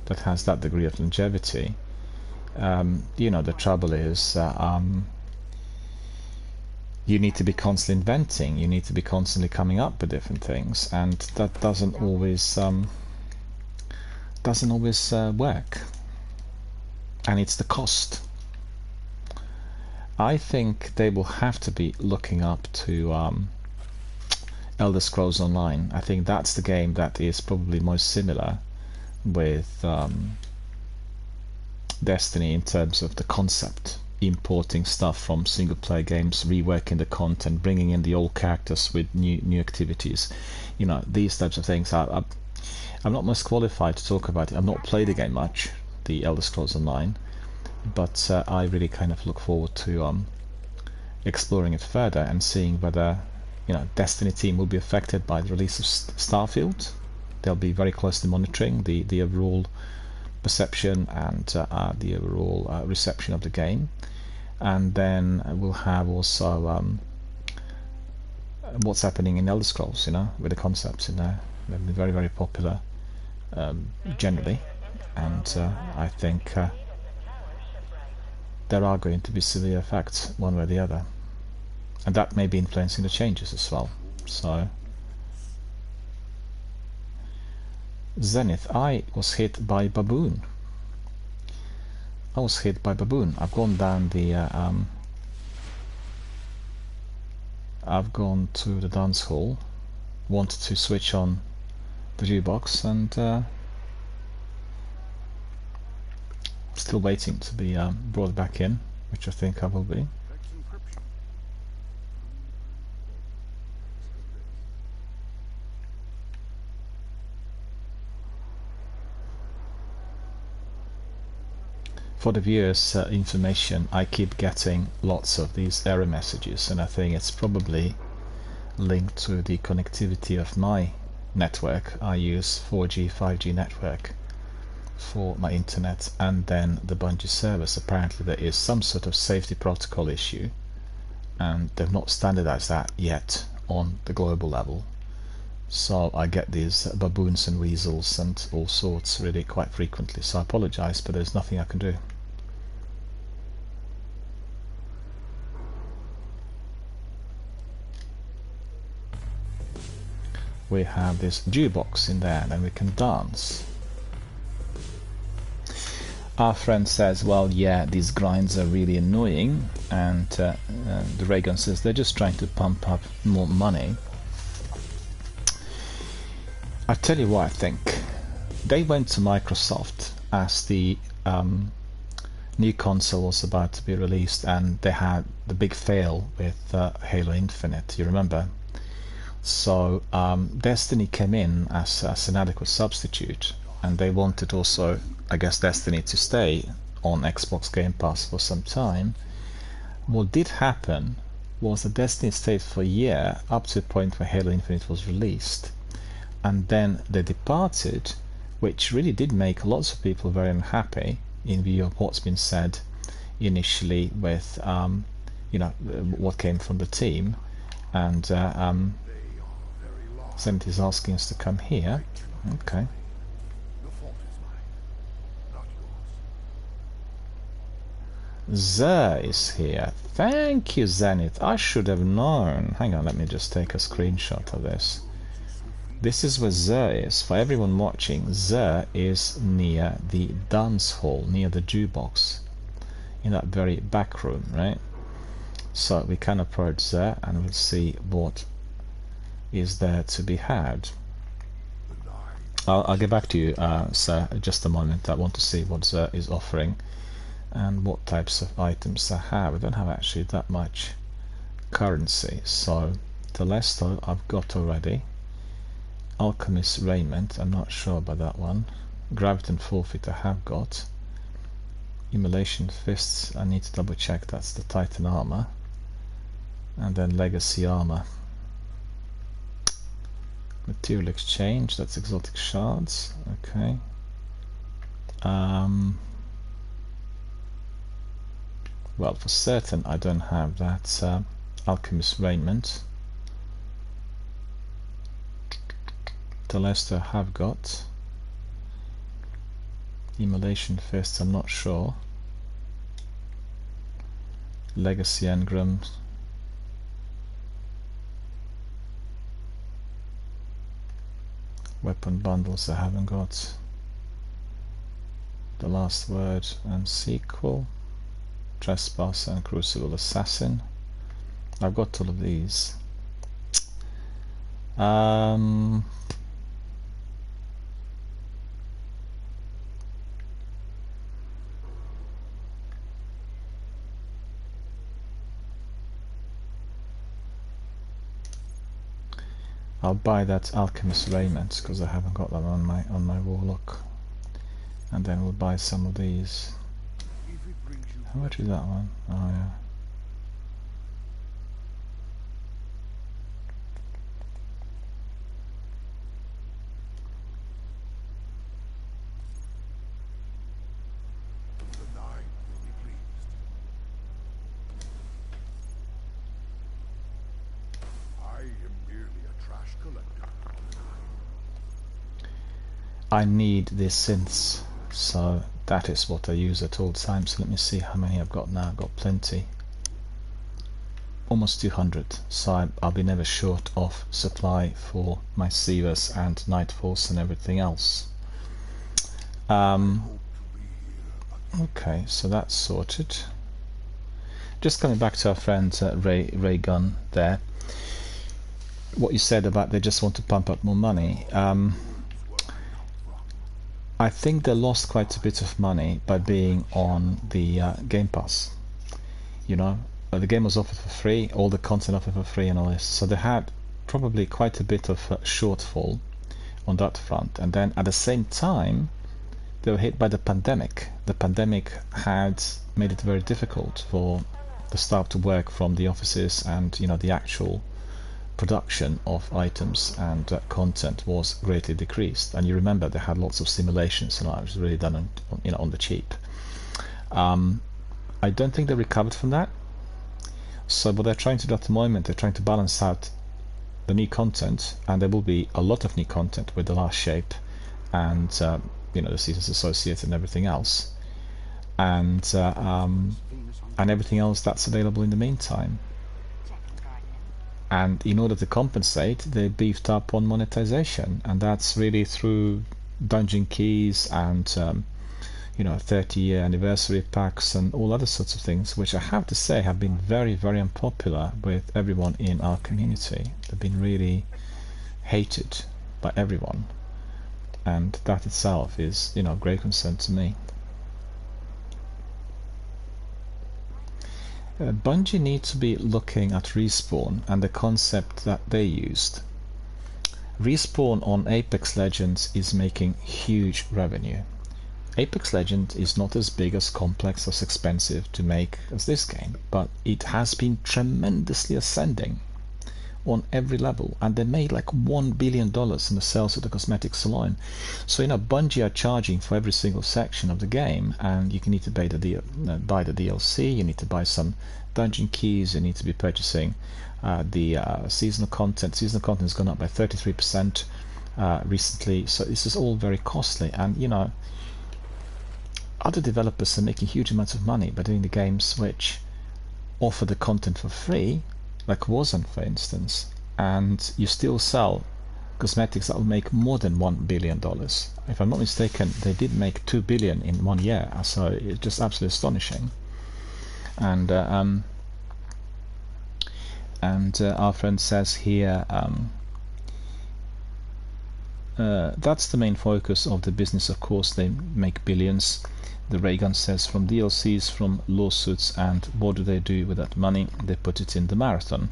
that has that degree of longevity, the trouble is you need to be constantly inventing, you need to be constantly coming up with different things, and that doesn't always work, and it's the cost. I think they will have to be looking up to Elder Scrolls Online. I think that's the game that is probably most similar with Destiny in terms of the concept, importing stuff from single player games, reworking the content, bringing in the old characters with new activities, these types of things. I'm not most qualified to talk about it. I've not played the game much, the Elder Scrolls Online, but I really kind of look forward to exploring it further and seeing whether Destiny team will be affected by the release of Starfield. They'll be very closely monitoring the overall perception and the overall reception of the game, and then we'll have also what's happening in Elder Scrolls, with the concepts in there. They've been very, very popular generally, and I think there are going to be severe effects one way or the other, and that may be influencing the changes as well. So Zenith, I was hit by Baboon. I was hit by baboon. I've gone down the I've gone to the dance hall, wanted to switch on the jukebox, and still waiting to be brought back in, which I think I will be. For the viewers' information, I keep getting lots of these error messages, and I think it's probably linked to the connectivity of my network. I use 4G, 5G network for my internet, and then the Bungie servers. Apparently there is some sort of safety protocol issue, and they've not standardized that yet on the global level. So I get these baboons and weasels and all sorts really quite frequently. So I apologize, but there's nothing I can do. We have this jukebox in there, and we can dance. Our friend says, well, yeah, these grinds are really annoying, and the Raygun says they're just trying to pump up more money. I tell you what I think. They went to Microsoft as the new console was about to be released, and they had the big fail with Halo Infinite, you remember? So Destiny came in as an adequate substitute, and they wanted also, I guess, Destiny to stay on Xbox Game Pass for some time. What did happen was that Destiny stayed for a year, up to the point where Halo Infinite was released, and then they departed, which really did make lots of people very unhappy in view of what's been said initially with you know, what came from the team. And Zenith is asking us to come here. Okay. Zer is here. Thank you, Zenith. I should have known. Hang on, let me just take a screenshot of this. This is where Zer is. For everyone watching, Zer is near the dance hall, near the jukebox, in that very back room, right? So we can approach Zer and we'll see what is there to be had. I'll get back to you, sir, in just a moment. I want to see what Zer is offering and what types of items I have. I don't have actually that much currency, so Telesto I've got already. Alchemist Raiment, I'm not sure about that one. Graviton Forfeit I have got. Immolation Fists, I need to double check, that's the Titan armor. And then Legacy armor. Material exchange, that's exotic shards. Okay. Well, for certain I don't have that Alchemist Raiment. Telesto have got. Immolation Fists, I'm not sure. Legacy Engrams. Weapon bundles I haven't got. The Last Word and Sequel. Trespasser and Crucible Assassin. I've got all of these. I'll buy that Alchemist Raiment because I haven't got that on my Warlock, and then we'll buy some of these. How much is that one? Oh yeah. I need these synths, so that is what I use at all times. So let me see how many I've got now. I've got plenty. Almost 200, so I'll be never short of supply for my Sievers and Night Force and everything else. Okay, so that's sorted. Just coming back to our friend Ray Gunn there. What you said about they just want to pump up more money. I think they lost quite a bit of money by being on the Game Pass. You know, the game was offered for free, all the content offered for free and all this. So they had probably quite a bit of shortfall on that front. And then at the same time, they were hit by the pandemic. The pandemic had made it very difficult for the staff to work from the offices, and you know the actual production of items and content was greatly decreased. And you remember they had lots of simulations, and it was really done on, on the cheap. I don't think they recovered from that. So what they're trying to do at the moment, they're trying to balance out the new content, and there will be a lot of new content with the last shape and the seasons associated and everything else, and everything else that's available in the meantime. And in order to compensate, they beefed up on monetization, and that's really through dungeon keys and 30-year anniversary packs and all other sorts of things, which I have to say have been very, very unpopular with everyone in our community. They've been really hated by everyone, and that itself is of great concern to me. Bungie needs to be looking at Respawn and the concept that they used. Respawn on Apex Legends is making huge revenue. Apex Legends is not as big, as complex, as expensive to make as this game, but it has been tremendously ascending on every level, and they made like $1 billion in the sales of the cosmetics alone. So Bungie are charging for every single section of the game, and you can need to buy the DLC, you need to buy some dungeon keys, you need to be purchasing the seasonal content. Seasonal content has gone up by 33% recently, so this is all very costly. And other developers are making huge amounts of money by doing the games which offer the content for free, like Warzone for instance, and you still sell cosmetics that will make more than $1 billion. If I'm not mistaken, they did make $2 billion in 1 year, so it's just absolutely astonishing. And our friend says here, that's the main focus of the business. Of course, they make billions. The Reagan says, from DLCs, from lawsuits, and what do they do with that money? They put it in the marathon.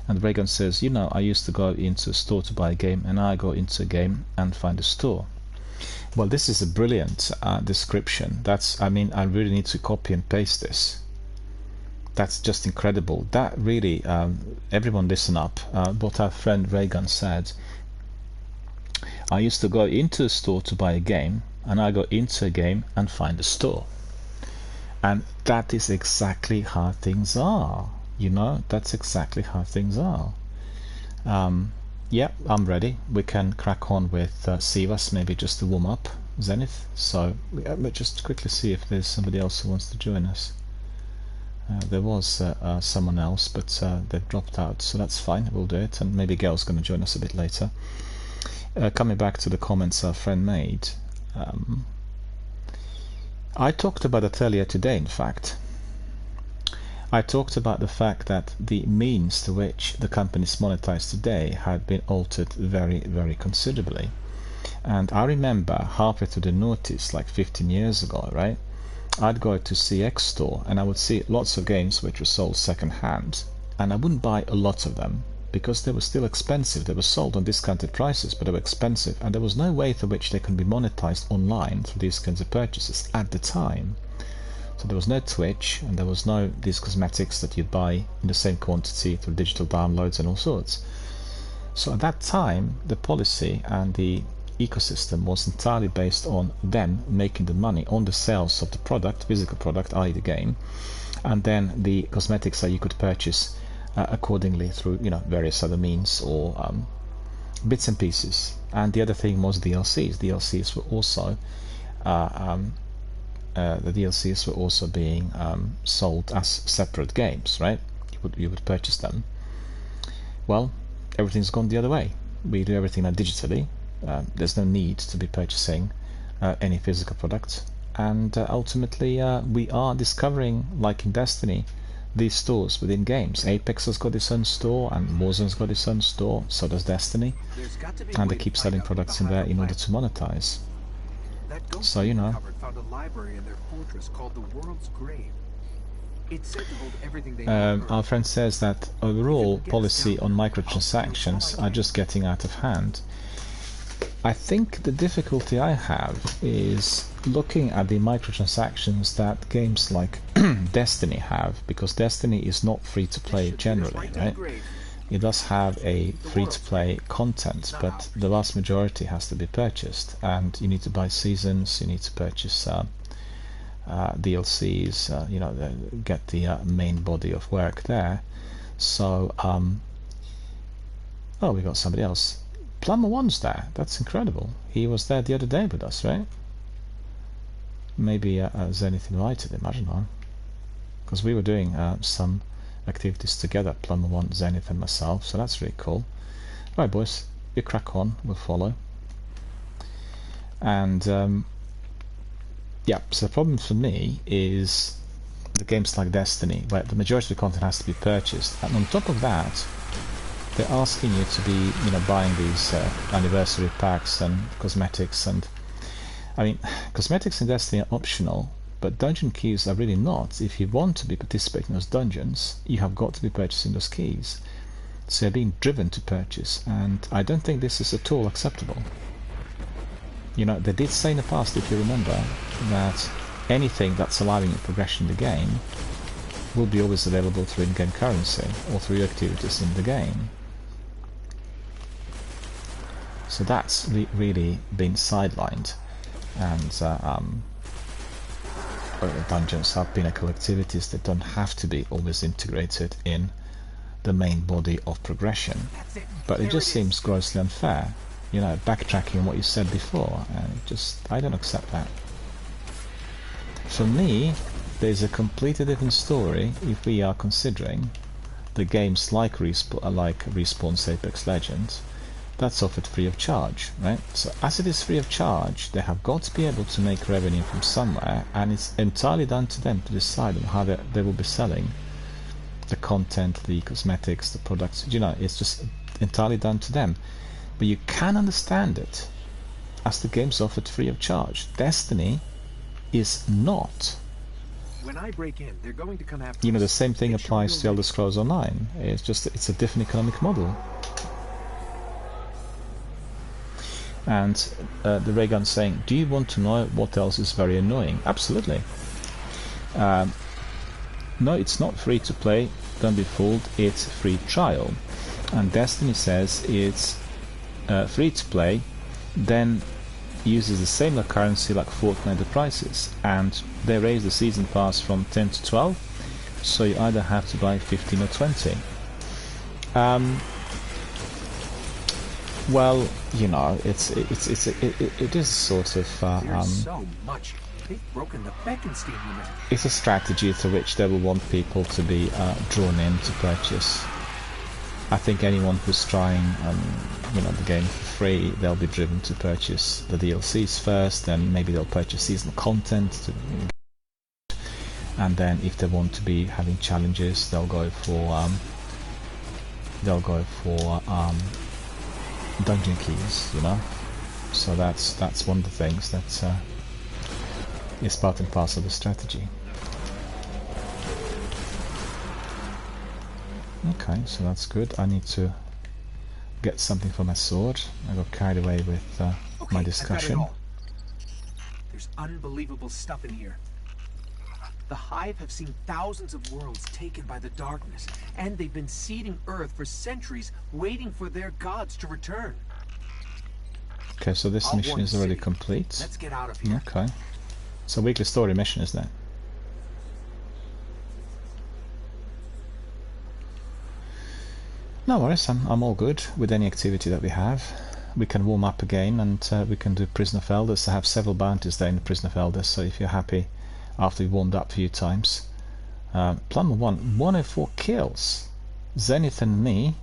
And Reagan says, I used to go into a store to buy a game, and I go into a game and find a store. Well, this is a brilliant description. I really need to copy and paste this. That's just incredible. That really, everyone listen up. What our friend Reagan said, I used to go into a store to buy a game, and I go into a game and find a store. And that is exactly how things are. That's exactly how things are. Yeah, I'm ready. We can crack on with Sivas, maybe just to warm up Zenith. So let's just quickly see if there's somebody else who wants to join us. There was someone else, but they've dropped out, so that's fine. We'll do it, and maybe Gail's going to join us a bit later. Coming back to the comments our friend made, I talked about it earlier today. In fact, I talked about the fact that the means to which the companies monetize today had been altered very, very considerably. And I remember halfway through the noughties, like 15 years ago, right? I'd go to CX store and I would see lots of games which were sold second hand, and I wouldn't buy a lot of them because they were still expensive. They were sold on discounted prices, but they were expensive, and there was no way through which they can be monetized online through these kinds of purchases at the time. So there was no Twitch, and there was no these cosmetics that you'd buy in the same quantity through digital downloads and all sorts. So at that time, the policy and the ecosystem was entirely based on them making the money on the sales of the product, physical product, i.e. the game, and then the cosmetics that you could purchase accordingly through various other means or bits and pieces. And the other thing was DLCs. DLCs were also the DLCs were also being sold as separate games, right? You would purchase them. Well, everything's gone the other way. We do everything now digitally. There's no need to be purchasing any physical product. and ultimately we are discovering, like in Destiny, these stores within games. Apex has got its own store, and Warzone's got its own store, so does Destiny, and they keep selling products in there in order to monetize. So, you know. Found a library in their fortress called the World's Grave. It's said to hold everything they our friend says that overall policy on microtransactions are just getting out of hand. I think the difficulty I have is looking at the microtransactions that games like Destiny have, because Destiny is not free to play generally, right? It does have a free to play content, but the vast majority has to be purchased, and you need to buy seasons, you need to purchase DLCs, you know, get the main body of work there. So, oh, we got somebody else. Plumber One's there. That's incredible. He was there the other day with us, right? Maybe Zenith invited him, I don't know. Because we were doing some activities together, Plumber One, Zenith and myself, so that's really cool. Right, boys, you crack on, we'll follow. And yeah, so the problem for me is the games like Destiny, where the majority of the content has to be purchased, and on top of that, they're asking you to be, you know, buying these anniversary packs and cosmetics. And I mean, cosmetics in Destiny are optional, but dungeon keys are really not. If you want to be participating in those dungeons, you have got to be purchasing those keys. So you're being driven to purchase, and I don't think this is at all acceptable. You know, they did say in the past, if you remember, that anything that's allowing you progression in the game will be always available through in-game currency or through activities in the game. So that's really been sidelined, and dungeons have pinnacle activities that don't have to be always integrated in the main body of progression. But it just seems grossly unfair, you know, backtracking on what you said before, and I don't accept that. For me, there's a completely different story if we are considering the games like Respawn's Apex Legends, that's offered free of charge, right? So as it is free of charge, they have got to be able to make revenue from somewhere, and it's entirely down to them to decide on how they will be selling the content, the cosmetics, the products. You know, it's just entirely down to them. But you can understand it as the game's offered free of charge. Destiny is not. When I break in, they're going to come after you know, the same thing applies to Elder Scrolls Online. It's a different economic model. And the Raygun saying, do you want to know what else is very annoying? Absolutely. No, it's not free to play, don't be fooled, it's free trial. And Destiny says it's free to play, then uses the same currency like Fortnite the prices, and they raise the season pass from 10 to 12, so you either have to buy 15 or 20. Well, you know, it is sort of so much. They've broken the Bekenstein limit. It's a strategy through which they will want people to be drawn in to purchase. I think anyone who's trying you know, the game for free, they'll be driven to purchase the DLCs first, then maybe they'll purchase seasonal content and then if they want to be having challenges, they'll go for dungeon keys, you know. So that's one of the things that is part and parcel of the strategy. Okay, so that's good. I need to get something for my sword. I got carried away with my discussion. There's unbelievable stuff in here. The Hive have seen thousands of worlds taken by the darkness, and they've been seeding Earth for centuries, waiting for their gods to return. Okay, so this mission is already complete. Let's get out of here. Okay. It's a weekly story mission, isn't it? No worries, I'm all good with any activity that we have. We can warm up again, and we can do Prison of Elders. I have several bounties there in the Prison of Elders, so if you're happy after you've warmed up a few times. Plumber 1, 104 kills. Zenith and me,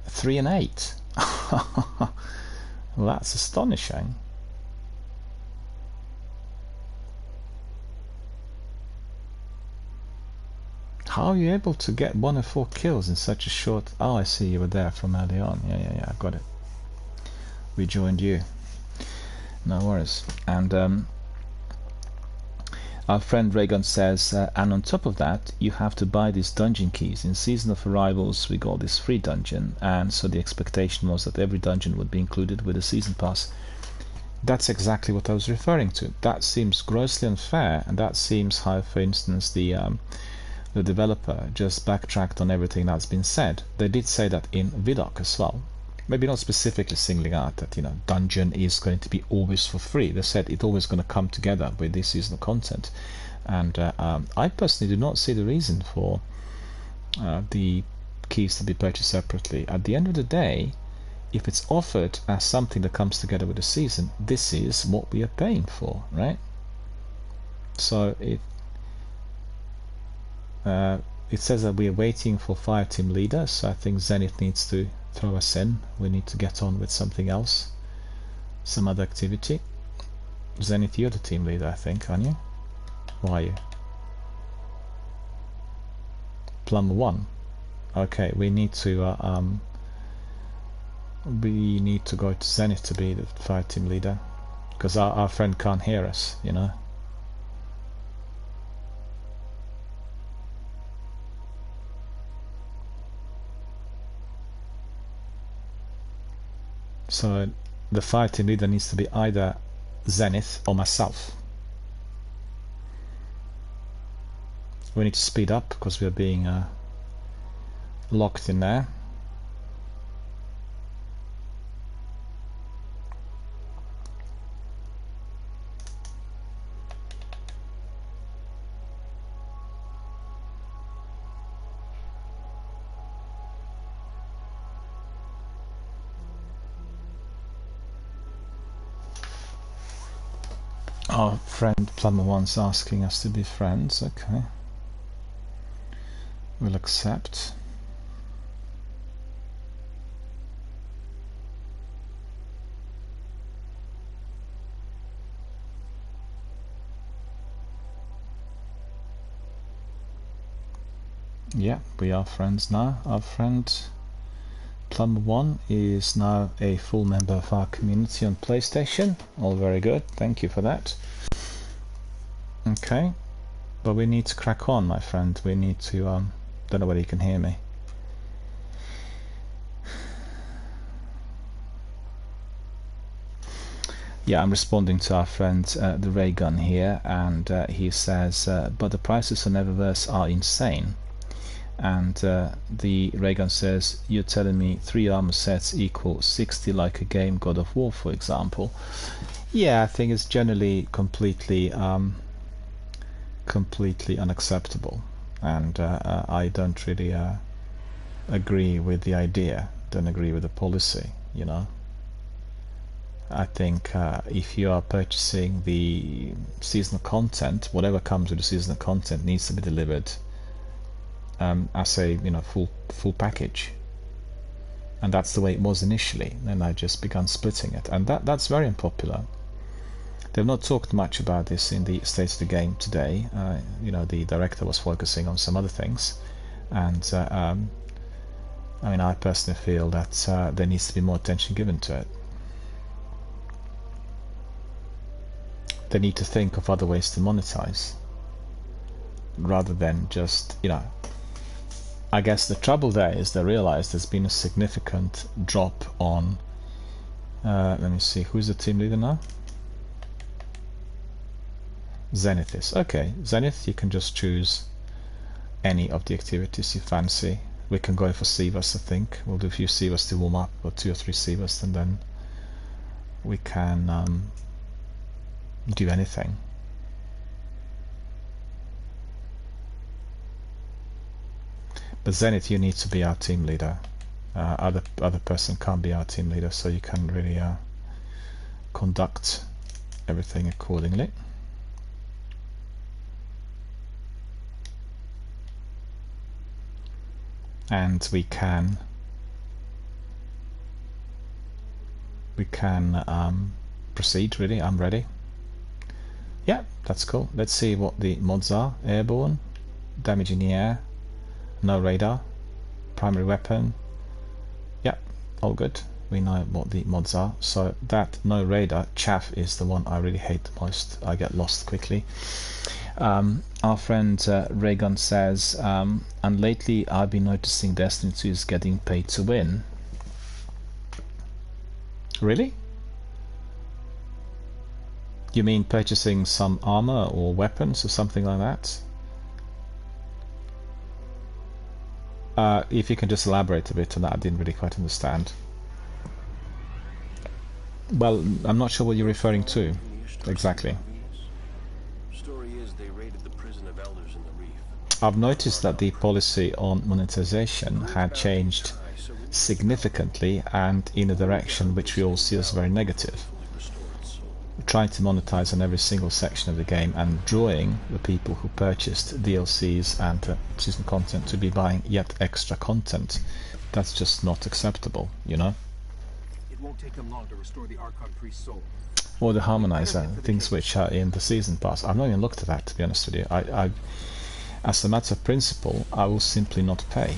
3 and 8. Well, that's astonishing. How are you able to get 1 of 4 kills in such a short... Oh, I see, you were there from early on. Yeah, I got it. We joined you. No worries. And our friend Raygun says, and on top of that, you have to buy these dungeon keys. In Season of Arrivals, we got this free dungeon, and so the expectation was that every dungeon would be included with a season pass. That's exactly what I was referring to. That seems grossly unfair, and that seems how, for instance, the developer just backtracked on everything that's been said. They did say that in Vidocq as well. Maybe not specifically singling out that, you know, dungeon is going to be always for free. They said it's always going to come together with this seasonal content, and I personally do not see the reason for the keys to be purchased separately. At the end of the day, if it's offered as something that comes together with the season, this is what we are paying for, right? So it says that we are waiting for Fire Team Leader, so I think Zenith needs to throw us in. We need to get on with something else, some other activity. Zenith, you're the team leader, I think, aren't you? Why are you? Plumber 1. Okay, we need to go to Zenith to be the Fire Team Leader, because our friend can't hear us, you know. So the Fire Team Leader needs to be either Zenith or myself. We need to speed up because we are being locked in there. Our friend Plumber 1's asking us to be friends. Okay, we'll accept. Yeah, we are friends now. Our friend Plumber 1 is now a full member of our community on PlayStation. All very good, thank you for that. Okay, but we need to crack on, my friend. We need to, don't know whether you can hear me. Yeah, I'm responding to our friend the Raygun here, and he says, but the prices on Eververse are insane. And the Raygun says, you're telling me 3 armor sets equal 60 like a game God of War, for example. Yeah, I think it's generally completely unacceptable, and I don't really agree with the idea, don't agree with the policy, you know. I think if you are purchasing the seasonal content, whatever comes with the seasonal content needs to be delivered as a, you know, full package, and that's the way it was initially. Then I just began splitting it, and that's very unpopular. They've not talked much about this in the State of the Game today. You know, the director was focusing on some other things, and I mean, I personally feel that there needs to be more attention given to it. They need to think of other ways to monetize, rather than just, you know, I guess the trouble there is they realize there's been a significant drop on let me see, who's the team leader now? Zenith is. Okay, Zenith, you can just choose any of the activities you fancy. We can go for Sivas, I think. We'll do a few Sivas to warm up, or 2 or 3 Sivas, and then we can do anything. But Zenith, you need to be our team leader. Other person can't be our team leader, so you can really conduct everything accordingly. And we can proceed, really. I'm ready. Yeah, that's cool. Let's see what the mods are. Airborne, damage in the air, No radar. Primary weapon. Yeah, all good. We know what the mods are. So that no radar chaff is the one I really hate the most. I get lost quickly. Our friend Raygun says, and lately I've been noticing Destiny 2 is getting paid to win. Really? You mean purchasing some armor or weapons or something like that? If you can just elaborate a bit on that, I didn't really quite understand. Well, I'm not sure what you're referring to exactly. I've noticed that the policy on monetization had changed significantly and in a direction which we all see as very negative. Trying to monetize on every single section of the game and drawing the people who purchased DLCs and season content to be buying yet extra content. That's just not acceptable, you know? It won't take them long to restore the Archon Priest's soul. Or the Harmonizer, things which are in the season pass. I've not even looked at that, to be honest with you. I as a matter of principle, I will simply not pay.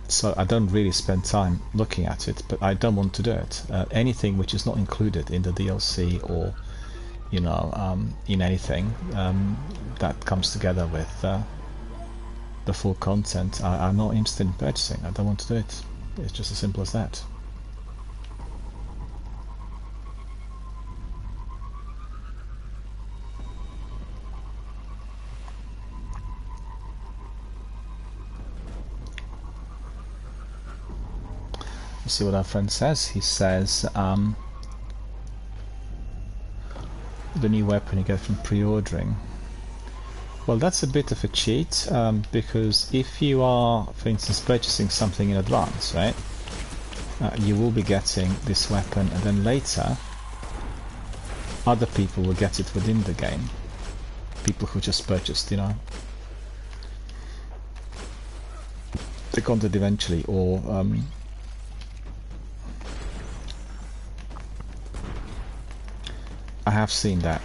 So I don't really spend time looking at it, but I don't want to do it. Anything which is not included in the DLC or, you know, in anything that comes together with the full content, I'm not interested in purchasing. I don't want to do it. It's just as simple as that. See what our friend says. He says the new weapon you get from pre-ordering. Well, that's a bit of a cheat because if you are, for instance, purchasing something in advance, right, you will be getting this weapon, and then later other people will get it within the game. People who just purchased, you know, the content eventually, or I have seen that.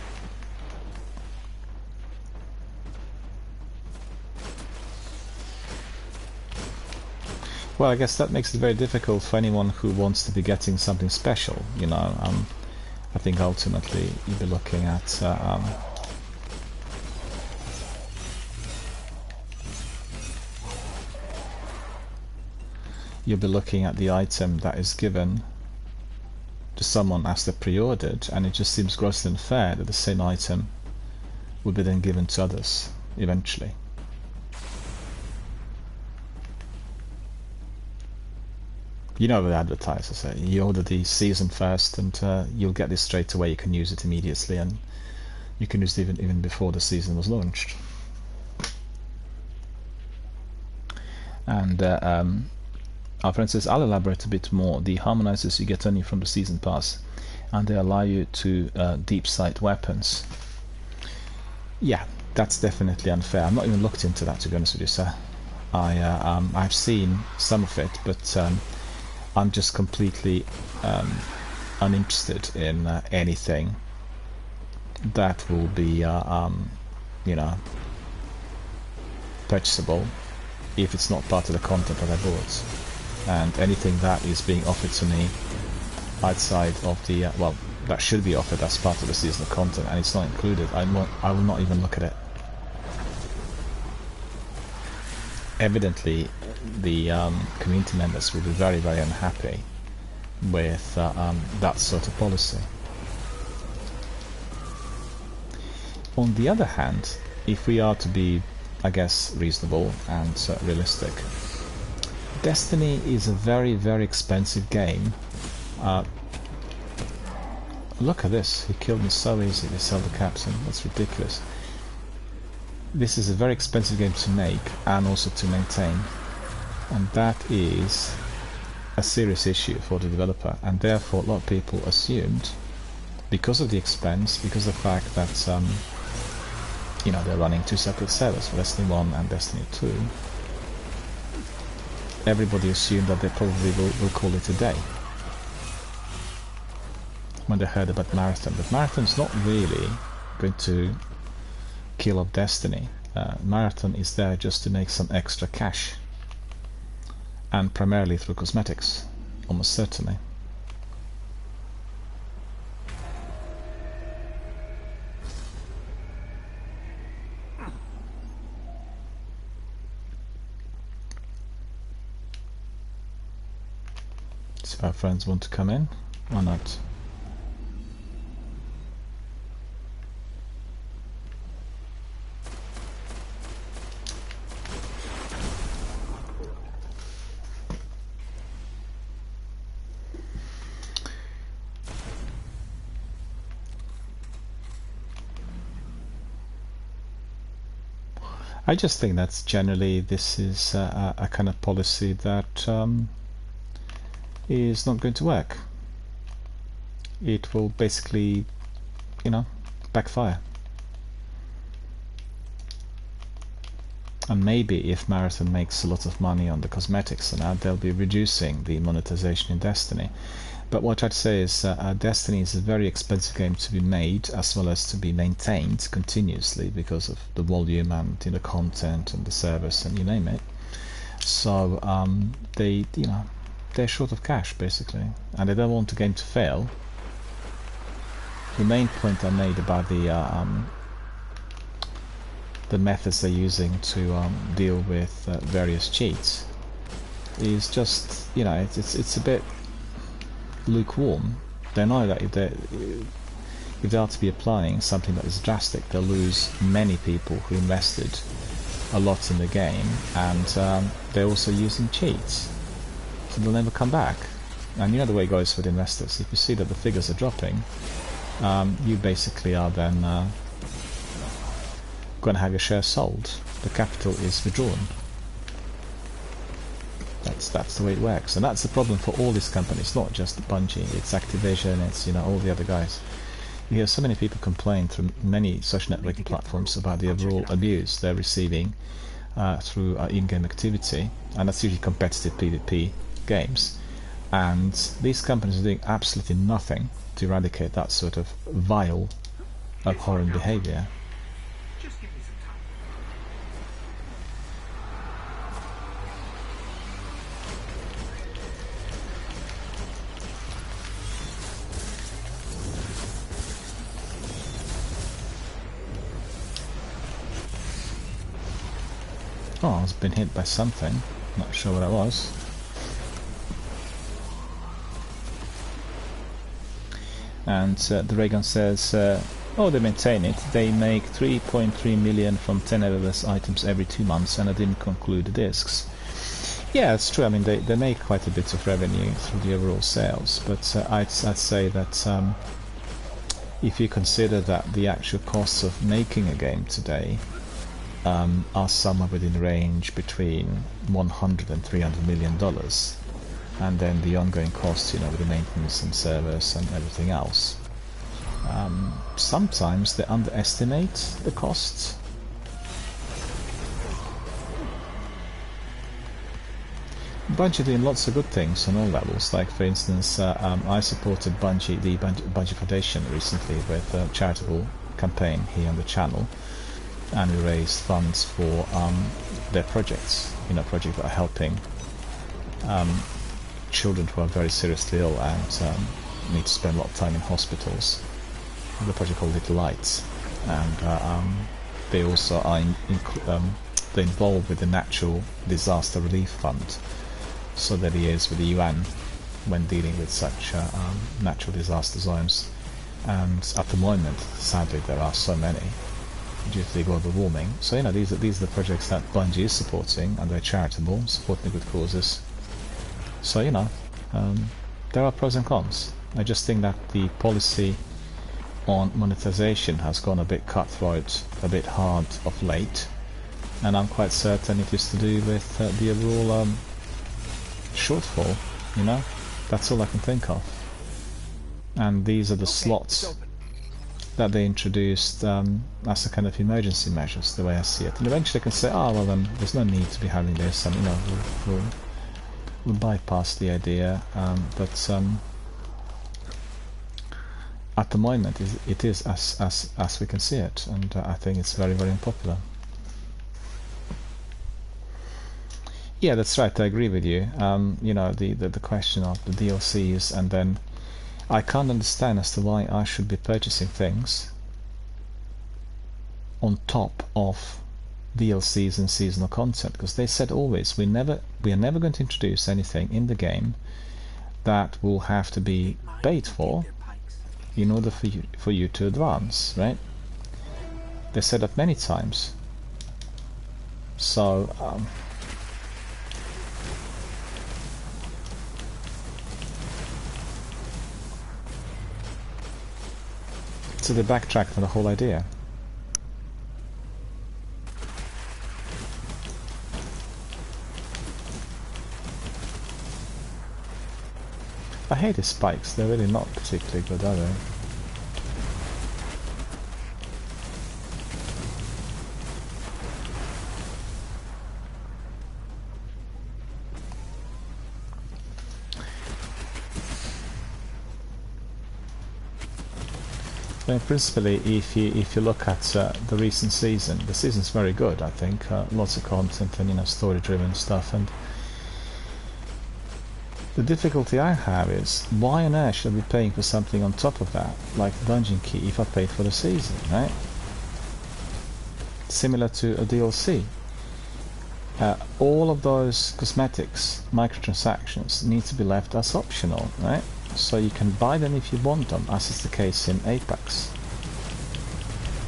Well, I guess that makes it very difficult for anyone who wants to be getting something special, you know. I think ultimately you'll be looking at you'll be looking at the item that is given to someone as they pre-ordered, and it just seems grossly unfair that the same item would be then given to others eventually. You know what the advertisers say, you order the season first and you'll get this straight away, you can use it immediately, and you can use it even before the season was launched. And our friend says, I'll elaborate a bit more. The harmonizers you get only from the season pass, and they allow you to deep sight weapons. Yeah, that's definitely unfair. I've not even looked into that, to be honest with you, sir. I've seen some of it, but I'm just completely uninterested in anything that will be, you know, purchasable if it's not part of the content that I bought. And anything that is being offered to me outside of the well, that should be offered as part of the seasonal content, and it's not included, I will not even look at it. Evidently, the community members will be very, very unhappy with that sort of policy. On the other hand, if we are to be, I guess, reasonable and realistic, Destiny is a very, very expensive game. Look at this, he killed me so easy, this Elder Captain, that's ridiculous. This is a very expensive game to make and also to maintain, and that is a serious issue for the developer, and therefore a lot of people assumed, because of the expense, because of the fact that you know, they're running two separate servers for Destiny 1 and Destiny 2, everybody assumed that they probably will call it a day when they heard about Marathon. But Marathon's not really going to kill off Destiny. Marathon is there just to make some extra cash, and primarily through cosmetics, almost certainly. So our friends want to come in or not? I just think that's generally this is a kind of policy that is not going to work. It will basically, you know, backfire. And maybe if Marathon makes a lot of money on the cosmetics and that, they'll be reducing the monetization in Destiny. But what I'd say is Destiny is a very expensive game to be made as well as to be maintained continuously because of the volume and the content and the service and you name it. So they, you know, they're short of cash basically, and they don't want the game to fail. The main point I made about the methods they're using to deal with various cheats is just, you know, it's a bit lukewarm. They know that if they are to be applying something that is drastic, they'll lose many people who invested a lot in the game, and they're also using cheats, so they'll never come back. And you know the way it goes with investors. If you see that the figures are dropping, you basically are then going to have your shares sold. The capital is withdrawn. That's the way it works, and that's the problem for all these companies, not just Bungie. It's Activision, it's, you know, all the other guys. You hear so many people complain through many social networking platforms about the overall abuse they're receiving through in-game activity, and that's usually competitive PvP games. And these companies are doing absolutely nothing to eradicate that sort of vile, abhorrent behavior. Oh, I was been hit by something. Not sure what it was. And the Dragon says, oh, they maintain it. They make 3.3 million from 10 Everless items every 2 months, and I didn't conclude the discs. Yeah, it's true. I mean, they make quite a bit of revenue through the overall sales, but I'd say that if you consider that the actual costs of making a game today are somewhere within range between $100 and $300 million, and then the ongoing costs, you know, with the maintenance and servers and everything else. Sometimes they underestimate the costs. Bungie doing lots of good things on all levels. Like, for instance, I supported the Bungie Foundation recently with a charitable campaign here on the channel, and we raised funds for their projects. You know, projects that are helping children who are very seriously ill and need to spend a lot of time in hospitals. The project called Little Lights, and they also are they're involved with the Natural Disaster Relief Fund, so they liaise with the UN when dealing with such natural disaster zones. And at the moment, sadly, there are so many due to the global warming. So, you know, these are the projects that Bungie is supporting, and they're charitable, supporting good causes. So, you know, there are pros and cons. I just think that the policy on monetization has gone a bit cutthroat, a bit hard of late, and I'm quite certain it is to do with the overall shortfall, you know? That's all I can think of. And these are the slots that they introduced as a kind of emergency measures, the way I see it. And eventually they can say, oh, well then, there's no need to be having this, and, you know, we'll bypass the idea, but at the moment it is as we can see it, and I think it's very, very unpopular. Yeah, that's right. I agree with you. You know, the question of the DLCs, and then I can't understand as to why I should be purchasing things on top of DLCs and seasonal content, because they said always we are never going to introduce anything in the game that will have to be paid for in order for you to advance, right? They said that many times. So so they backtracked on the whole idea. I hate the spikes, they're really not particularly good, are they? Principally, if you look at the recent season, the season's very good. I think lots of content and story-driven stuff. And the difficulty I have is why on earth should I be paying for something on top of that, like the dungeon key, if I paid for the season, right? Similar to a DLC. All of those cosmetics, microtransactions, need to be left as optional, right? So you can buy them if you want them, as is the case in Apex.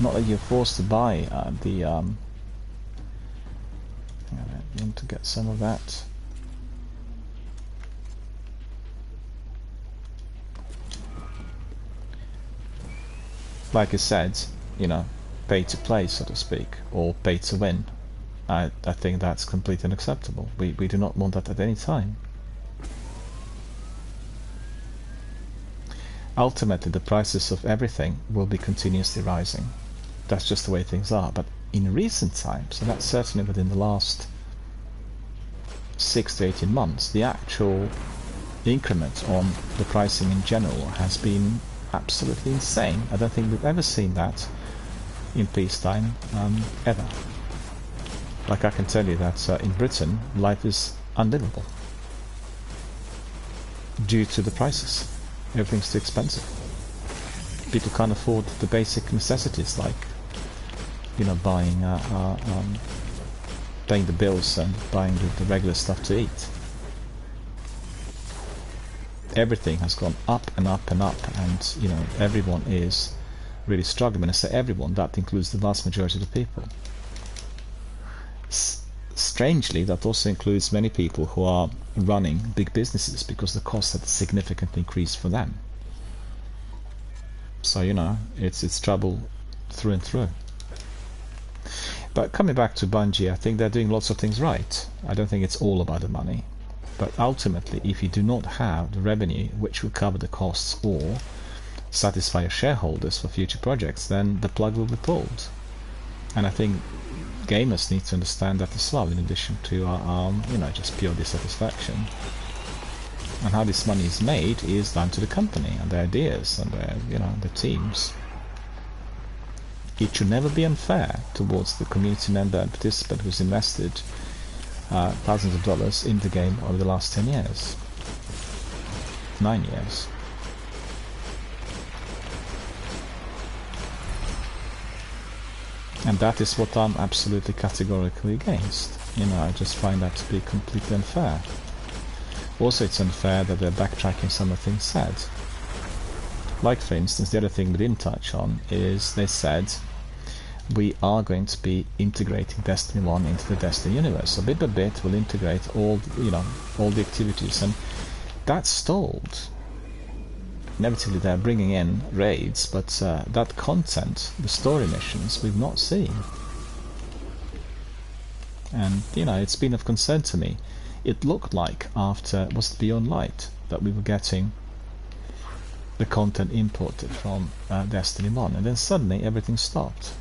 Not that you're forced to buy the... I want to get some of that. Like I said, pay to play, so to speak, or pay to win. I think that's completely unacceptable. We do not want that at any time. Ultimately, the prices of everything will be continuously rising. That's just the way things are. But in recent times, and that's certainly within the last 6 to 18 months, the actual increment on the pricing in general has been absolutely insane. I don't think we've ever seen that in peacetime, ever. Like, I can tell you that in Britain, life is unlivable due to the prices. Everything's too expensive. People can't afford the basic necessities like, buying, paying the bills and buying the regular stuff to eat. Everything has gone up and up and up, and everyone is really struggling. When I say everyone, that includes the vast majority of the people. Strangely, that also includes many people who are running big businesses, because the costs have significantly increased for them. So it's trouble through and through. But coming back to Bungie, I think they're doing lots of things right. I don't think it's all about the money. But ultimately, if you do not have the revenue which will cover the costs or satisfy your shareholders for future projects, then the plug will be pulled. And I think gamers need to understand that as well, in addition to just pure dissatisfaction. And how this money is made is down to the company and their ideas and their teams. It should never be unfair towards the community member and participant who's invested thousands of dollars in the game over the last 10 years. 9 years. And that is what I'm absolutely categorically against. I just find that to be completely unfair. Also, it's unfair that they're backtracking some of the things said. Like, for instance, the other thing we didn't touch on is they said we are going to be integrating Destiny 1 into the Destiny universe. So bit by bit we'll integrate all the activities, and that's stalled. Inevitably they're bringing in raids, but that content, the story missions, we've not seen. And it's been of concern to me. It looked like after was it Beyond Light that we were getting the content imported from Destiny 1, and then suddenly everything stopped.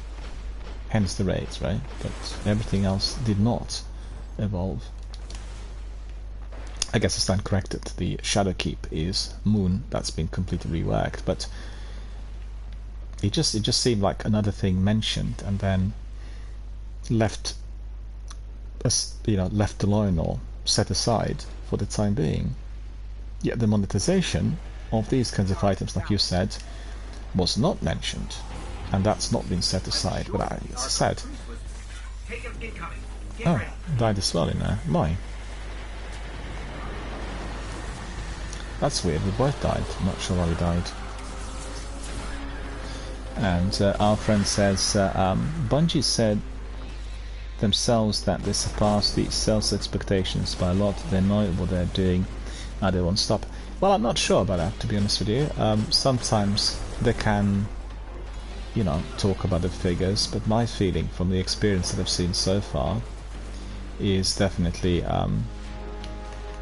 Hence the raids, right? But everything else did not evolve. I guess I stand corrected. The Shadowkeep is Moon. That's been completely reworked, but it just seemed like another thing mentioned and then left left alone or set aside for the time being. Yet the monetization of these kinds of items, like you said, was not mentioned, and that's not been set aside. But as I said, oh, died as well in there. Why? That's weird. We both died. I'm not sure why we died. And our friend says, Bungie said themselves that they surpassed the sales expectations by a lot. They know what they're doing and they won't stop. Well, I'm not sure about that, to be honest with you. Sometimes they can, talk about the figures, but my feeling from the experience that I've seen so far is definitely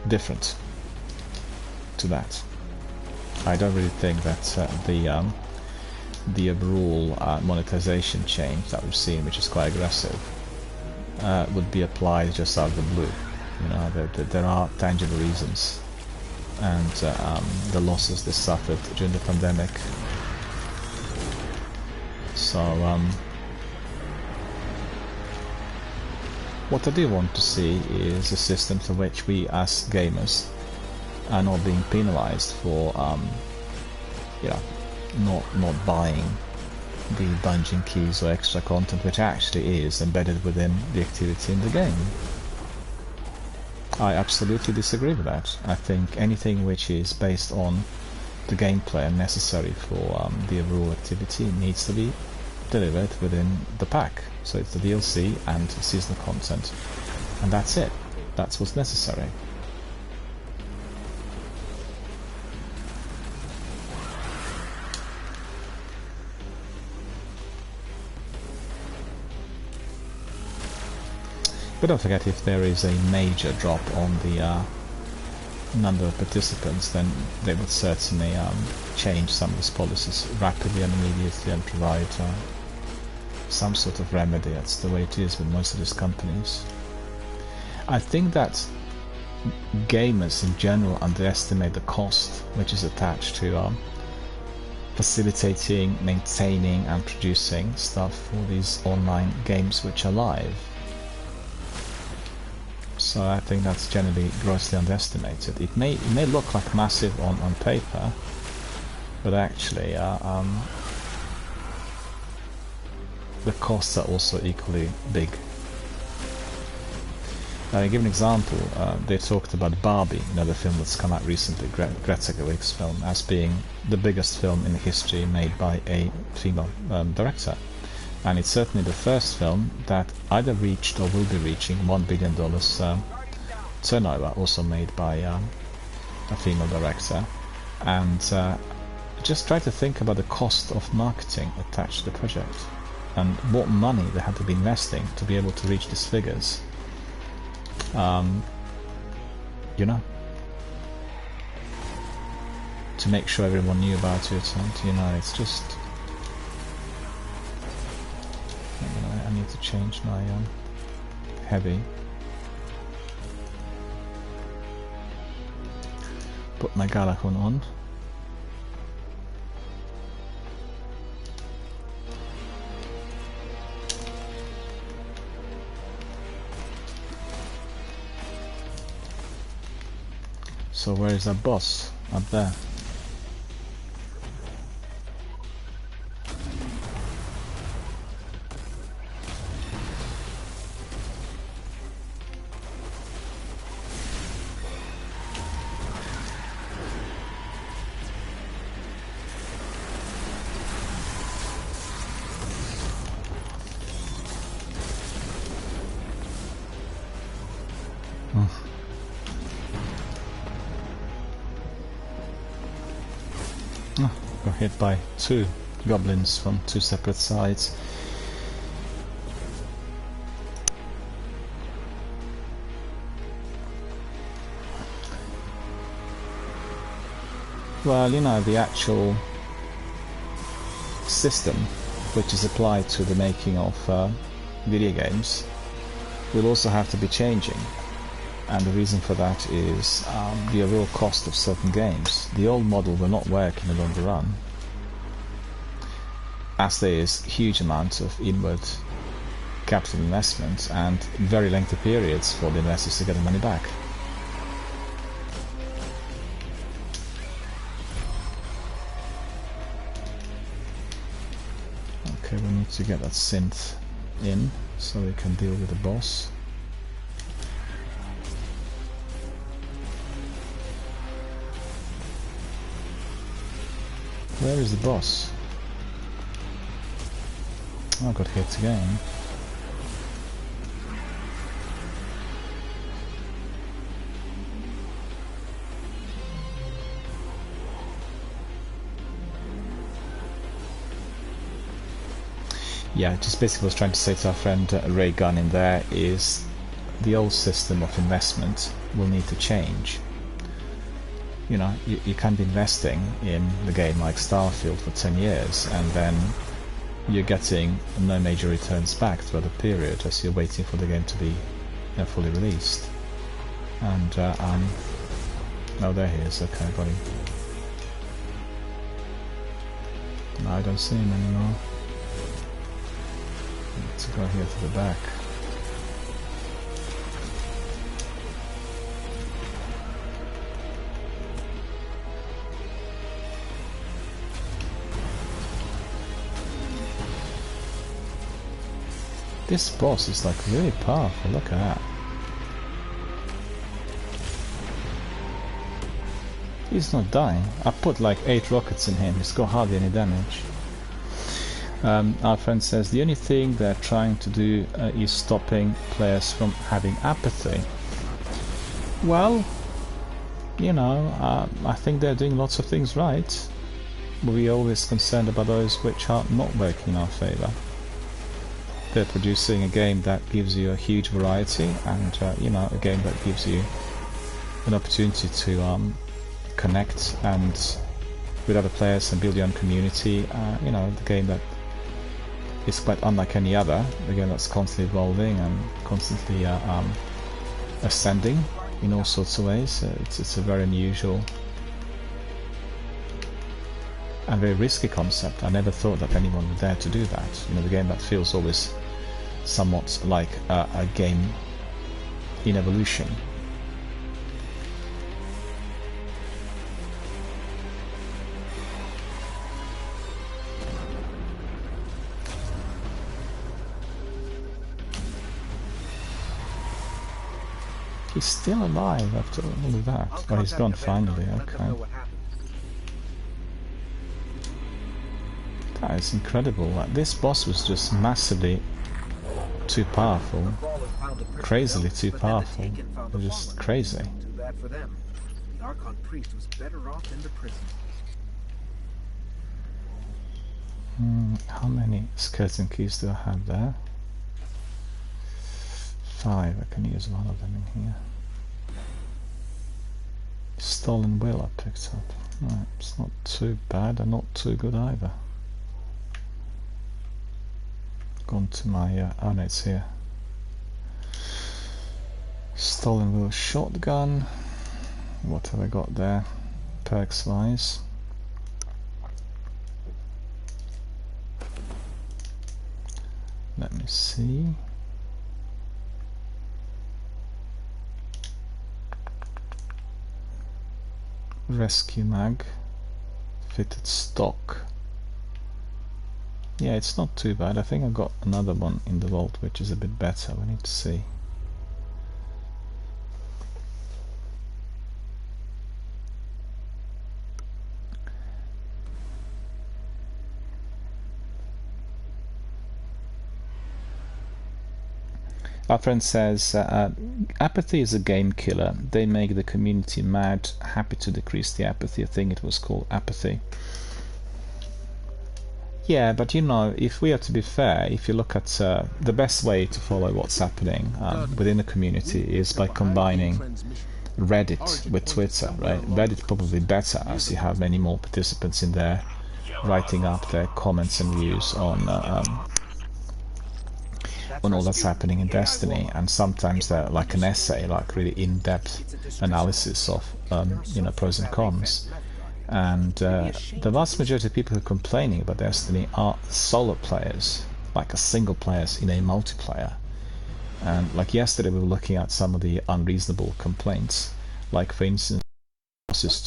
different to that. I don't really think that the overall monetization change that we've seen, which is quite aggressive, would be applied just out of the blue. There are tangible reasons, and the losses they suffered during the pandemic. So what I do want to see is a system in which we as gamers are not being penalized for not buying the dungeon keys or extra content, which actually is embedded within the activity in the game. I absolutely disagree with that. I think anything which is based on the gameplay and necessary for the overall activity needs to be delivered within the pack. So it's the DLC and seasonal content, and that's it. That's what's necessary. But don't forget, if there is a major drop on the number of participants, then they would certainly change some of these policies rapidly and immediately and provide some sort of remedy. That's the way it is with most of these companies. I think that gamers in general underestimate the cost which is attached to facilitating, maintaining and producing stuff for these online games which are live. So I think that's generally grossly underestimated. It may look like massive on paper, but actually the costs are also equally big. Now, to give an example, they talked about Barbie, the film that's come out recently, Greta Gerwig's film, as being the biggest film in history made by a female director. And it's certainly the first film that either reached or will be reaching $1 billion turnover, also made by a female director. And just try to think about the cost of marketing attached to the project and what money they had to be investing to be able to reach these figures. To make sure everyone knew about it, and it's just. I need to change my heavy. Put my Galahorn on. So where is that boss? Up there. Got hit by two goblins from two separate sides. Well, the actual system which is applied to the making of video games will also have to be changing. And the reason for that is the overall cost of certain games. The old model will not work in the longer run, as there is huge amounts of inward capital investment and very lengthy periods for the investors to get the money back. Okay, we need to get that synth in so we can deal with the boss. Where is the boss? I got hit again. Yeah, just basically was trying to say to our friend Ray Gunn in there is the old system of investment will need to change. You know, you can't be investing in the game like Starfield for 10 years and then you're getting no major returns back throughout the period as you're waiting for the game to be fully released. And oh, there he is. Okay, I got him. No, I don't see him anymore. Let's go here to the back. This boss is like really powerful, look at that. He's not dying. I put like 8 rockets in him, he's got hardly any damage. Our friend says the only thing they're trying to do is stopping players from having apathy. Well, you know, I think they're doing lots of things right. We're always concerned about those which are not working in our favour. They're producing a game that gives you a huge variety and you know, a game that gives you an opportunity to connect and with other players and build your own community. You know, the game that is quite unlike any other, a game that's constantly evolving and constantly ascending in all sorts of ways. It's a very unusual and very risky concept. I never thought that anyone would dare to do that. You know, the game that feels always somewhat like a game in evolution. He's still alive after all of that. Oh, he's gone finally, okay. That is incredible. Like, this boss was just massively too powerful. Crazily too powerful. They're just crazy. How many skeleton keys do I have there? 5. I can use one of them in here. Stolen will I picked up. Right, it's not too bad and not too good either. Gone to my oh no, it's here. Stolen will shotgun. What have I got there? Perks wise. Let me see. Rescue mag, fitted stock. Yeah, it's not too bad. I think I've got another one in the vault which is a bit better. We need to see. Our friend says, apathy is a game killer. They make the community mad, happy to decrease the apathy. I think it was called apathy. Yeah, but you know, if we are to be fair, if you look at the best way to follow what's happening within the community is by combining Reddit with Twitter, right? Reddit probably better as you have many more participants in there writing up their comments and views on all that's happening in Destiny, and sometimes they're like an essay, like really in-depth analysis of you know, pros and cons. And the vast majority of people who are complaining about Destiny are solo players. like a single players in a multiplayer. And like yesterday we were looking at some of the unreasonable complaints, like for instance the boss is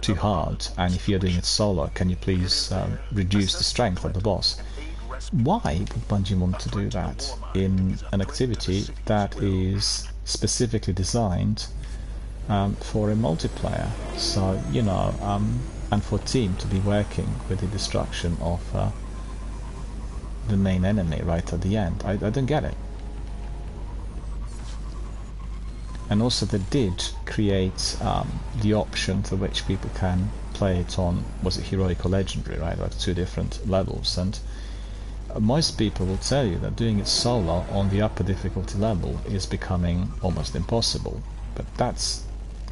too hard, and if you're doing it solo, can you please reduce the strength of the boss? Why would Bungie want to do that in an activity that is specifically designed for a multiplayer? So, you know, and for a team to be working with the destruction of the main enemy right at the end. I don't get it. And also they did create the option for which people can play it on, was it heroic or legendary, right? Like 2 different levels. And most people will tell you that doing it solo on the upper difficulty level is becoming almost impossible. But that's,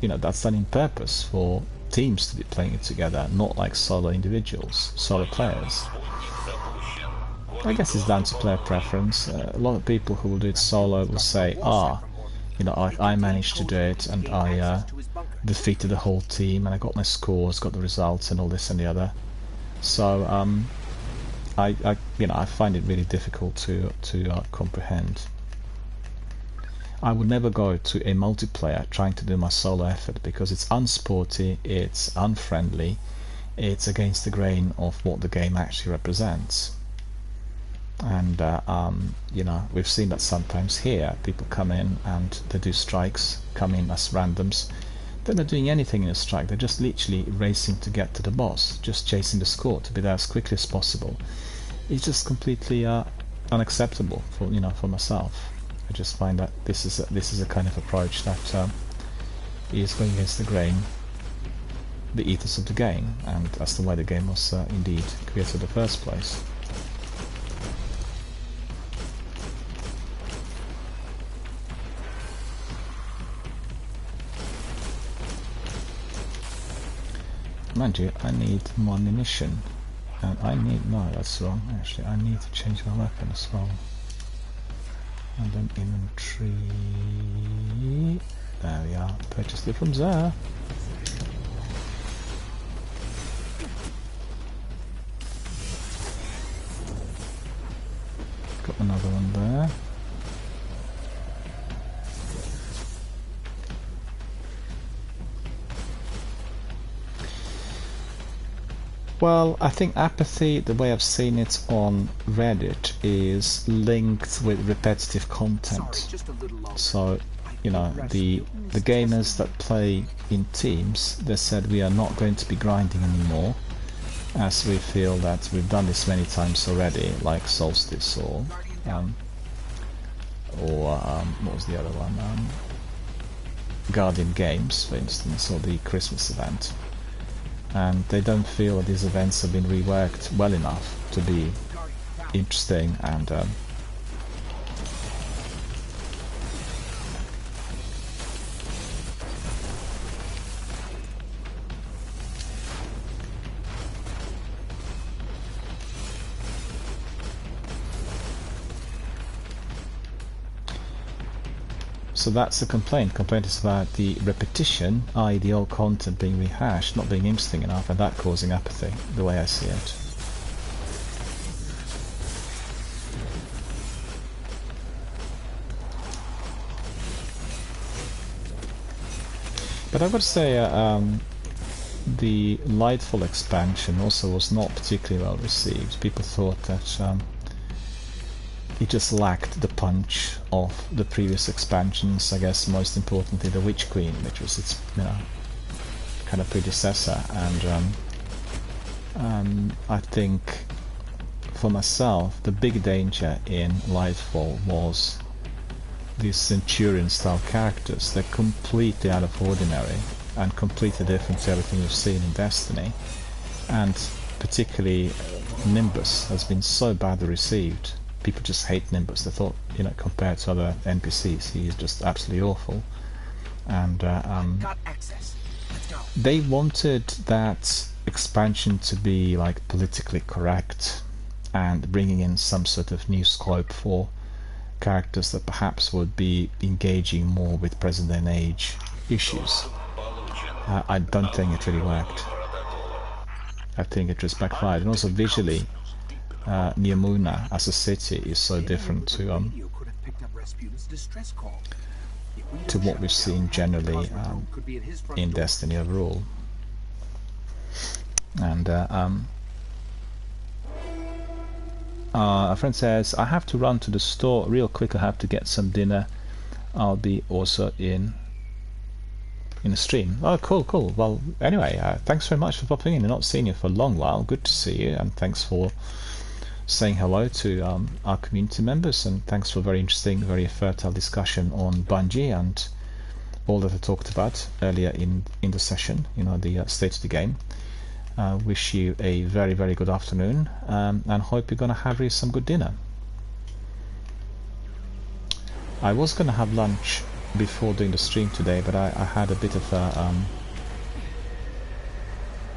you know, that's done in purpose for teams to be playing it together, not like solo individuals, solo players. I guess it's down to player preference. A lot of people who will do it solo will say, you know, I managed to do it, and I defeated the whole team, and I got my scores, got the results, and all this and the other. So I find it really difficult to comprehend. I would never go to a multiplayer trying to do my solo effort, because it's unsporty, it's unfriendly, it's against the grain of what the game actually represents. And you know, we've seen that sometimes here. People come in and they do strikes, come in as randoms. They're not doing anything in a strike, they're just literally racing to get to the boss, just chasing the score to be there as quickly as possible. It's just completely unacceptable for, you know, for myself. I just find that this is a kind of approach that is going against the grain, the ethos of the game, and that's the way the game was indeed created in the first place. Mind you, I need more ammunition, and no, that's wrong, actually, I need to change my weapon as well. And then inventory, there we are, purchased it from there. Got another one there. Well, I think apathy, the way I've seen it on Reddit, is linked with repetitive content. So, you know, the gamers that play in teams, they said we are not going to be grinding anymore, as we feel that we've done this many times already, like Solstice or what was the other one? Guardian Games, for instance, or the Christmas event. And they don't feel that these events have been reworked well enough to be interesting and so that's the complaint. Complaint is about the repetition, i.e. the old content being rehashed, not being interesting enough, and that causing apathy, the way I see it. But I would say the Lightfall expansion also was not particularly well received. People thought that it just lacked the punch of the previous expansions. I guess most importantly the Witch Queen, which was its, you know, kind of predecessor. And I think for myself the big danger in Lightfall was these Centurion style characters. They're completely out of ordinary and completely different to everything we've seen in Destiny, and particularly Nimbus has been so badly received. People just hate Nimbus. They thought, you know, compared to other NPCs, he is just absolutely awful. And they wanted that expansion to be like politically correct and bringing in some sort of new scope for characters that perhaps would be engaging more with present day and age issues. I don't think it really worked. I think it just backfired. And also visually, Niamuna as a city is so different to what we've seen generally in Destiny overall. And a friend says, I have to run to the store real quick, I have to get some dinner. I'll be also in the stream. Oh, cool. Well, anyway, thanks very much for popping in. I've not seen you for a long while. Good to see you, and thanks for saying hello to our community members, and thanks for a very interesting, very fertile discussion on Bungie and all that I talked about earlier in the session, the state of the game. Wish you a very, very good afternoon, and hope you're going to have some good dinner. I was going to have lunch before doing the stream today, but I had a bit of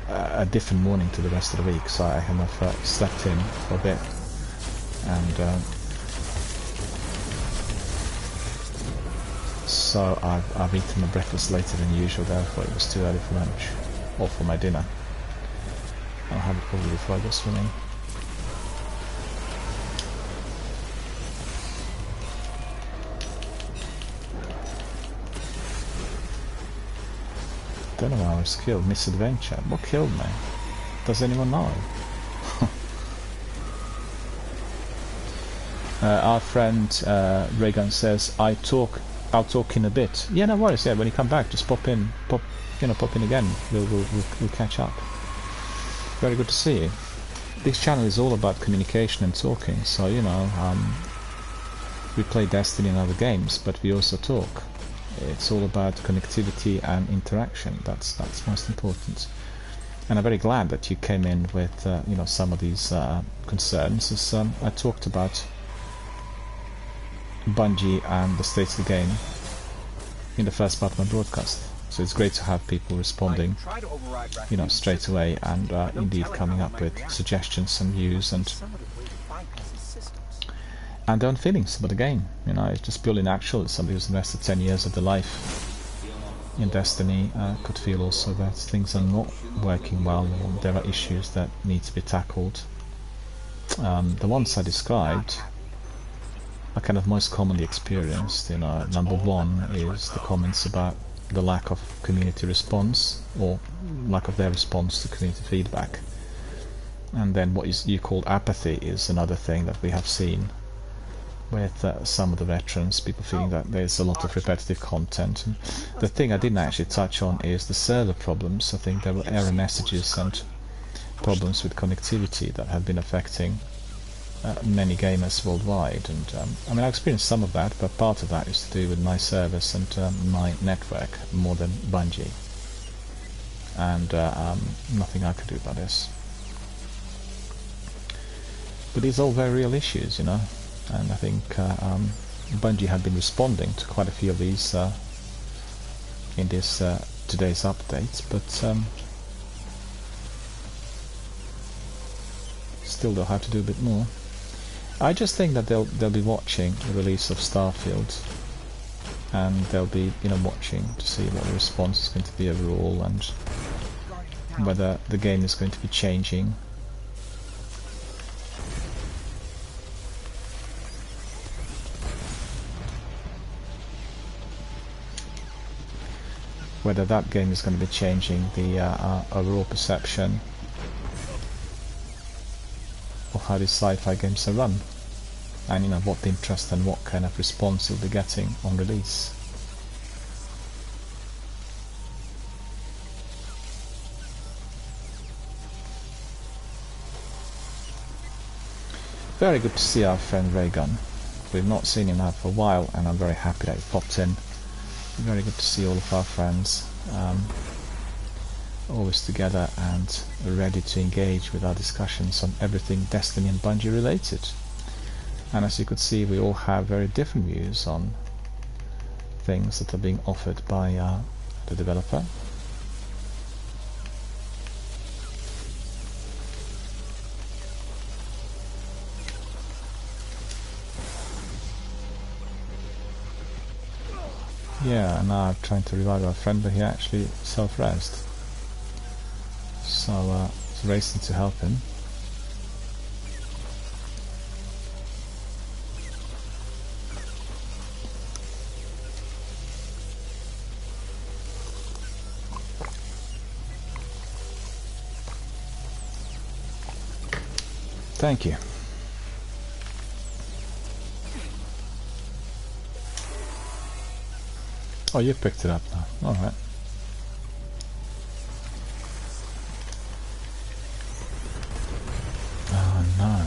a different morning to the rest of the week, so I kind of slept in for a bit, and so I've eaten my breakfast later than usual, therefore it was too early for lunch, or for my dinner. I'll have it probably before I go swimming. Don't know how I was killed. Misadventure. What killed me? Does anyone know? Our friend Reagan says, I'll talk in a bit. Yeah, no worries. Yeah, when you come back, just pop in again. We'll catch up. Very good to see you. This channel is all about communication and talking. So we play Destiny and other games, but we also talk. It's all about connectivity and interaction. That's most important. And I'm very glad that you came in with some of these concerns, as I talked about Bungie and the state of the game in the first part of my broadcast. So it's great to have people responding, straight away, and indeed coming up with suggestions and views and their own feelings about the game. It's just purely natural that somebody who's invested 10 years of their life in Destiny could feel also that things are not working well, or there are issues that need to be tackled. The ones I described are kind of most commonly experienced. Number one is the comments about the lack of community response, or lack of their response to community feedback. And then what you call apathy is another thing that we have seen with some of the veterans, people feeling that there's a lot of repetitive content. And the thing I didn't actually touch on is the server problems. I think there were error messages and problems with connectivity that have been affecting many gamers worldwide. And I experienced some of that, but part of that is to do with my service and my network more than Bungie. And nothing I could do about this. But these are all very real issues, and I think Bungie have been responding to quite a few of these in this today's update, but still they'll have to do a bit more. I just think that they'll be watching the release of Starfield, and they'll be watching to see what the response is going to be overall, and whether the game is going to be changing. Whether that game is going to be changing the overall perception of how these sci-fi games are run, and what the interest and what kind of response you'll be getting on release. Very good to see our friend Raygun. We've not seen him now for a while, and I'm very happy that he popped in. Very good to see all of our friends always together and ready to engage with our discussions on everything Destiny and Bungie related. And as you could see, we all have very different views on things that are being offered by the developer. Yeah, and now I'm trying to revive our friend, but he actually self-resed. So, it's racing to help him. Thank you. Oh, you picked it up now. Alright. Oh no.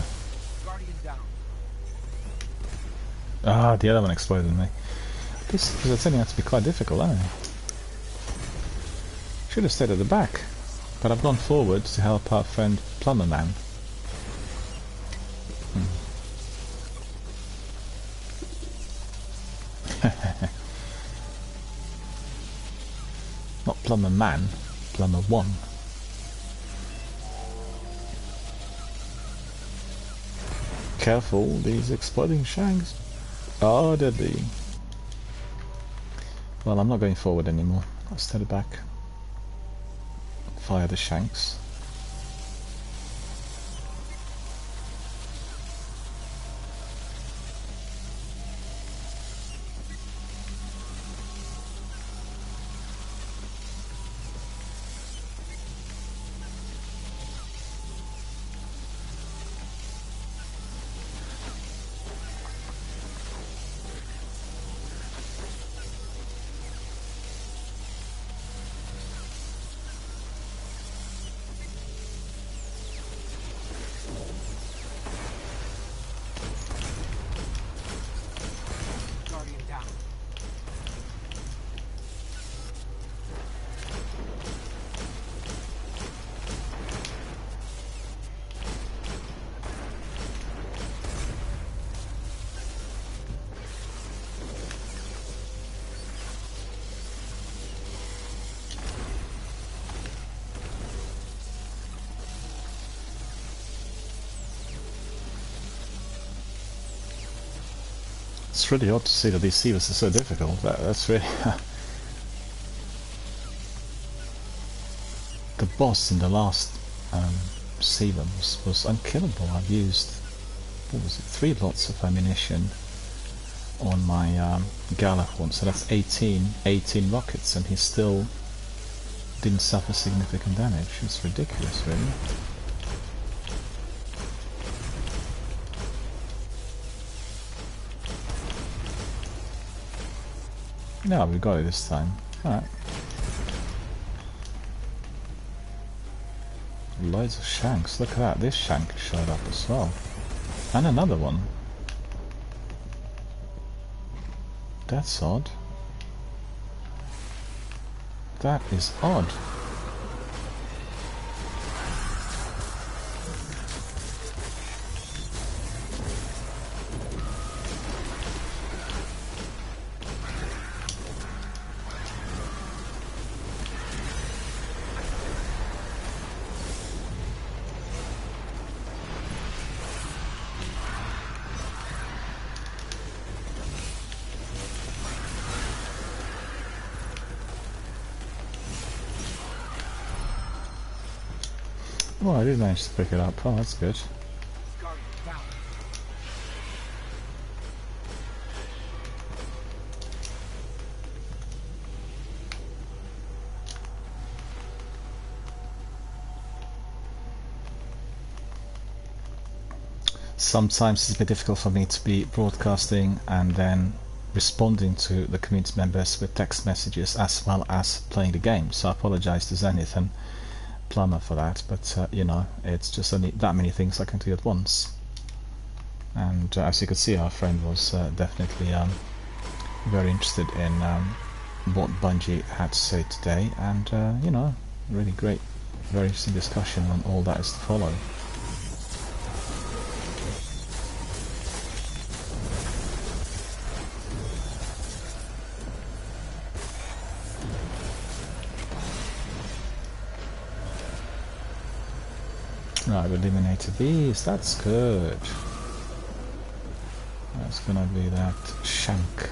Guardian down. Ah, the other one exploded on me. This is turning out to be quite difficult, isn't it? Should have stayed at the back. But I've gone forward to help our friend Plumber Man. Not Plumber Man, Plumber 1. Careful, these exploding shanks are deadly. Well, I'm not going forward anymore. I'll stay back. Fire the shanks. Guardian down. It's really odd to see that these seavers are so difficult. That's really... The boss in the last seaver was unkillable. I've used, what was it, 3 lots of ammunition on my Galahorn, so that's 18 rockets, and he still didn't suffer significant damage. It's ridiculous, really. No, we got it this time. Alright. Loads of shanks. Look at that. This shank showed up as well. And another one. That's odd. That is odd. Oh, I did manage to pick it up. Oh, that's good. Guardian down. Sometimes it's a bit difficult for me to be broadcasting and then responding to the community members with text messages as well as playing the game. So I apologize to Zenith and Plumber for that, but you know, it's just only that many things I can do at once. And as you could see, our friend was definitely very interested in what Bungie had to say today, and you know, really great, very interesting discussion on all that is to follow. Right, we eliminated these, that's good. That's gonna be that shank.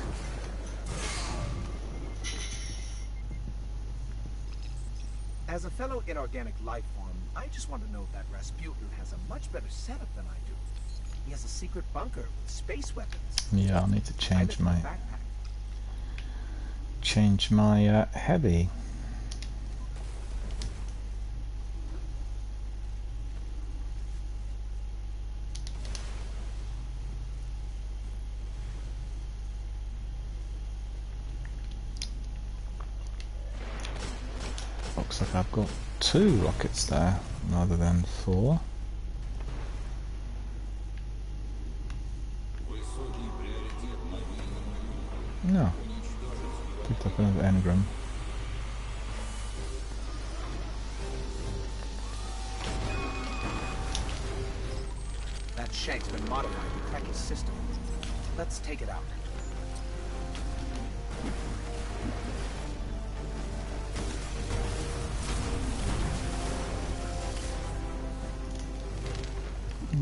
As a fellow inorganic life form, I just want to note that Rasputin has a much better setup than I do. He has a secret bunker with space weapons. Yeah, I'll need to change my heavy. Looks like I've got 2 rockets there rather than 4. No. Picked up another engram. That shank's been modified to crack his system. Let's take it out.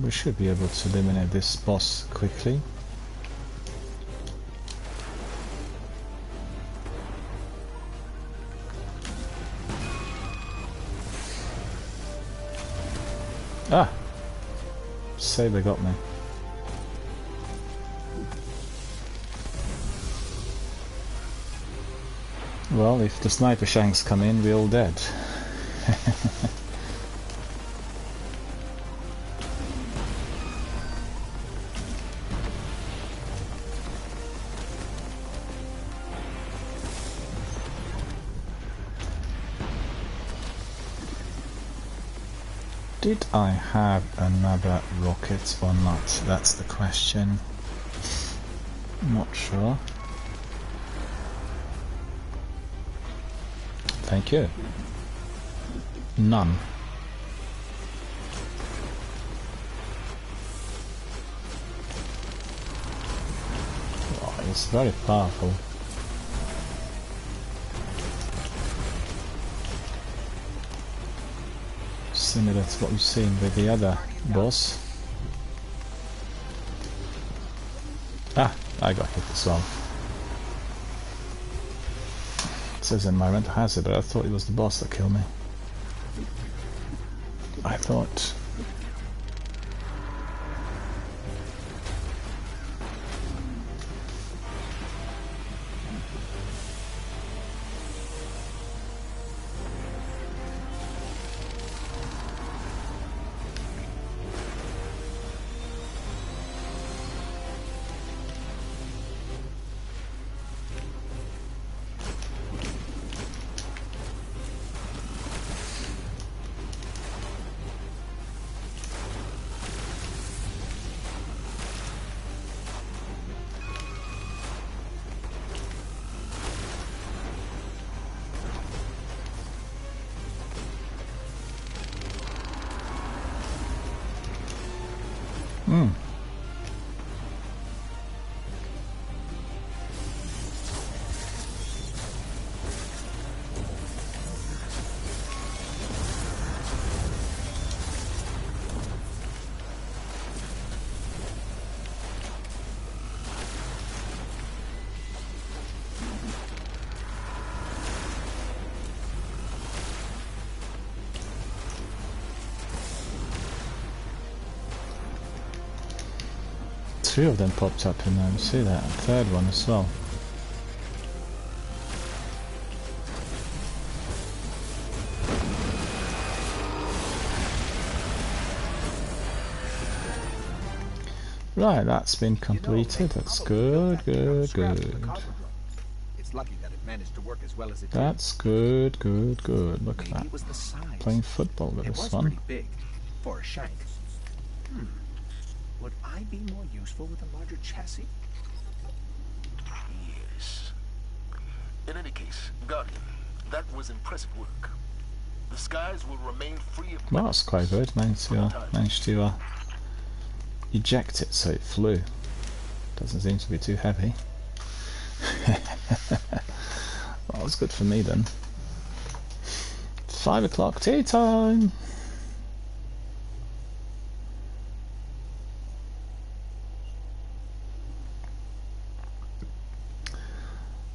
We should be able to eliminate this boss quickly. Ah! Saber got me. Well, if the sniper shanks come in, we're all dead. Did I have another rocket or not? That's the question. Not sure. Thank you. None. Oh, it's very powerful. Similar to what we've seen with the other boss. Ah, I got hit as well. It says environmental hazard, but I thought it was the boss that killed me. I thought. Hmm. Two of them popped up in there, you see that? A third one as well. Right, that's been completed. That's good, good, good. It's lucky that it managed to work as well as it did. That's good, good, good. Look at that. It was the size. Playing football with It this was one. pretty big for a shank. Would I be more useful with a larger chassis? Yes. In any case, Guardian, that was impressive work. The skies will remain free of... Well, that's quite good. Managed to eject it so it flew. Doesn't seem to be too heavy. Well, that's good for me then. 5 o'clock tea time!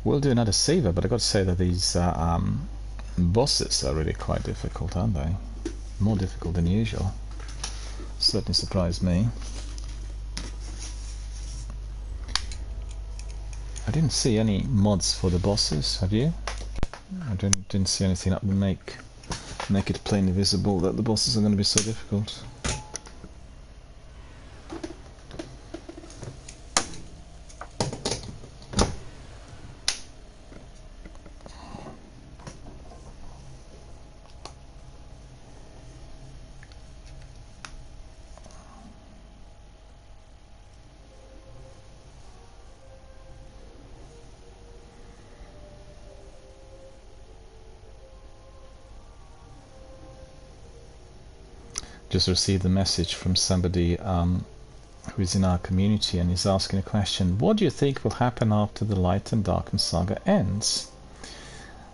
We'll do another saver, but I got to say that these bosses are really quite difficult, aren't they? More difficult than usual. Certainly surprised me. I didn't see any mods for the bosses, have you? I didn't see anything up to make it plainly visible that the bosses are going to be so difficult. just received a message from somebody who is in our community, and is asking a question: what do you think will happen after the Light and Darkness saga ends?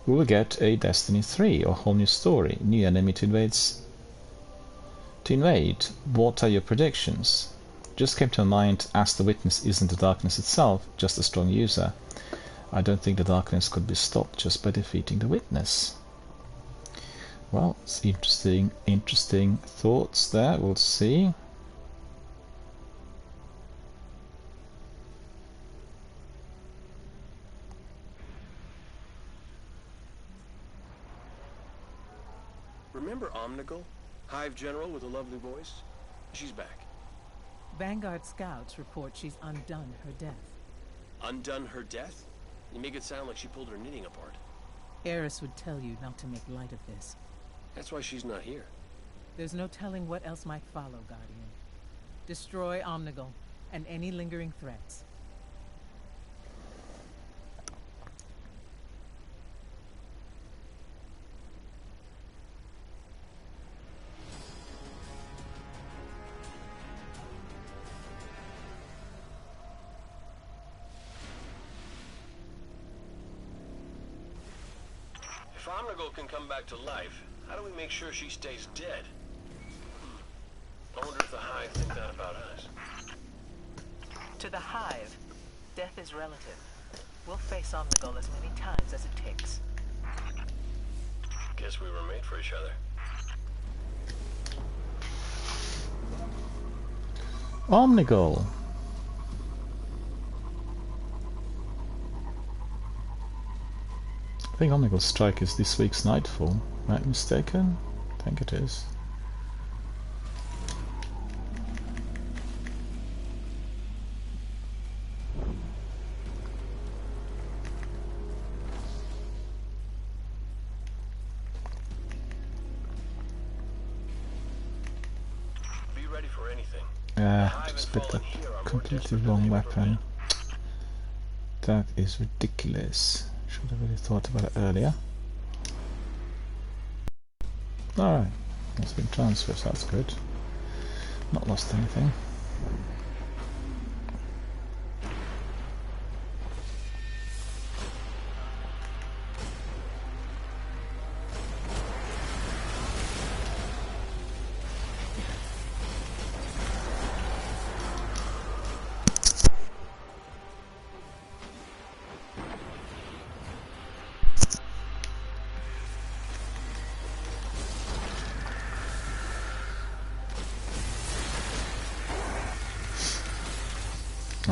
We will get a Destiny 3 or a whole new story, new enemy to invade. What are your predictions? Just came to mind, as the Witness isn't the darkness itself, just a strong user. I don't think the darkness could be stopped just by defeating the Witness. Well, it's interesting thoughts there. We'll see. Remember Omnigul? Hive General with a lovely voice? She's back. Vanguard scouts report she's undone her death. Undone her death? You make it sound like she pulled her knitting apart. Eris would tell you not to make light of this. That's why she's not here. There's no telling what else might follow, Guardian. Destroy Omnigul and any lingering threats. If Omnigul can come back to life, how do we make sure she stays dead? I wonder if the Hive think that about us. To the Hive, death is relative. We'll face Omnigul as many times as it takes. Guess we were made for each other. Omnigul. I think Omnigul's strike is this week's Nightfall. Am I mistaken? I think it is. Be ready for anything. Just picked up a completely wrong weapon. That is ridiculous. Should have really thought about it earlier. Alright, it's been transferred, so that's good. Not lost anything.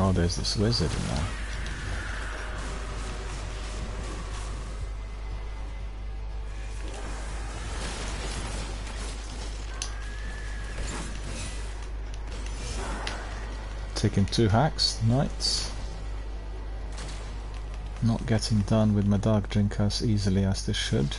Oh, there's this wizard in there. Taking 2 hacks, knights. Not getting done with my dark drink as easily as they should.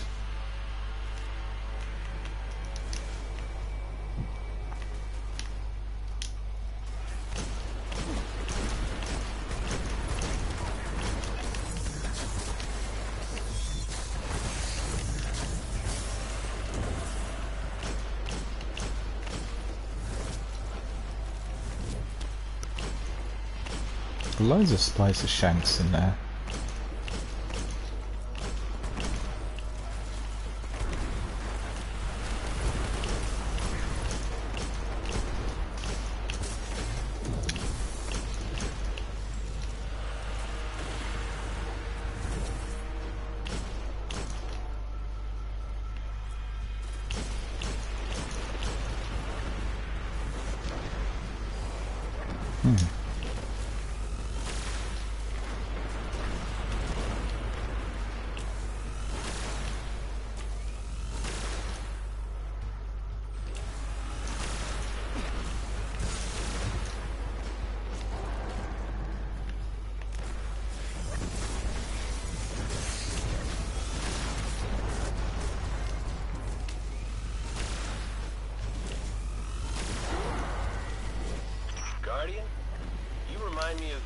Loads of spicy shanks in there. Guardian? You remind me of,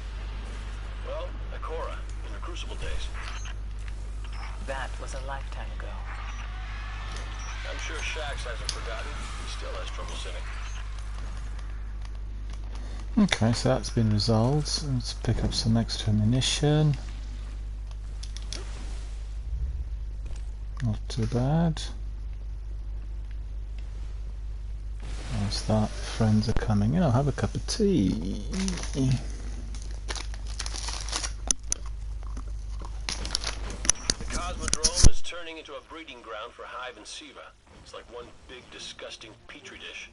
well, Ikora in her Crucible days. That was a lifetime ago. I'm sure Shax hasn't forgotten. He still has trouble sitting. Okay, so that's been resolved. Let's pick up some extra ammunition. Not too bad. As that, friends are coming in. I'll have a cup of tea. The Cosmodrome is turning into a breeding ground for Hive and Siva. It's like one big, disgusting petri dish.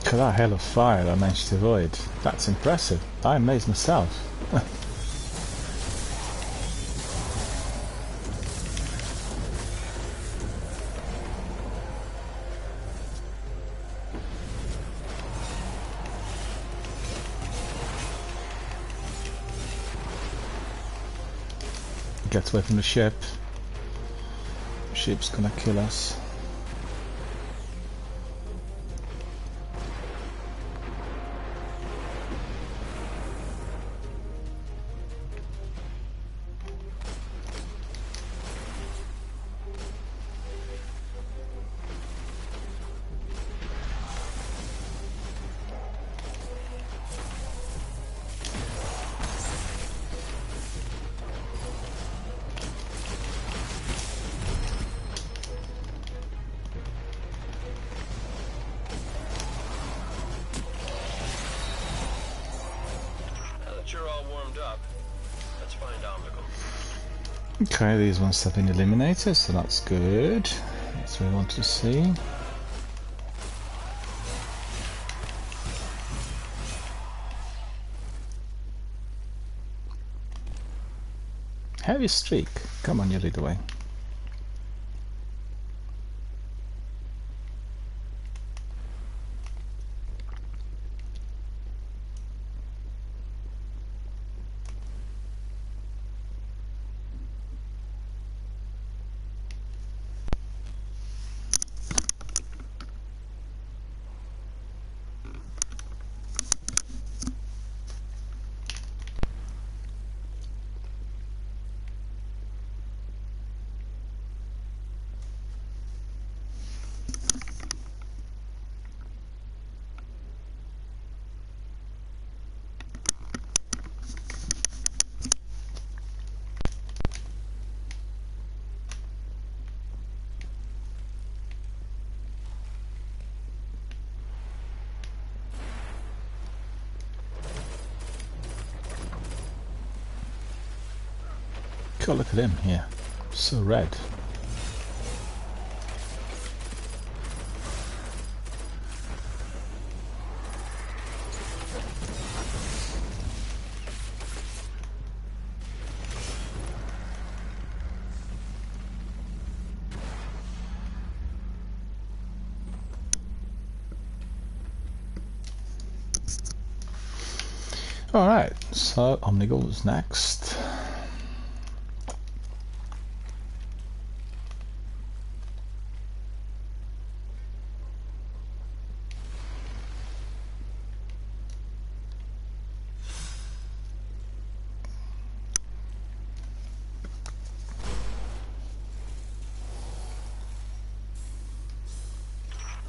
Look at that hail of fire I managed to avoid. That's impressive. I amazed myself. Gets away from the ship. Ship's gonna kill us. You're all warmed up. Let's find Omnigul. Okay, these ones have been eliminated, so that's good. That's what I want to see. Heavy streak. Come on, you lead the way. God, look at him here. So red. Alright, so Omnigul is next.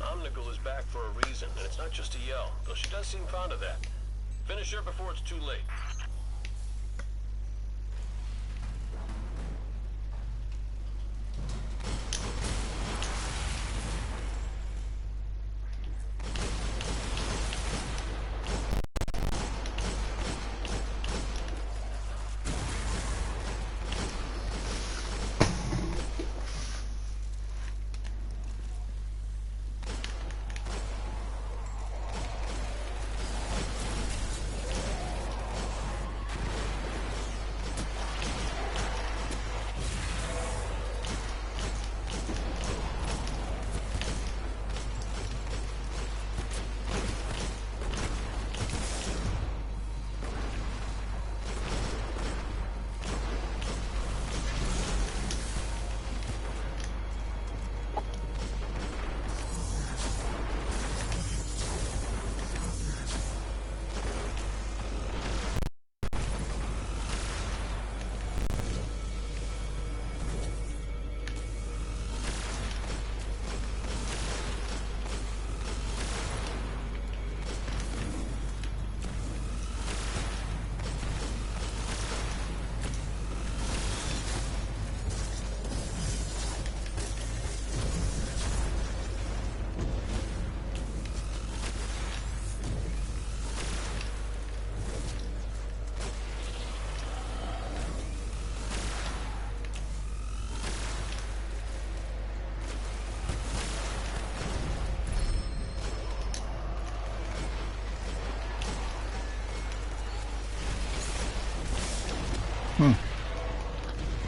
Omnigul is back for a reason, and it's not just a yell, though she does seem fond of that. Finish her before it's too late.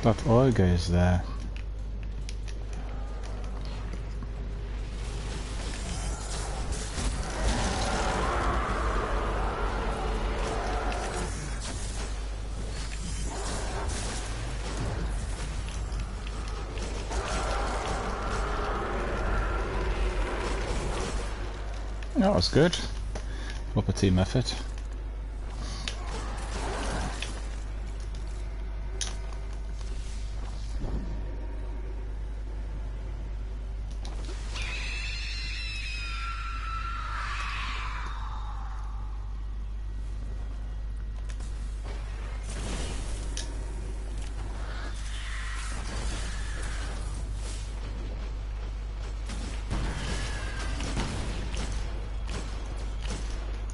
That Olga is there. That was good. Proper team effort.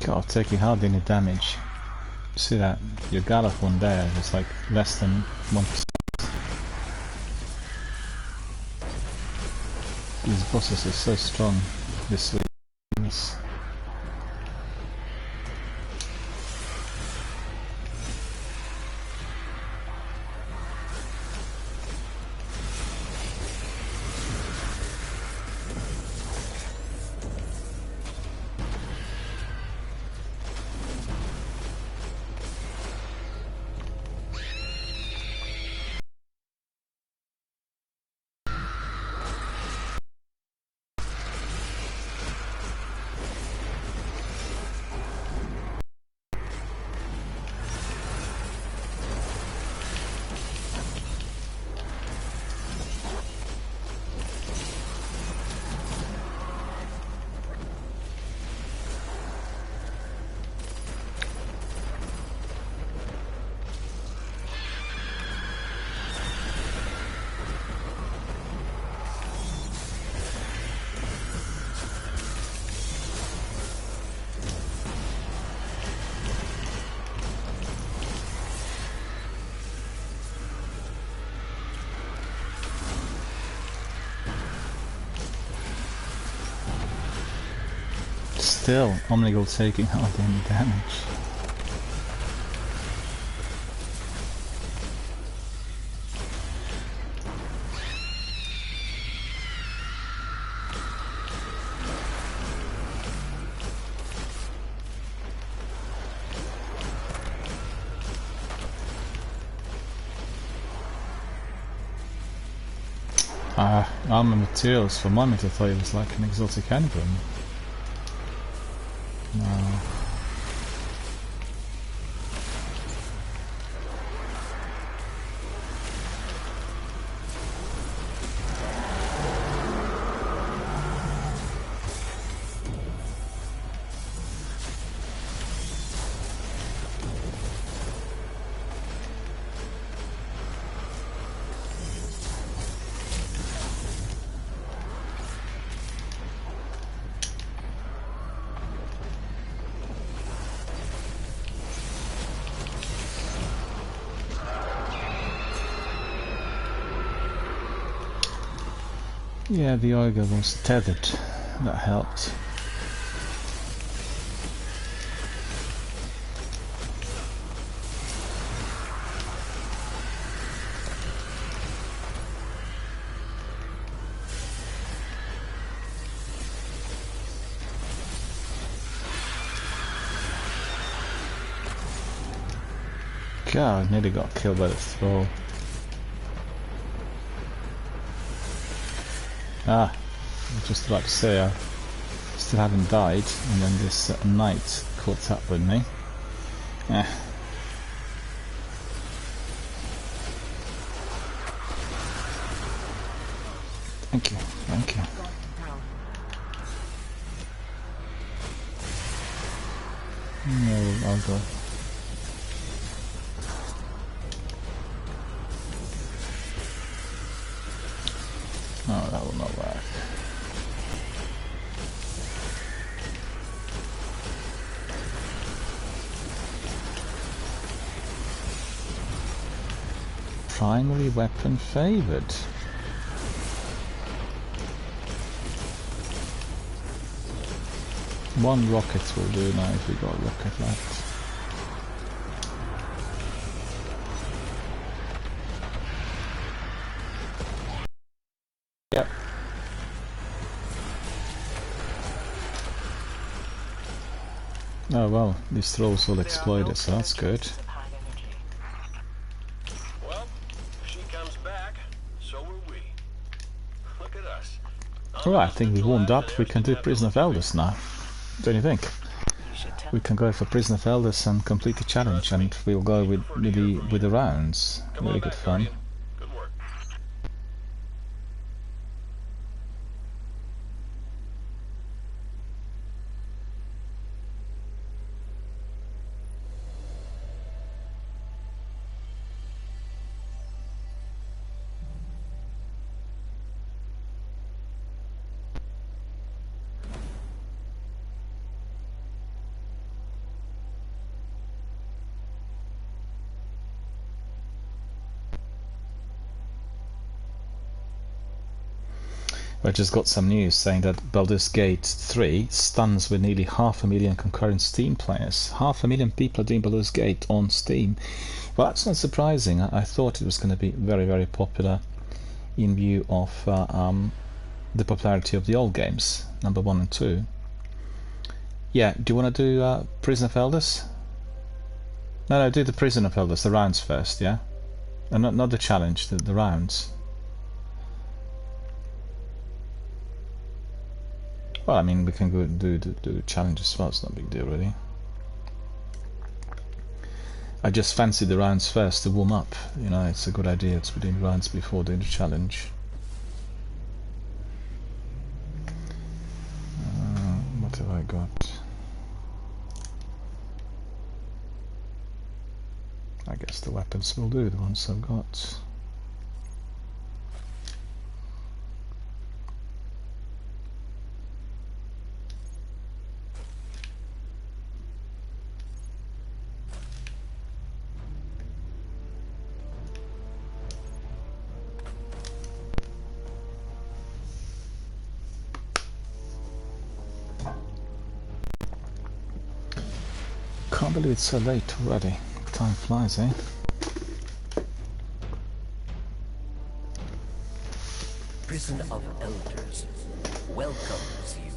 God, taking hardly any damage. See that? Your Gallop one there is like less than 1%. These bosses are so strong this week. Still, Omnigul taking hardly any damage. Armor materials for my metal thought it was like an exotic engram. No. Yeah, the Oyger was tethered. That helped. God, I nearly got killed by the throw. Ah, I was just about to say I still haven't died, and then this knight caught up with me. Eh. Thank you, thank you. No, I'll go. Oh, that will not work. Primary weapon favored. One rocket will do now if we got a rocket left. Yep. Oh well, these throws will exploit it, so that's good. Well, if she comes back, so will we. Look at us. Alright, I think we warmed up. We can do Prison of Elders now. Don't you think? We can go for Prison of Elders and complete the challenge, and we'll go with the rounds. Very good fun. Good work. I just got some news saying that Baldur's Gate 3 stuns with nearly 500,000 concurrent Steam players. 500,000 people are doing Baldur's Gate on Steam. Well, that's not surprising. I thought it was going to be very, very popular in view of the popularity of the old games, number 1 and 2. Yeah, do you want to do Prison of Elders? No, do the Prison of Elders, the rounds first, yeah? And not the challenge, the rounds. Well, I mean, we can go do the challenge as well, it's not a big deal really. I just fancy the rounds first to warm up, you know, it's a good idea to be doing rounds before doing the challenge. What have I got? I guess the weapons will do, the ones I've got. Can't believe it's so late already. Time flies, eh? Prison of Elders welcomes you.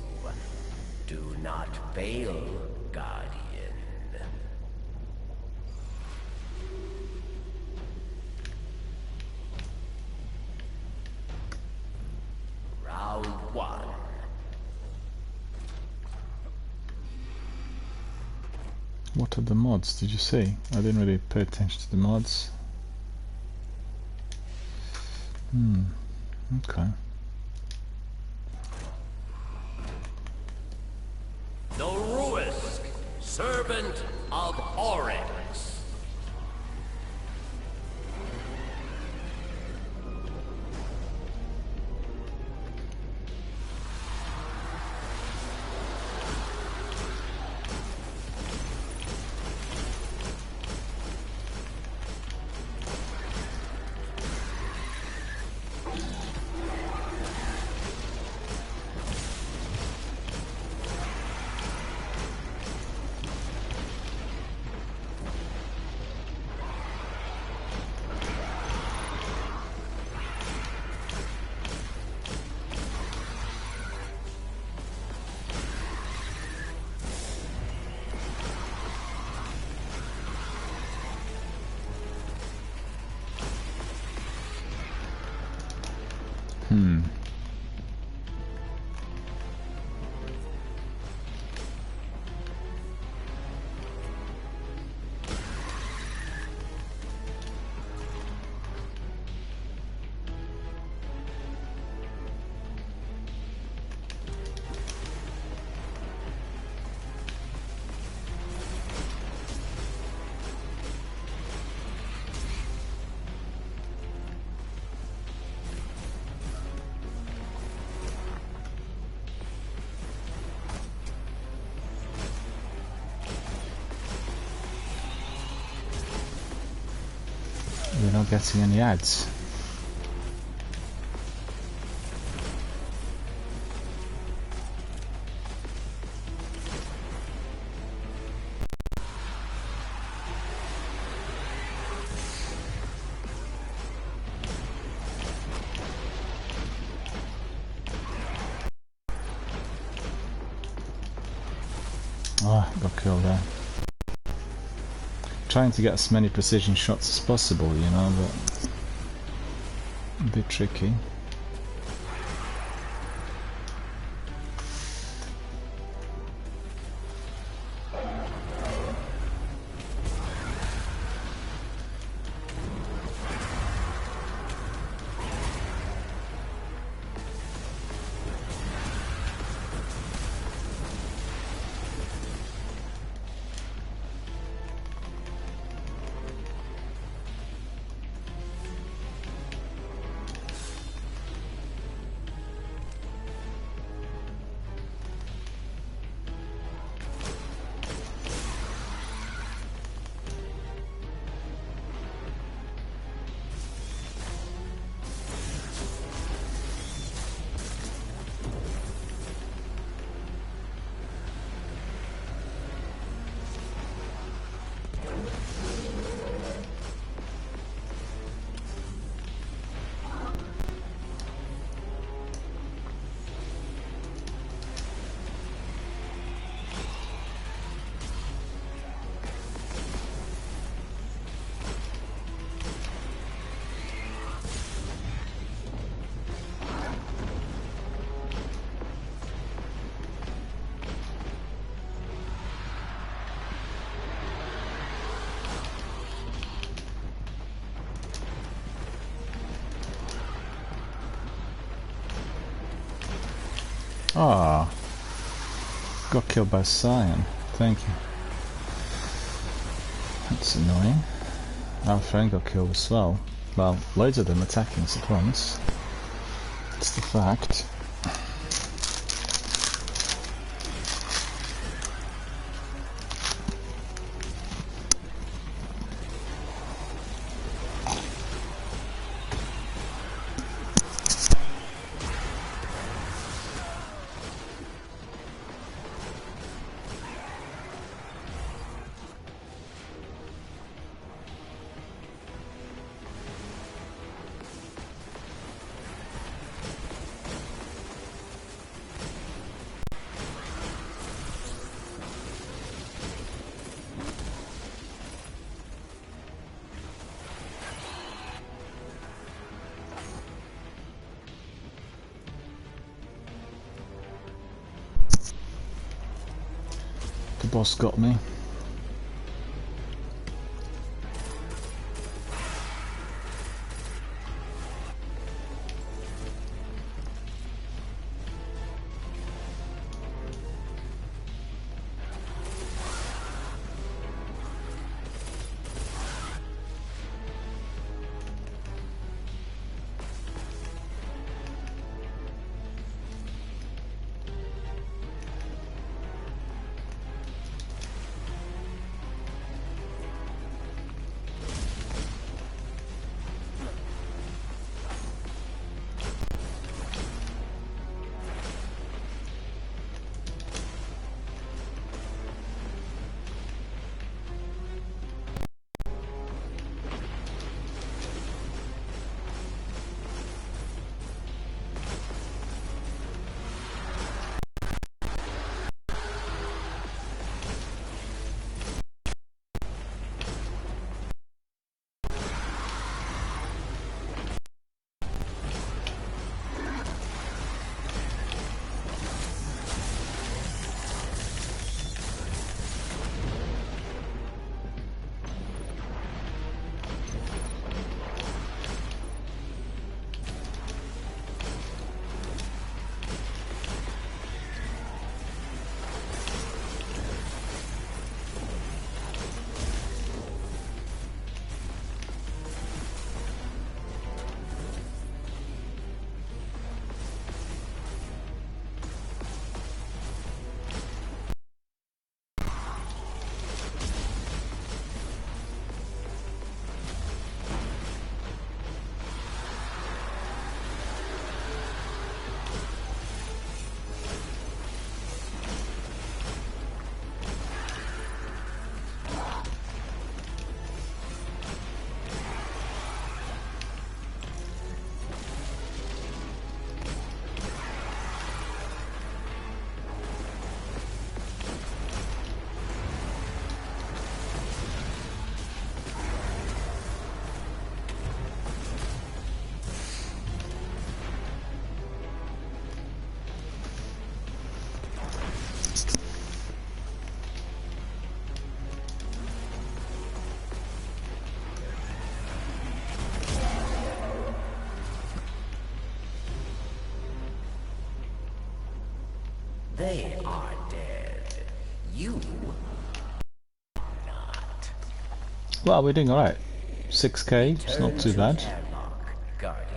Do not fail, Guardian. Round 1. What are the mods? Did you see? I didn't really pay attention to the mods. Okay. The Ruisk, servant of Oryx. We're not getting any ads. Oh, got killed there. Trying to get as many precision shots as possible, you know, but a bit tricky. Ah, got killed by Cyan. Thank you. That's annoying. Our friend got killed as well. Well, loads of them attacking us at once. That's the fact. The boss got me. They are dead. You not. Well, we're doing alright. 6k, it's not too bad. Airlock, Guardian.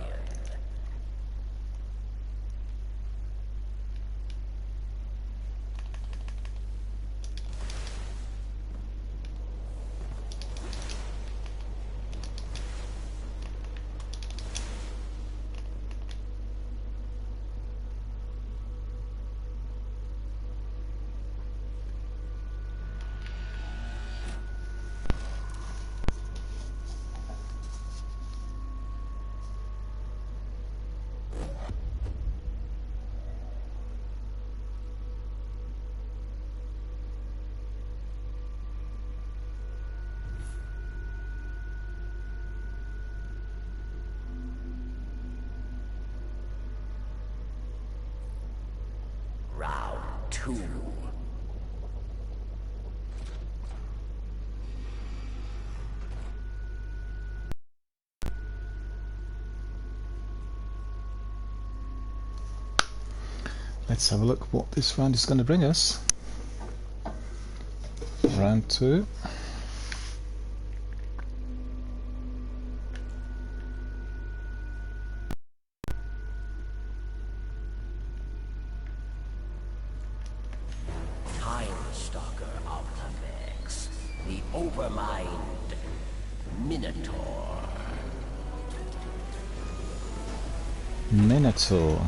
Round 2. Let's have a look what this round is going to bring us. Round 2. Time Stalker of the Vex. The Overmind Minotaur. Minotaur.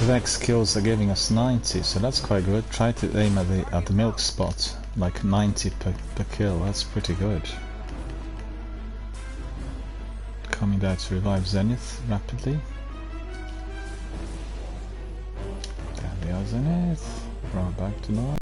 Vex kills are giving us 90, so that's quite good. Try to aim at the milk spot, like 90 per kill. That's pretty good. Coming down to revive Zenith rapidly. There we are, Zenith. Right back to normal.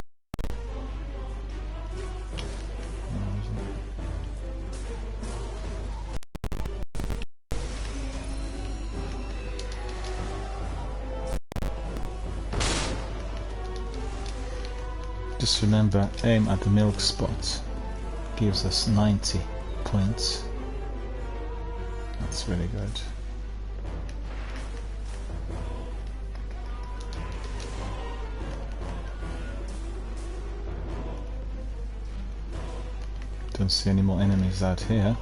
Just remember, aim at the milk spot. Gives us 90 points. That's really good. Don't see any more enemies out here.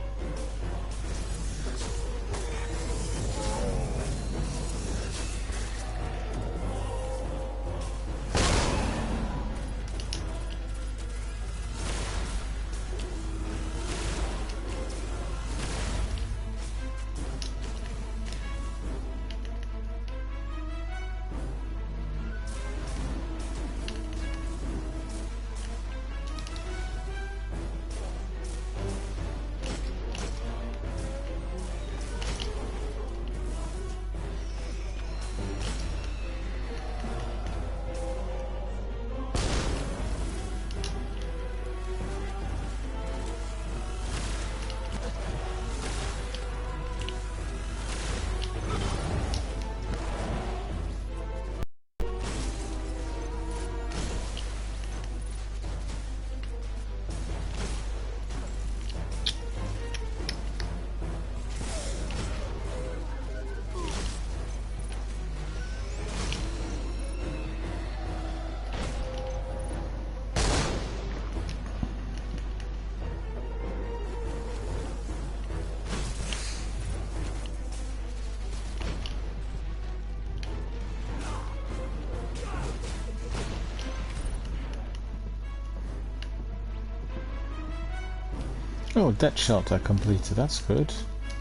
Oh, that shot I completed, that's good.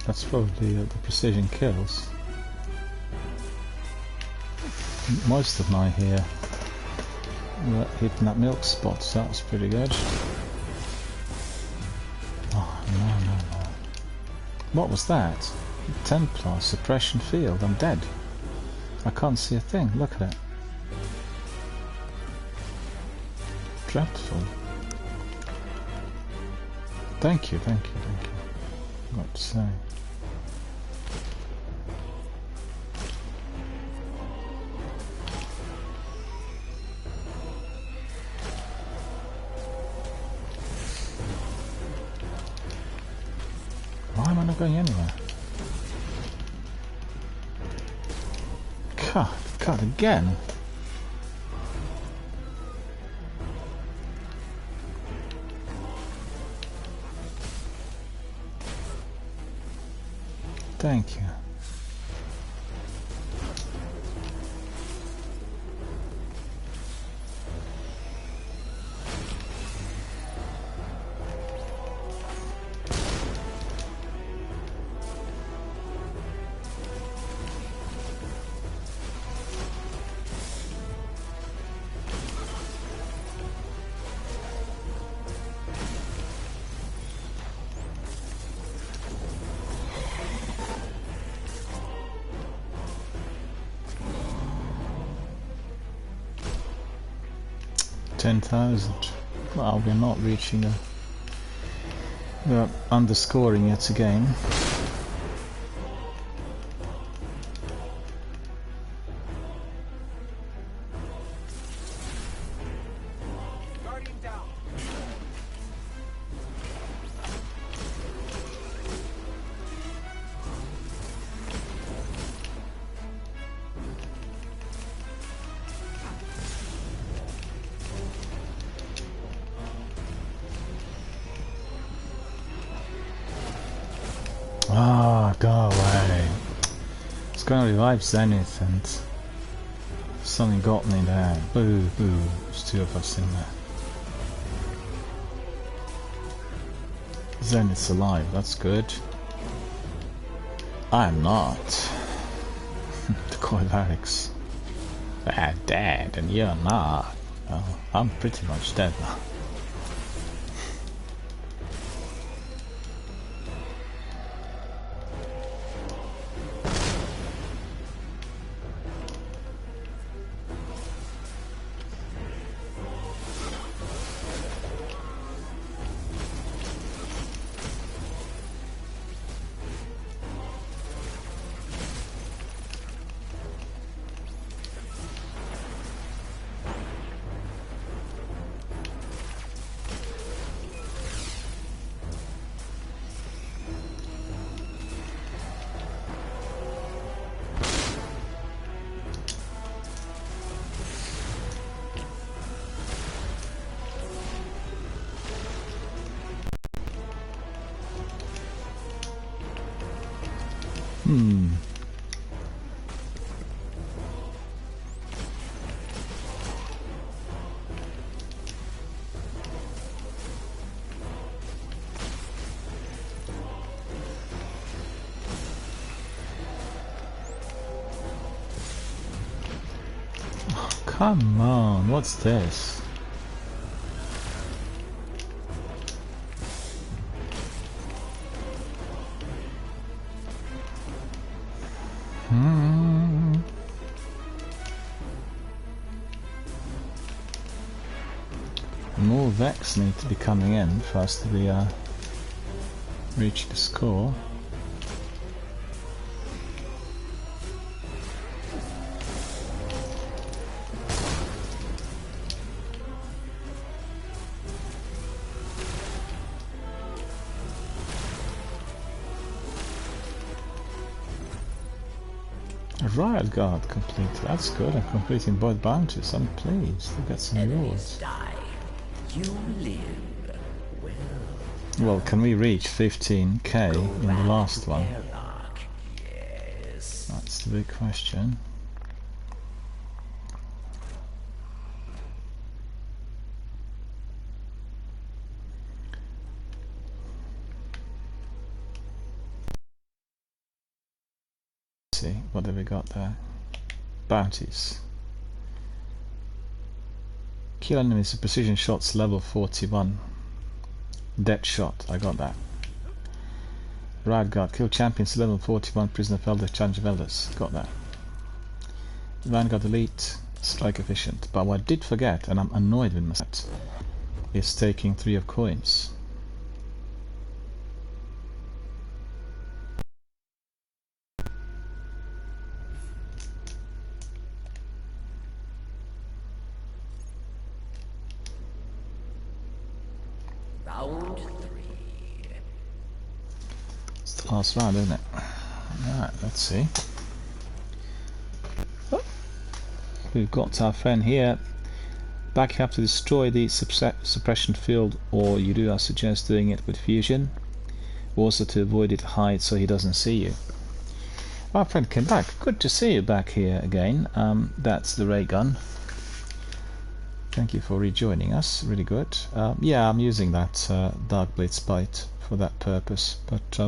That's probably the precision kills. Most of mine here were hitting that milk spot, so that was pretty good. Oh, no. What was that? Templar suppression field. I'm dead. I can't see a thing. Look at it. Dreadful. Thank you, thank you, thank you. What to say? Why am I not going anywhere? God, again. Thank you. $10,000. Well, we're not reaching a... We're underscoring yet again. Guardian down. Ah, go away. It's going to revive Zenith and something got me there. Boo, boo. There's two of us in there. Zenith's alive, that's good. I'm not. The Coilarics. They're dead and you're not. Well, I'm pretty much dead now. Come on, what's this? More Vex need to be coming in for us to be reach the score. Riot Guard completed. That's good. I'm completing both bounties. I'm pleased to get some rewards. Die. You live. Well, can we reach 15k in the last one? Yes. That's the big question. See, what have we got there? Bounties. Kill enemies with precision shots level 41. Depth shot, I got that. Riot Guard. Kill champions level 41. Prisoner of Elders. Challenge of Elders. Got that. Vanguard Elite. Strike efficient. But what I did forget, and I'm annoyed with myself, is taking 3 of coins. Round 3. It's the last round, isn't it? Alright, let's see. Oh. We've got our friend here. Back, you have to destroy the suppression field, or you do, I suggest doing it with fusion. Also to avoid it, hide so he doesn't see you. Our friend came back. Good to see you back here again. That's the ray gun. Thank you for rejoining us. Really good. Yeah, I'm using that Darkblade Spite for that purpose. But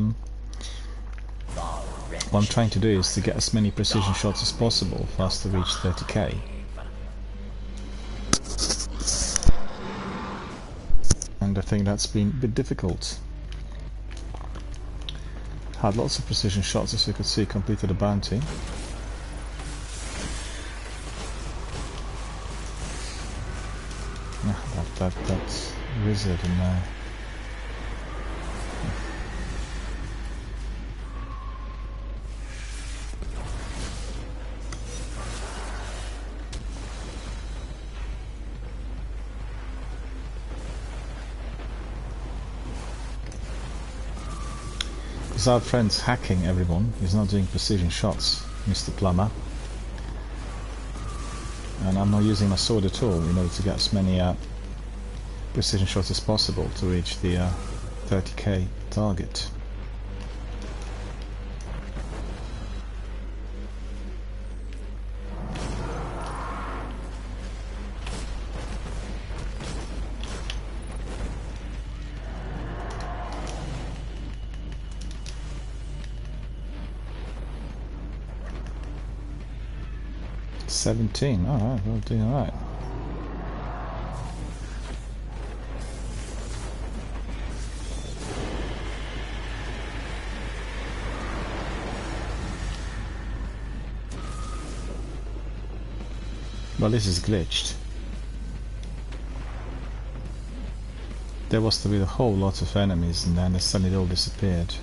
what I'm trying to do is to get as many precision shots as possible for us to reach 30k. And I think that's been a bit difficult. Had lots of precision shots, as you could see, completed a bounty. That wizard in there. Because our friend's hacking everyone, he's not doing precision shots, Mr. Plumber. And I'm not using my sword at all in order to get as many precision shots as possible to reach the 30k target. $17. Alright, we're doing alright. Well, this is glitched. There was to be a whole lot of enemies and then suddenly it all disappeared.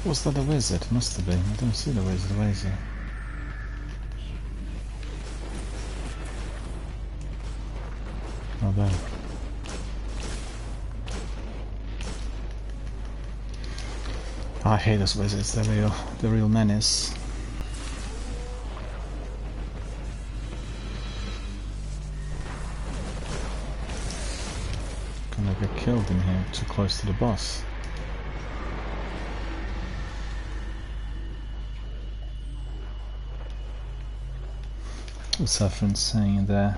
Was that a wizard? Must have been. I don't see the wizard. Where is he? Oh, there. I hate those wizards. They're real menace. Gonna get killed in here. Too close to the boss. What's our friend saying there?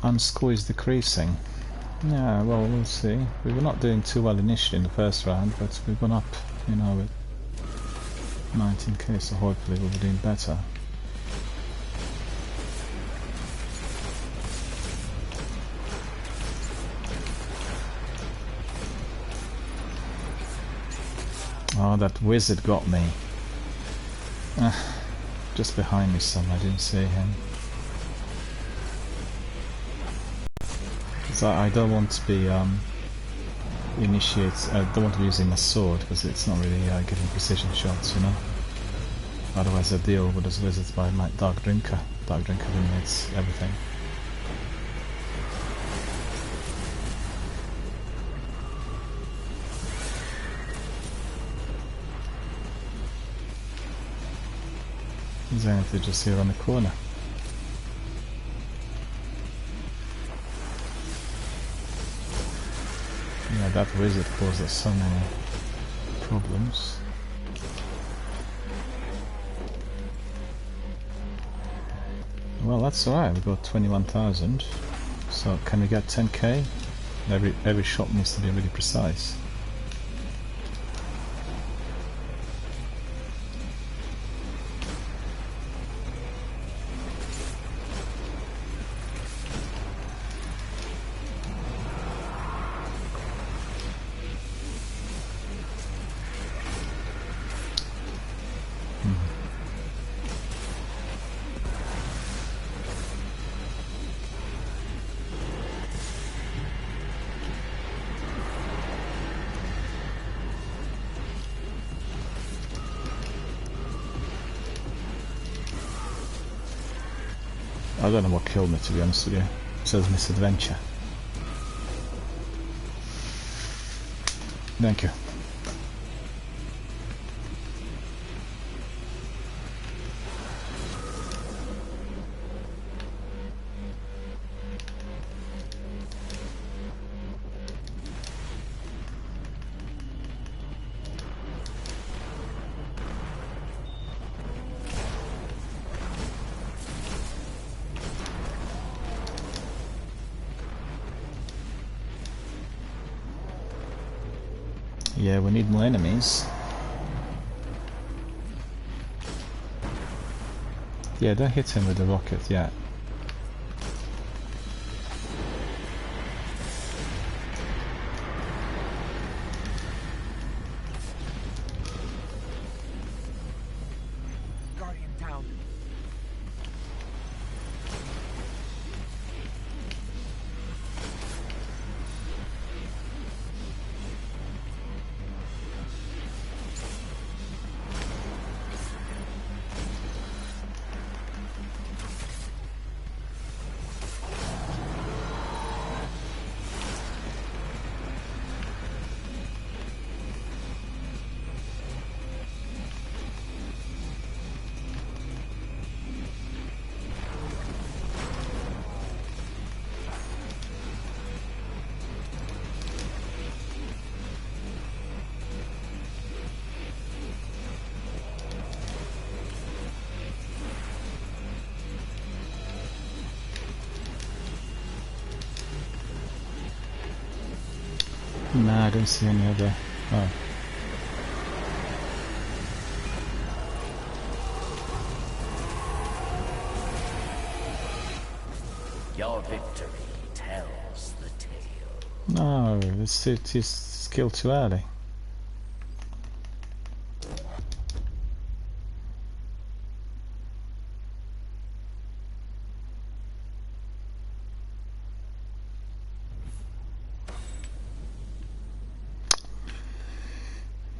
Unscore is decreasing. Yeah, well, we'll see. We were not doing too well initially in the first round, but we've gone up, you know, with 19k, so hopefully we'll be doing better. Oh, that wizard got me. Just behind me some, I didn't see him. So I don't want to be I don't want to be using my sword because it's not really giving precision shots, you know. Otherwise I deal with those wizards by my Dark Drinker. Dark Drinker eliminates everything. Zenith is just here on the corner. Yeah, that wizard caused us so many problems. Well, that's alright, we got 21,000. So can we get 10k? Every shot needs to be really precise. I don't know what killed me, to be honest with you. It says misadventure. Thank you. Yeah, we need more enemies. Yeah, don't hit him with the rocket yet. Guardian down. Nah, I don't see any other. Oh. Your victory tells the tale. No, it's killed too early.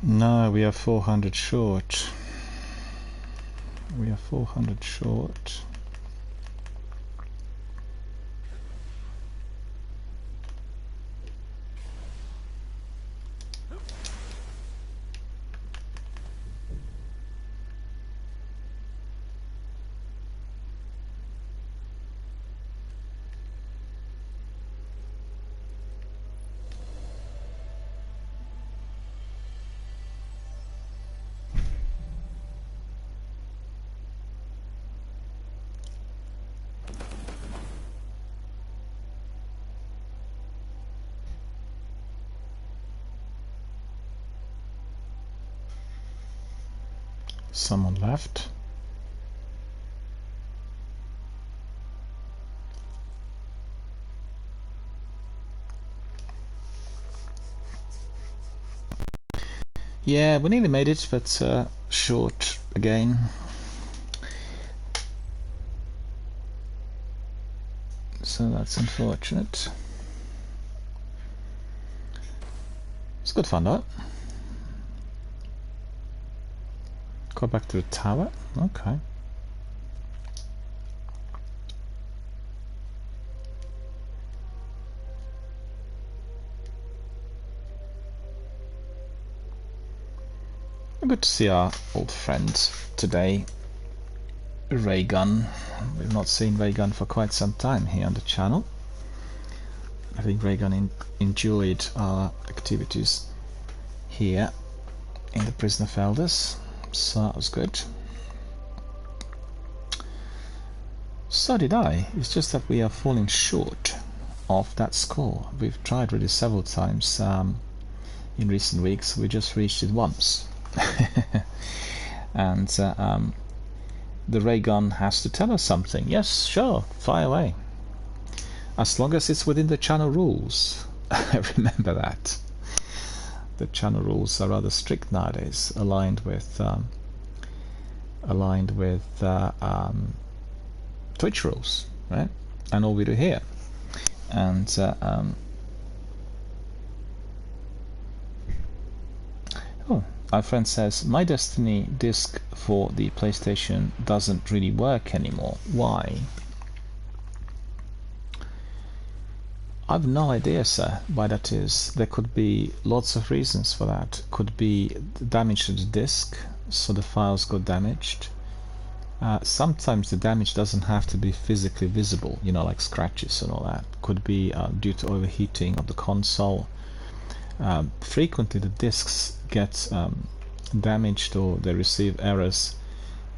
No, we are 400 short. We are 400 short. Someone left. Yeah, we nearly made it, but short again. So that's unfortunate. It's good fun though. Go back to the tower. Okay. Good to see our old friend today, Raygun. We've not seen Raygun for quite some time here on the channel. I think Raygun enjoyed our activities here in the Prison of Elders, so that was good. So did I. It's just that we are falling short of that score. We've tried really several times in recent weeks. We just reached it once. And the Raygun has to tell us something. Yes, sure, fire away. As long as it's within the channel rules. Remember that. The channel rules are rather strict nowadays, aligned with Twitch rules, right? And all we do here. And oh, our friend says, my Destiny disc for the PlayStation doesn't really work anymore. Why? I've no idea, sir, why that is. There could be lots of reasons for that. Could be damage to the disc, so the files got damaged. Sometimes the damage doesn't have to be physically visible, you know, like scratches and all that. Could be due to overheating of the console. Frequently the discs get damaged, or they receive errors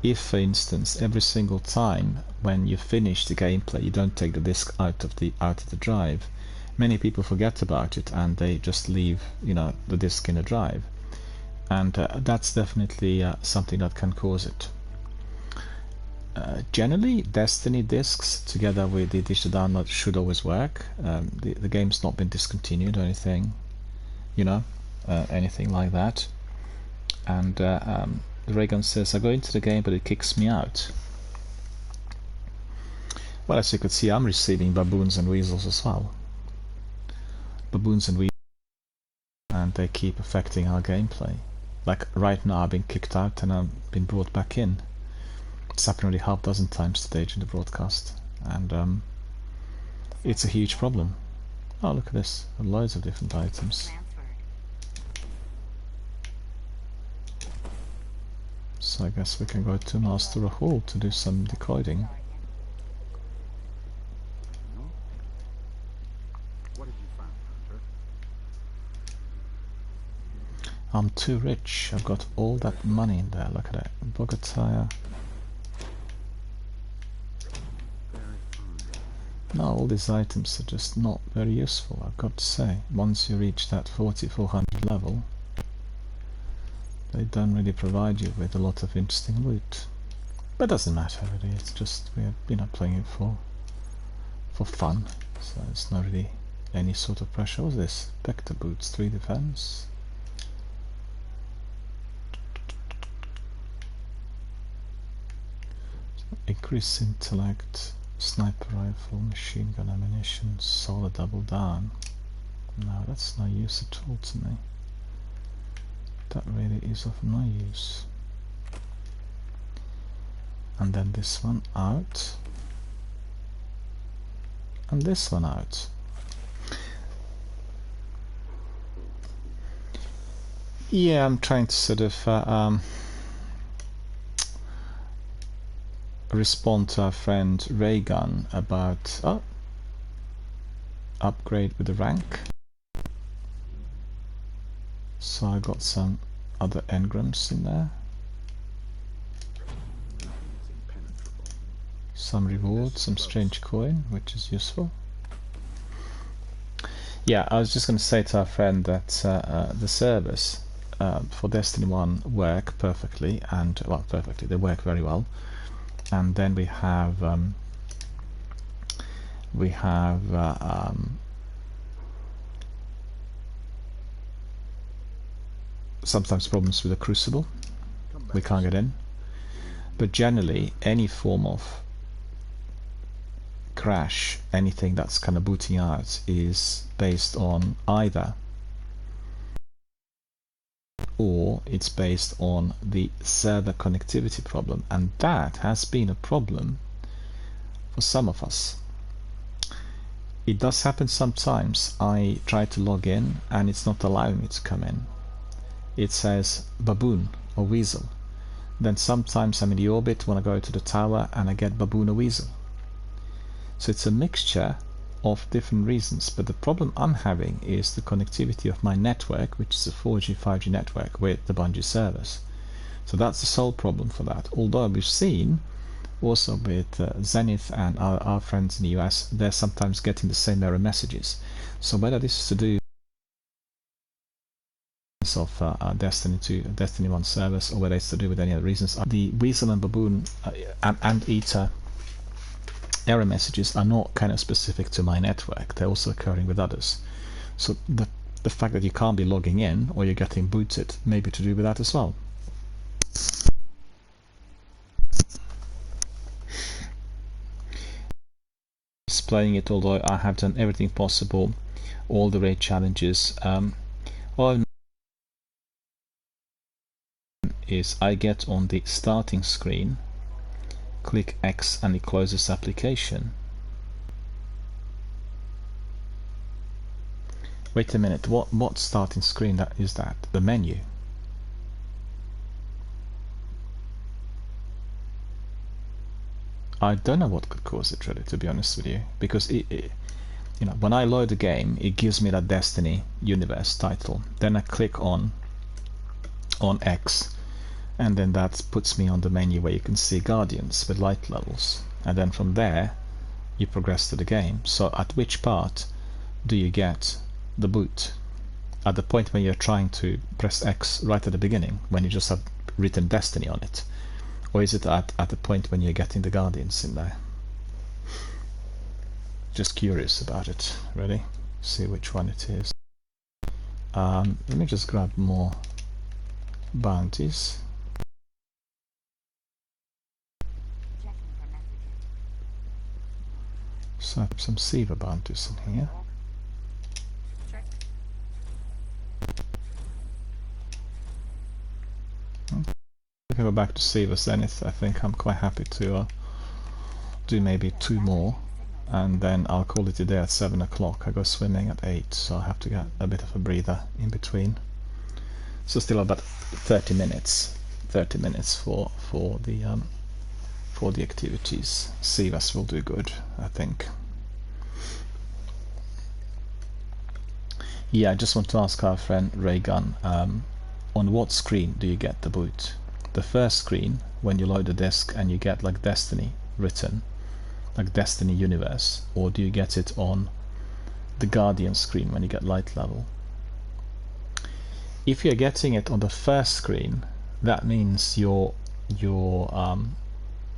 if, for instance, every single time when you finish the gameplay you don't take the disc out of the drive. Many people forget about it and they just leave, you know, the disc in a drive, and that's definitely something that can cause it. Generally, Destiny discs together with the digital download should always work. The game's not been discontinued or anything, you know, anything like that. And the Raygun says, I go into the game but it kicks me out. Well, as you could see, I'm receiving baboons and weasels as well. Baboons and weasels, and they keep affecting our gameplay. Like right now I've been kicked out and I've been brought back in. It's happened already half dozen times today during the broadcast, and it's a huge problem. Oh, look at this, loads of different items. So I guess we can go to Master Rahul to do some decoding. I'm too rich. I've got all that money in there. Look at it. Bogataya. No, all these items are just not very useful, I've got to say. Once you reach that 4400 level, they don't really provide you with a lot of interesting loot. But it doesn't matter really, it's just we're, you know, playing it for fun. So it's not really any sort of pressure. What's this? Vector boots, 3 defense. Increase intellect, sniper rifle, machine gun ammunition, solar double down. No, that's no use at all to me. That really is of no use. And then this one out. And this one out. Yeah, I'm trying to sort of respond to our friend Raygun about upgrade with the rank. So I got some other engrams in there, some rewards, some strange coin, which is useful. Yeah, I was just going to say to our friend that the servers for Destiny 1 work perfectly, and well, perfectly, they work very well. And then we have sometimes problems with the Crucible. We can't get in. But generally, any form of crash, anything that's kind of booting out, is based on either or it's based on the server connectivity problem, and that has been a problem for some of us. It does happen sometimes. I try to log in and it's not allowing me to come in. It says baboon or weasel. Then sometimes I'm in the orbit when I go to the tower and I get baboon or weasel. So it's a mixture of different reasons, but the problem I'm having is the connectivity of my network, which is a 4G 5G network with the Bungie servers. So that's the sole problem for that. Although we've seen also with Zenith and our friends in the US, they're sometimes getting the same error messages. So whether this is to do of Destiny 2, Destiny 1 servers, or whether it's to do with any other reasons, the Weasel and Baboon and Eater error messages are not kind of specific to my network. They're also occurring with others. So the fact that you can't be logging in or you're getting booted may be to do with that as well. Playing it, although I have done everything possible, all the raid challenges. All is I get on the starting screen, click X, and it closes application. Wait a minute, what starting screen is that? The menu? I don't know what could cause it, really, to be honest with you, because you know, when I load the game, it gives me that Destiny Universe title. Then I click on X, and then that puts me on the menu where you can see Guardians with light levels, and then from there you progress to the game. So at which part do you get the boot? At the point when you're trying to press X right at the beginning, when you just have written Destiny on it? Or is it at the point when you're getting the Guardians in there? Just curious about it, really. See which one it is. Let me just grab more bounties. So I have some Siva bounties in here. If I go back to Siva Zenith, I think I'm quite happy to do maybe 2 more, and then I'll call it a day at 7 o'clock. I go swimming at 8, so I'll have to get a bit of a breather in between. So still about 30 minutes for the activities. Sivas will do good, I think. Yeah, I just want to ask our friend Raygun, on what screen do you get the boot? The first screen, when you load the disk and you get like Destiny written, like Destiny Universe, or do you get it on the Guardian screen when you get light level? If you're getting it on the first screen, that means your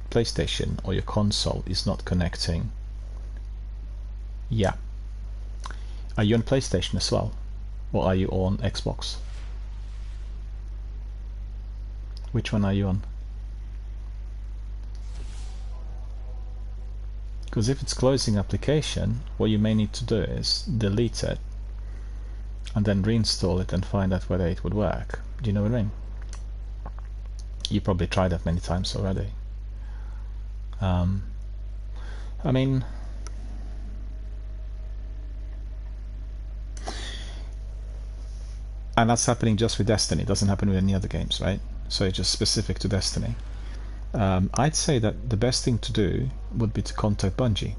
PlayStation or your console is not connecting. Yeah. Are you on PlayStation as well? Or are you on Xbox? Which one are you on? Because if it's closing application, what you may need to do is delete it and then reinstall it and find out whether it would work. Do you know what I mean? You probably tried that many times already. I mean, and that's happening just with Destiny. It doesn't happen with any other games, right? So it's just specific to Destiny. I'd say that the best thing to do would be to contact Bungie.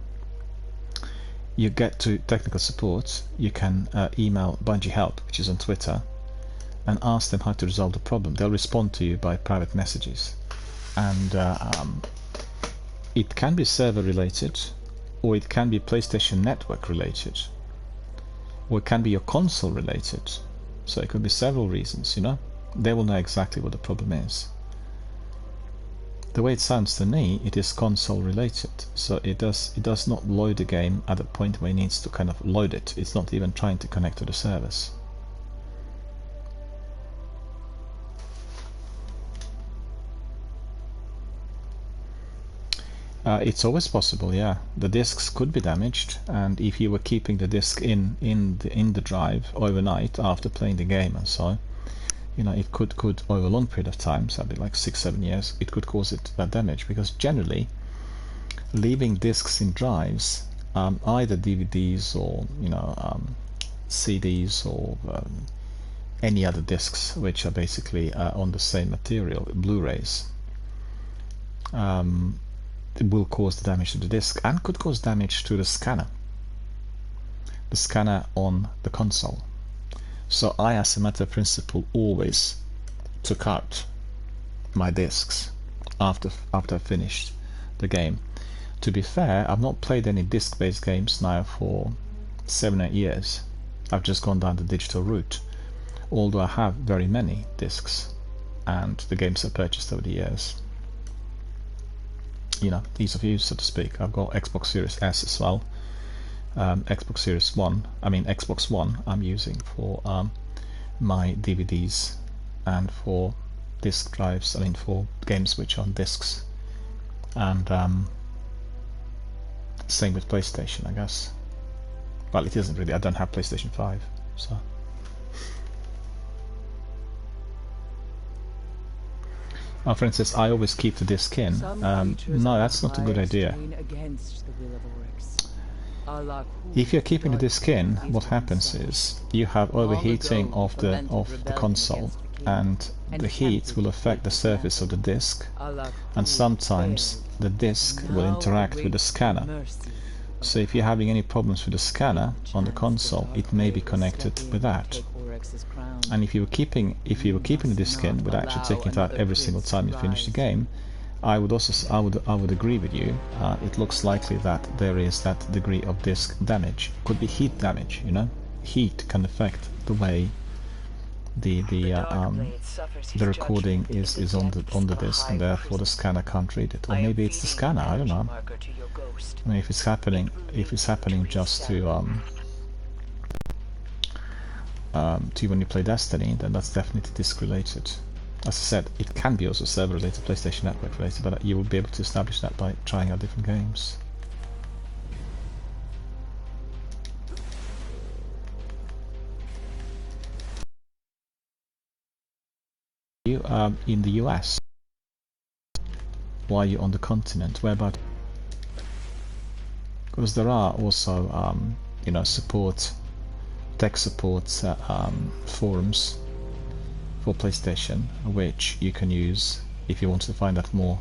You get to technical support, you can email Bungie Help, which is on Twitter, and ask them how to resolve the problem. They'll respond to you by private messages. And it can be server related, or it can be PlayStation Network related, or it can be your console related. So it could be several reasons, you know. They will know exactly what the problem is. The way it sounds to me, it is console related, so it does not load the game at the point where it needs to kind of load it. It's not even trying to connect to the service. It's always possible, yeah. The disks could be damaged, and if you were keeping the disk in the drive overnight after playing the game and so, you know, it could over a long period of time, so that'd be like 6-7 years, it could cause it that damage, because generally leaving disks in drives, either DVDs or, you know, CDs or any other disks which are basically on the same material, Blu-rays, it will cause the damage to the disk and could cause damage to the scanner on the console. So I, as a matter of principle, always took out my discs after I finished the game. To be fair, I've not played any disc-based games now for 7-8 years. I've just gone down the digital route, although I have very many discs and the games I've purchased over the years. You know, ease of use, so to speak. I've got Xbox Series S as well. Xbox One I'm using for my DVDs and for disk drives, for games which are on discs, and same with PlayStation, I guess. Well, it isn't really, I don't have PlayStation 5, so. Oh, for instance, I always keep the disc in. No, that's not a good idea. If you're keeping the disc in, what happens is you have overheating of the console, and the heat will affect the surface of the disc, and sometimes the disc will interact with the scanner. So if you're having any problems with the scanner on the console, it may be connected with that. And if you were keeping the disc in without actually taking it out every single time you finish the game, I would agree with you. It looks likely that there is that degree of disk damage. Could be heat damage, you know. Heat can affect the way the recording is on the disc, and therefore the scanner can't read it. Or maybe it's the scanner. I don't know. I mean, if it's happening just to when you play Destiny, then that's definitely disk related. As I said, it can be also server related, PlayStation Network related, but you will be able to establish that by trying out different games. You in the US? Why are you on the continent? Where about? Because there are also you know, tech support forums for PlayStation, which you can use if you want to find out more,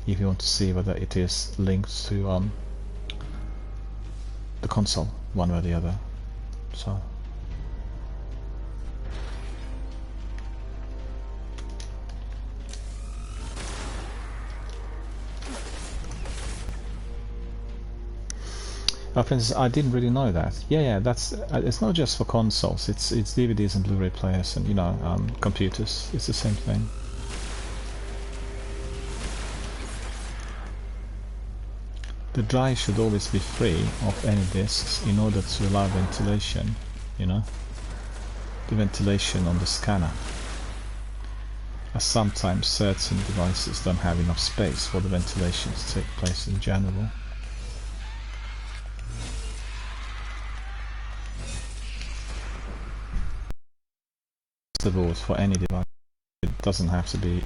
if you want to see whether it is linked to the console one way or the other. So for instance, I didn't really know that. Yeah, that's it's not just for consoles. It's DVDs and Blu-ray players and, you know, computers. It's the same thing. The drive should always be free of any disks in order to allow ventilation. You know, the ventilation on the scanner. As sometimes certain devices don't have enough space for the ventilation to take place in general. The rules for any device. It doesn't have to be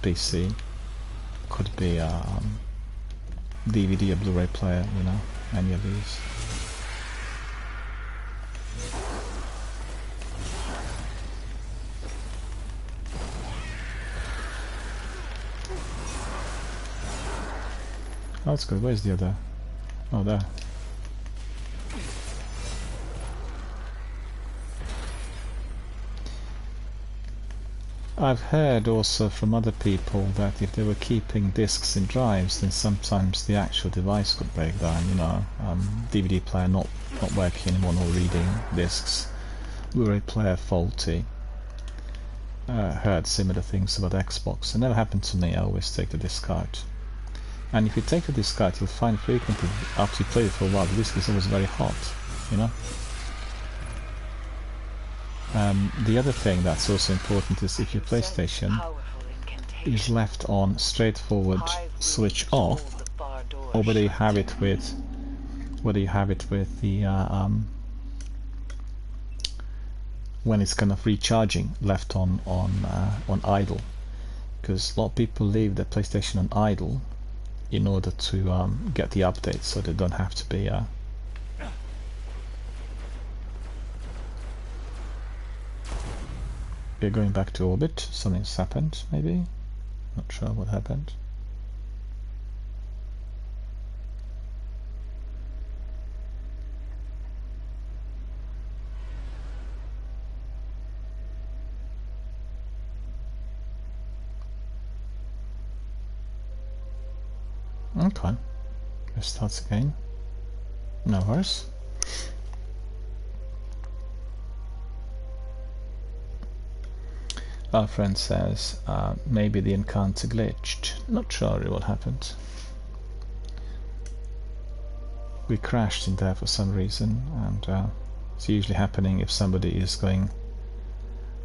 PC. Could be DVD or Blu-ray player. You know, any of these. Oh, that's good. Where's the other? Oh, there. I've heard also from other people that if they were keeping discs in drives, then sometimes the actual device could break down, you know, DVD player not working anymore, or reading discs, Blu-ray player faulty. Heard similar things about Xbox. It never happened to me. I always take the disc out. And if you take the disc out, you'll find frequently, after you play it for a while, the disc is always very hot, you know? The other thing that's also important is if your PlayStation is left on straightforward switch off, or whether you have it with the when it's kind of recharging, left on idle, because a lot of people leave their PlayStation on idle in order to get the updates, so they don't have to be we're going back to orbit. Something's happened, maybe? Not sure what happened. Okay, it starts again. No worries. Our friend says maybe the encounter glitched. Not sure what happened. We crashed in there for some reason, and it's usually happening if somebody is going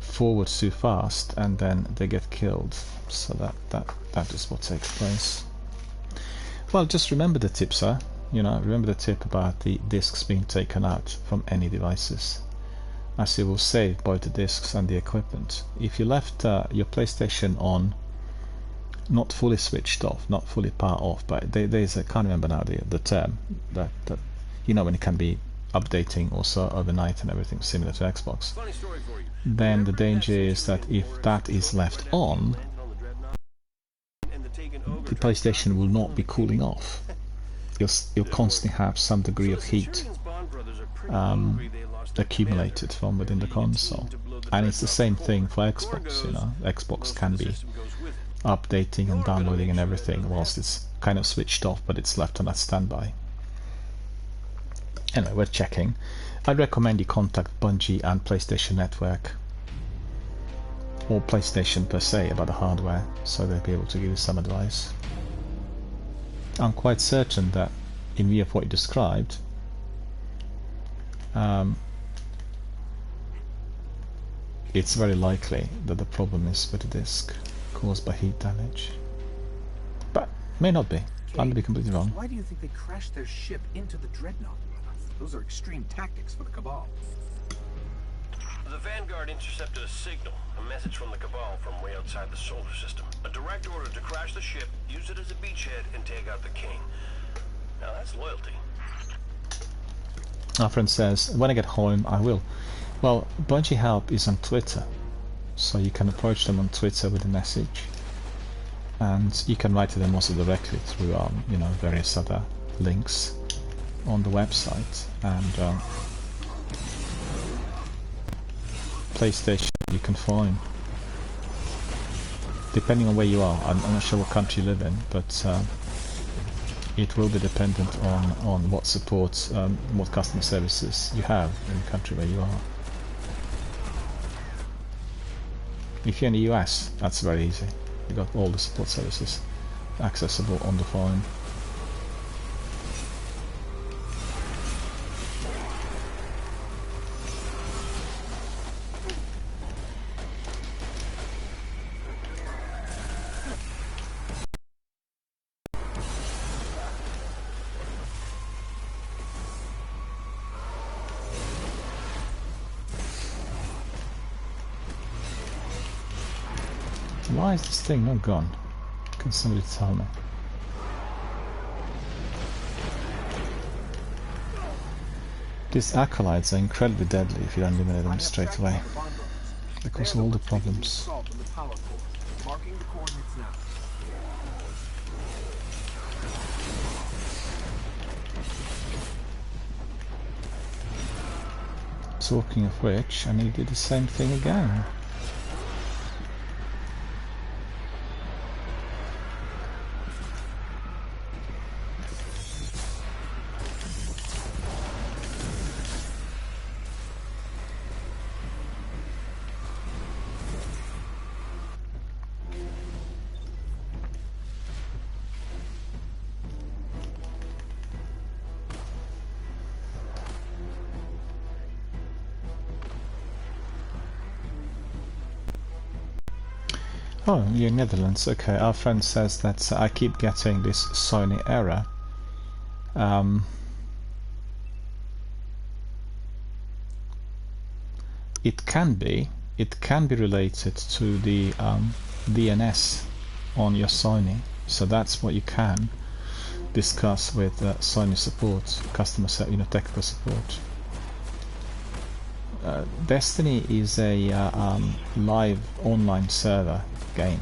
forward too fast and then they get killed. So that is what takes place. Well, just remember the tip, sir. You know, remember the tip about the discs being taken out from any devices, as you will save both the discs and the equipment. If you left your PlayStation on, not fully switched off, not fully power off, but there's I can't remember now the term that you know, when it can be updating also overnight and everything similar to Xbox, then the danger is that if that is left on, the PlayStation will not be cooling off. You'll constantly have some degree of heat accumulated from within the console, and it's the same thing for Xbox. You know, Xbox can be updating and downloading and everything whilst it's kind of switched off, but it's left on that standby. Anyway, we're checking. I'd recommend you contact Bungie and PlayStation Network, or PlayStation per se, about the hardware, so they'll be able to give you some advice. I'm quite certain that, in view of what you described, it's very likely that the problem is with the disc, caused by heat damage. But may not be. I may be completely wrong. Why do you think they crashed their ship into the Dreadnought? Those are extreme tactics for the Cabal. The Vanguard intercepted a signal, a message from the Cabal from way outside the solar system. A direct order to crash the ship, use it as a beachhead, and take out the King. Now that's loyalty. Our friend says, when I get home, I will. Well, Bungie Help is on Twitter, so you can approach them on Twitter with a message, and you can write to them also directly through, you know, various other links on the website. And PlayStation you can find, depending on where you are. I'm not sure what country you live in, but it will be dependent on what support, what customer services you have in the country where you are. If you're in the US, that's very easy. You got all the support services accessible on the phone. Why is this thing not gone? Can somebody tell me? These acolytes are incredibly deadly if you don't eliminate them straight away. They cause all the problems. Talking of which, I need to do the same thing again. Oh, you're in Netherlands. Okay, our friend says that I keep getting this Sony error. It can be related to the DNS on your Sony. So that's what you can discuss with Sony support, technical support. Destiny is a live online server game,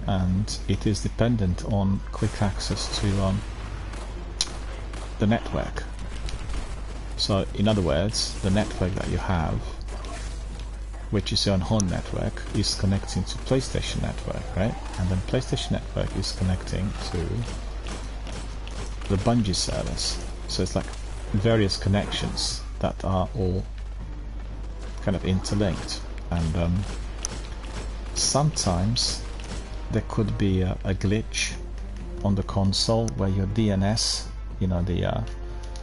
and it is dependent on quick access to the network. So, in other words, the network that you have, which is your home network, is connecting to PlayStation Network, right? And then PlayStation Network is connecting to the Bungie service. So it's like various connections that are all kind of interlinked, and sometimes there could be a glitch on the console where your DNS, the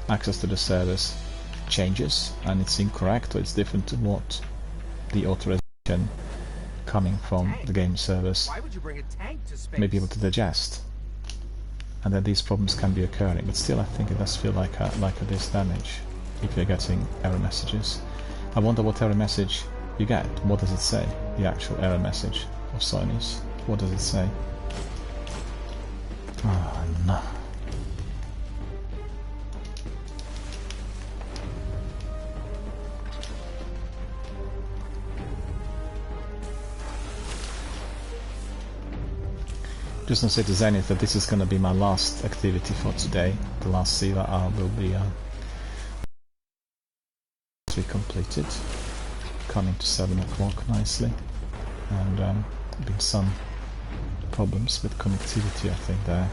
access to the service, changes and it's incorrect, or it's different to what the authorization coming from the game service may be able to digest, and then these problems can be occurring. But still, I think it does feel like a disk damage if you're getting error messages. I wonder what error message you get. What does it say? The actual error message of Sony's. What does it say? Oh no. Just want to say to Zenith that this is going to be my last activity for today. The last Siva hour will be completed, coming to 7 o'clock nicely, and been some problems with connectivity, I think, there.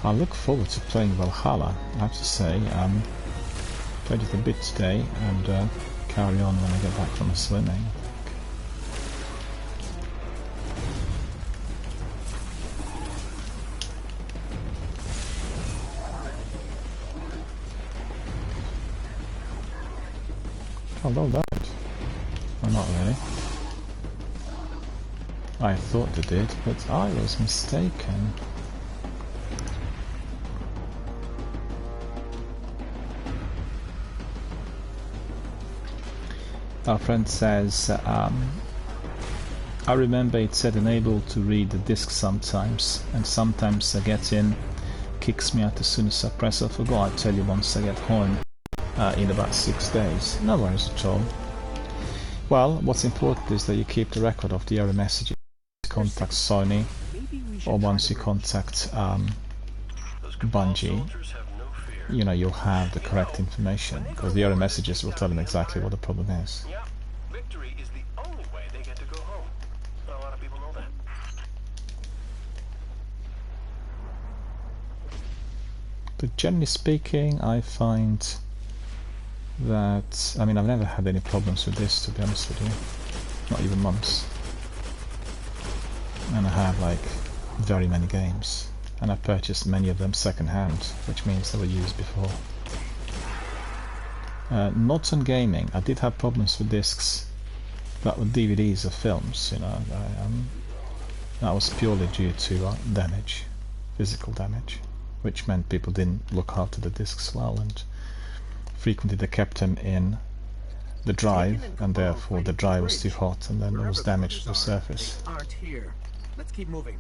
I look forward to playing Valhalla, I have to say. Played it a bit today, and carry on when I get back from swimming. Oh, well done. Well, not really. I thought they did, but I was mistaken. Our friend says, I remember it said enable to read the disk sometimes, and sometimes I get in, kicks me out as soon as I press. I forgot, I tell you once I get home in about 6 days. No worries at all. Well, what's important is that you keep the record of the error messages. Contact Sony, or once you contact Bungie, you'll have the correct information, because the error messages will tell them exactly what the problem is. Yeah, victory is the only way they get to go home. Not a lot of people know that. But generally speaking, I find that, I've never had any problems with this, to be honest with you. Not even months. And I have like very many games. And I purchased many of them second-hand, which means they were used before. Not on gaming. I did have problems with discs that were DVDs of films. That was purely due to damage, physical damage, which meant people didn't look after the discs well, and frequently they kept them in the drive, and therefore the drive was too hot, and then there was damage to the surface. Let's keep moving.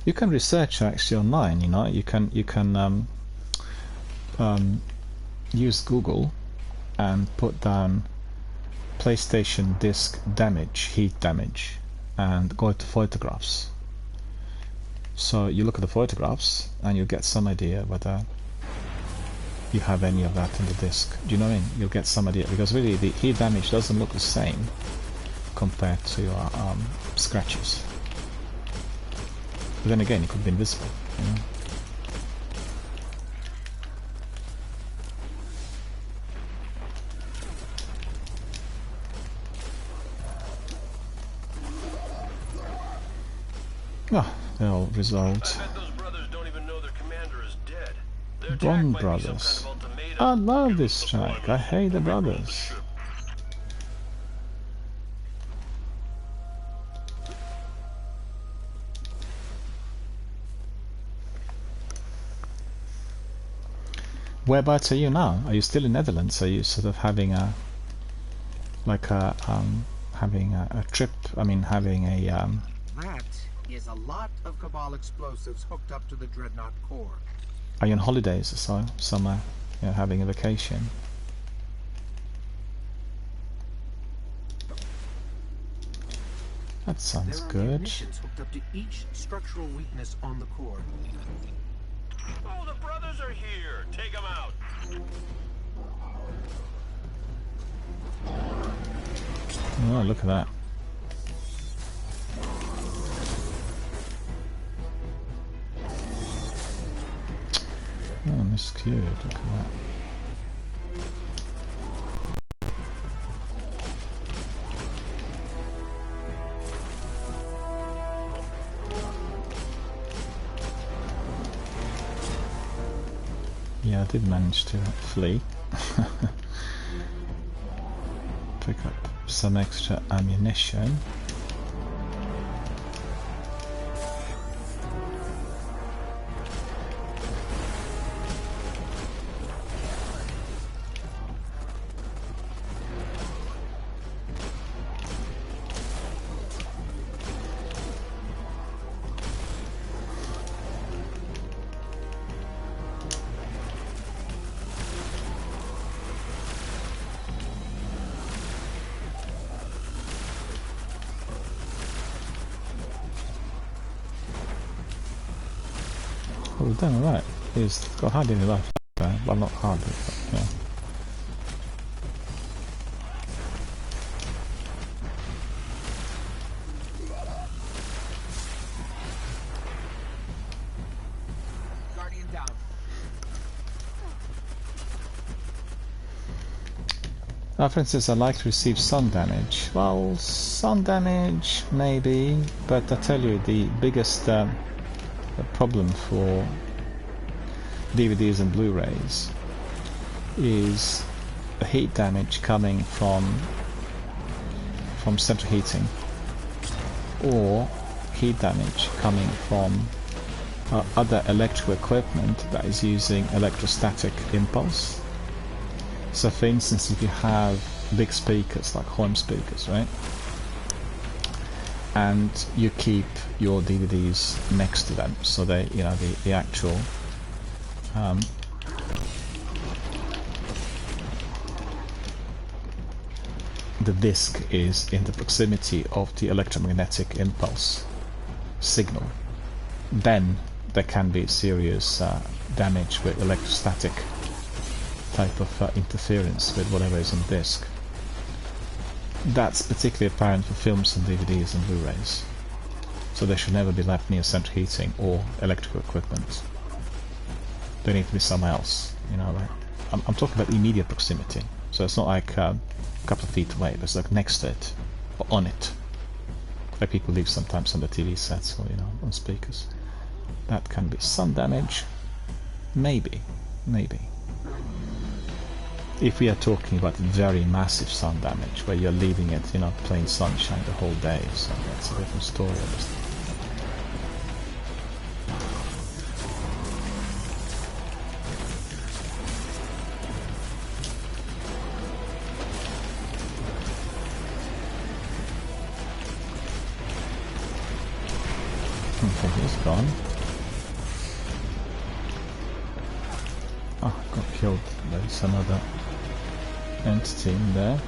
You can research actually online. You can use Google and put down PlayStation disc damage, heat damage, and go to photographs. So you look at the photographs and you'll get some idea whether you have any of that in the disc. Do you know what I mean? You'll get some idea, because really the heat damage doesn't look the same compared to scratches. But then again, it could be invisible. Oh, they're all resolved. I bet those brothers don't even know their commander is dead. Their attack Bond might be some brothers. kind of ultimatum. I love Give this us track. I deployments, hate the or we roll the brothers. ship. Whereabouts are you now? Are you still in Netherlands? Are you sort of having a having a trip? I mean, having a That is a lot of Cabal explosives hooked up to the Dreadnought core. are you on holidays or so? Somewhere, you know, having a vacation? That sounds There are good. munitions hooked up to each structural weakness on the core. Oh, the brothers are here. Take them out. Oh, look at that. Oh, Miss Cute, look at that. Yeah, I did manage to flee. Pick up some extra ammunition. Oh, we've done alright. He's got hardly any life there. Well, not hardly, but yeah. Guardian down. For instance, I'd like to receive sun damage. Well, sun damage, maybe, but I tell you, the biggest problem for DVDs and Blu-rays is the heat damage coming from central heating, or heat damage coming from other electrical equipment that is using electrostatic impulse. So for instance, if you have big speakers like home speakers, right, and you keep your DVDs next to them, so they, you know, the actual the disc is in the proximity of the electromagnetic impulse signal, then there can be serious damage with electrostatic type of interference with whatever is on disc. That's particularly apparent for films and DVDs and Blu-rays. So they should never be left near central heating or electrical equipment. They need to be somewhere else, you know, right? I'm talking about immediate proximity. So it's not like a couple of feet away, but it's like next to it, or on it. Like people leave sometimes on the TV sets or, you know, on speakers. That can be sun damage. Maybe. If we are talking about very massive sun damage, where you're leaving it, you know, plain sunshine the whole day, so that's a different story. Okay, he's gone. Oh, got killed. There's another entity in there.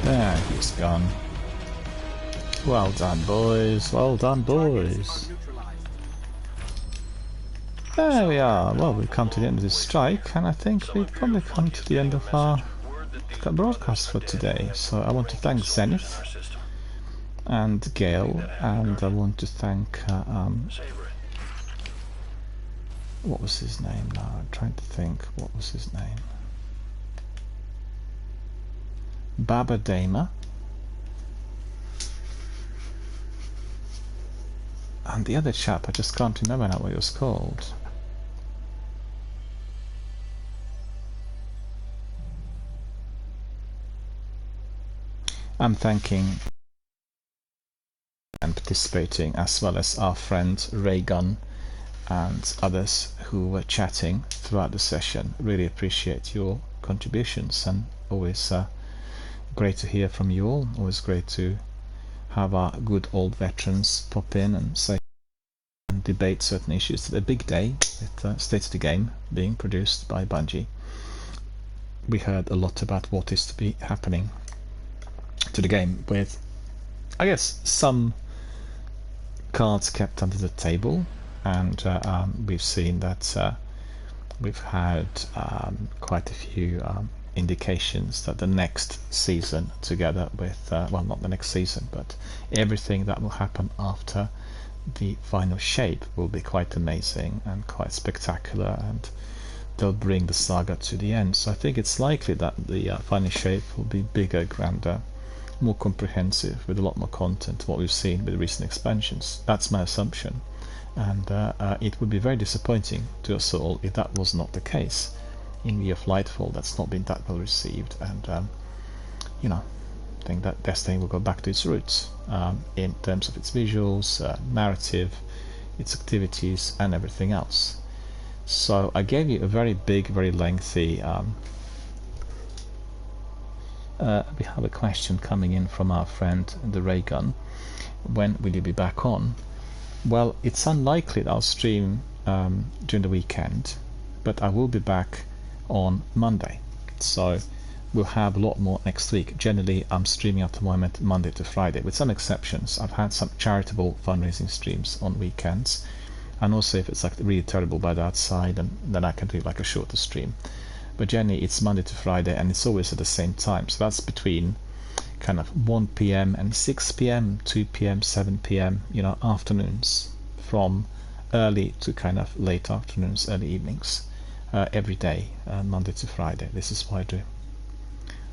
There, he's gone. Well done, boys. Well done, boys. There we are. Well, we've come to the end of this strike, and I think we've probably come to the end of our broadcast for today. So I want to thank Zenith and Gale, and I want to thank what was his name now? I'm trying to think what was his name. Baba Dama. And the other chap, I just can't remember now what he was called. I'm thanking and participating, as well as our friend Raygun and others who were chatting throughout the session. Really appreciate your contributions, and always great to hear from you all. Always great to have our good old veterans pop in and say and debate certain issues. It's a big day with State of the Game being produced by Bungie. We heard a lot about what is to be happening to the game, with I guess some cards kept under the table, and we've seen that we've had quite a few indications that the next season, together with well, not the next season, but everything that will happen after the final shape, will be quite amazing and quite spectacular, and they'll bring the saga to the end. So I think it's likely that the final shape will be bigger, grander, more comprehensive, with a lot more content, what we've seen with the recent expansions. That's my assumption, and it would be very disappointing to us all if that was not the case. In view of Lightfall, that's not been that well received, and you know, I think that Destiny will go back to its roots in terms of its visuals, narrative, its activities, and everything else. So I gave you a very big, very lengthy we have a question coming in from our friend the Raygun. When will you be back on? Well, it's unlikely that I'll stream during the weekend, but I will be back on Monday, so we'll have a lot more next week. Generally, I'm streaming at the moment Monday to Friday, with some exceptions. I've had some charitable fundraising streams on weekends, and also if it's like really terrible bad outside, and then I can do like a shorter stream. But generally it's Monday to Friday, and it's always at the same time, so that's between kind of 1 p.m. and 6 p.m, 2 p.m, 7 p.m, you know, afternoons, from early to kind of late afternoons, early evenings, every day, Monday to Friday. This is what I do.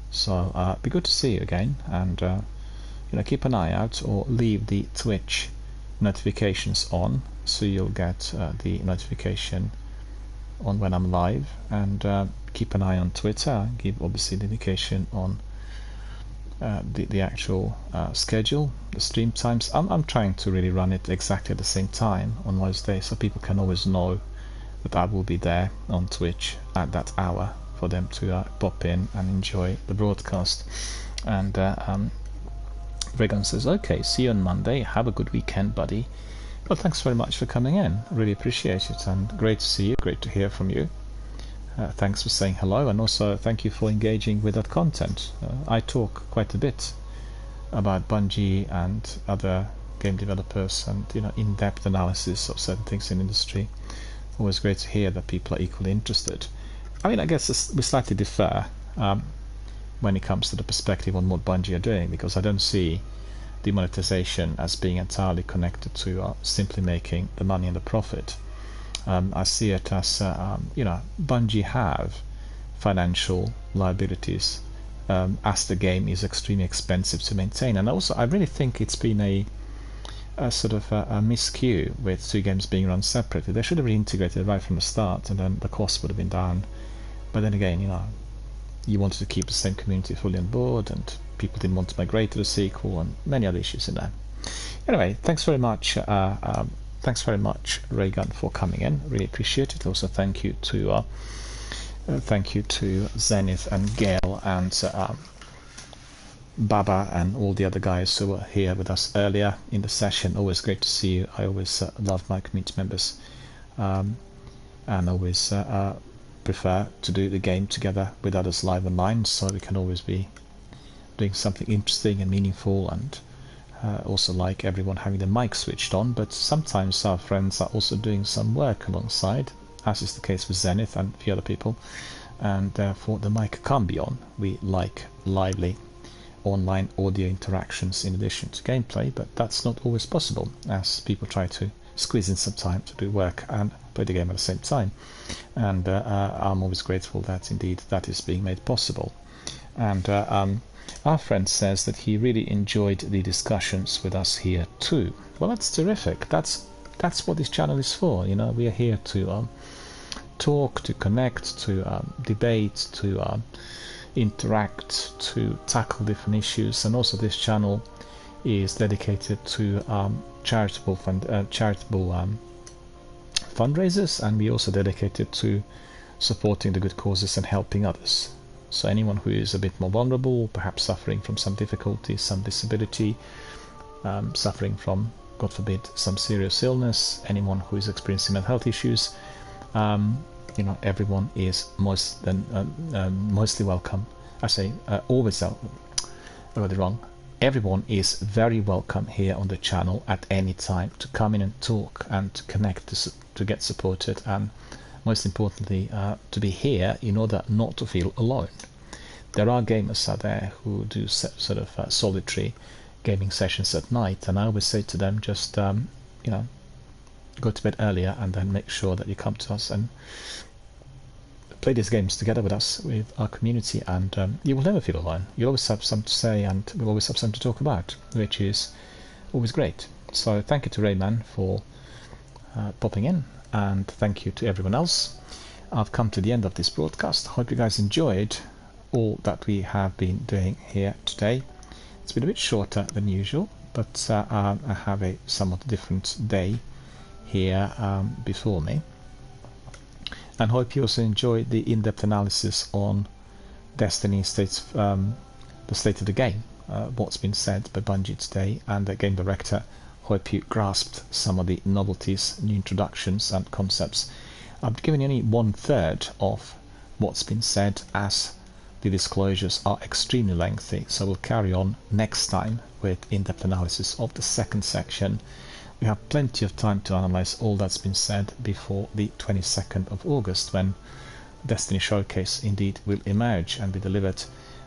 So be good to see you again, and you know, keep an eye out, or leave the Twitch notifications on, so you'll get the notification on when I'm live, and keep an eye on Twitter. Give obviously the indication on the actual schedule, the stream times. I'm trying to really run it exactly at the same time on those days, so people can always know that I will be there on Twitch at that hour, for them to pop in and enjoy the broadcast. And Regan says, okay, see you on Monday, have a good weekend, buddy. Well, thanks very much for coming in, really appreciate it, and great to see you, great to hear from you. Thanks for saying hello, and also thank you for engaging with that content. I talk quite a bit about Bungie and other game developers, and you know, in-depth analysis of certain things in industry. Always great to hear that people are equally interested. I mean, I guess we slightly differ when it comes to the perspective on what Bungie are doing, because I don't see the monetization as being entirely connected to simply making the money and the profit. I see it as you know, Bungie have financial liabilities, as the game is extremely expensive to maintain, and also I really think it's been a sort of a miscue with two games being run separately. They should have been integrated right from the start, and then the cost would have been down. But then again, you know, you wanted to keep the same community fully on board, and people didn't want to migrate to the sequel, and many other issues in there. Anyway, thanks very much. Thanks very much, Raygun, for coming in. Really appreciate it. Also, thank you to Zenith and Gale and Baba and all the other guys who were here with us earlier in the session. Always great to see you. I always love my community members, and always prefer to do the game together with others live online, so we can always be doing something interesting and meaningful, and also like everyone having the mic switched on, but sometimes our friends are also doing some work alongside, as is the case with Zenith and a few other people, and therefore the mic can't be on. We like lively online audio interactions in addition to gameplay, but that's not always possible, as people try to squeeze in some time to do work and play the game at the same time. And I'm always grateful that indeed that is being made possible. And our friend says that he really enjoyed the discussions with us here too. Well, that's terrific. That's what this channel is for. You know, we are here to talk, to connect, to debate, to interact, to tackle different issues. And also this channel is dedicated to charitable fundraisers, and we also dedicated to supporting the good causes and helping others. So anyone who is a bit more vulnerable, perhaps suffering from some difficulty, some disability, suffering from, God forbid, some serious illness, anyone who is experiencing mental health issues, you know, everyone is mostly welcome. I say always. I got it wrong. Everyone is very welcome here on the channel at any time to come in and talk and to connect, to get supported, and most importantly to be here in order not to feel alone. There are gamers out there who do sort of solitary gaming sessions at night, and I always say to them, just you know, go to bed earlier and then make sure that you come to us and play these games together with us, with our community, and you will never feel alone. You'll always have something to say, and we'll always have something to talk about, which is always great. So thank you to Rayman for popping in, and thank you to everyone else. I've come to the end of this broadcast. Hope you guys enjoyed all that we have been doing here today. It's been a bit shorter than usual, but I have a somewhat different day here before me, and hope you also enjoyed the in-depth analysis on Destiny the state of the game, what's been said by Bungie today, and the game director. Hope you grasped some of the novelties, new introductions and concepts. I've given you only 1/3 of what's been said, as the disclosures are extremely lengthy, so we'll carry on next time with in-depth analysis of the second section. We have plenty of time to analyze all that's been said before the 22nd of August, when Destiny Showcase indeed will emerge and be delivered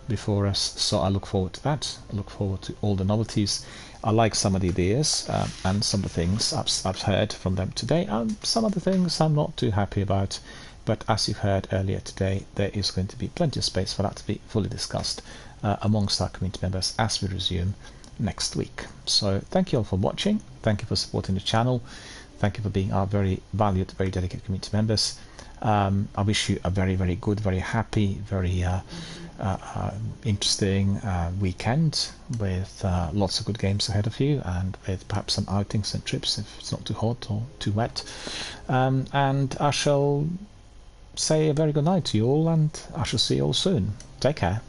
before us. So I look forward to that. I look forward to all the novelties. I like some of the ideas and some of the things I've heard from them today, and some of the things I'm not too happy about. But as you heard earlier today, there is going to be plenty of space for that to be fully discussed amongst our community members as we resume next week. So thank you all for watching. Thank you for supporting the channel. Thank you for being our very valued, very dedicated community members. I wish you a very, very good, very happy, very interesting weekend with lots of good games ahead of you, and with perhaps some outings and trips if it's not too hot or too wet. And I shall say a very good night to you all, and I shall see you all soon. Take care.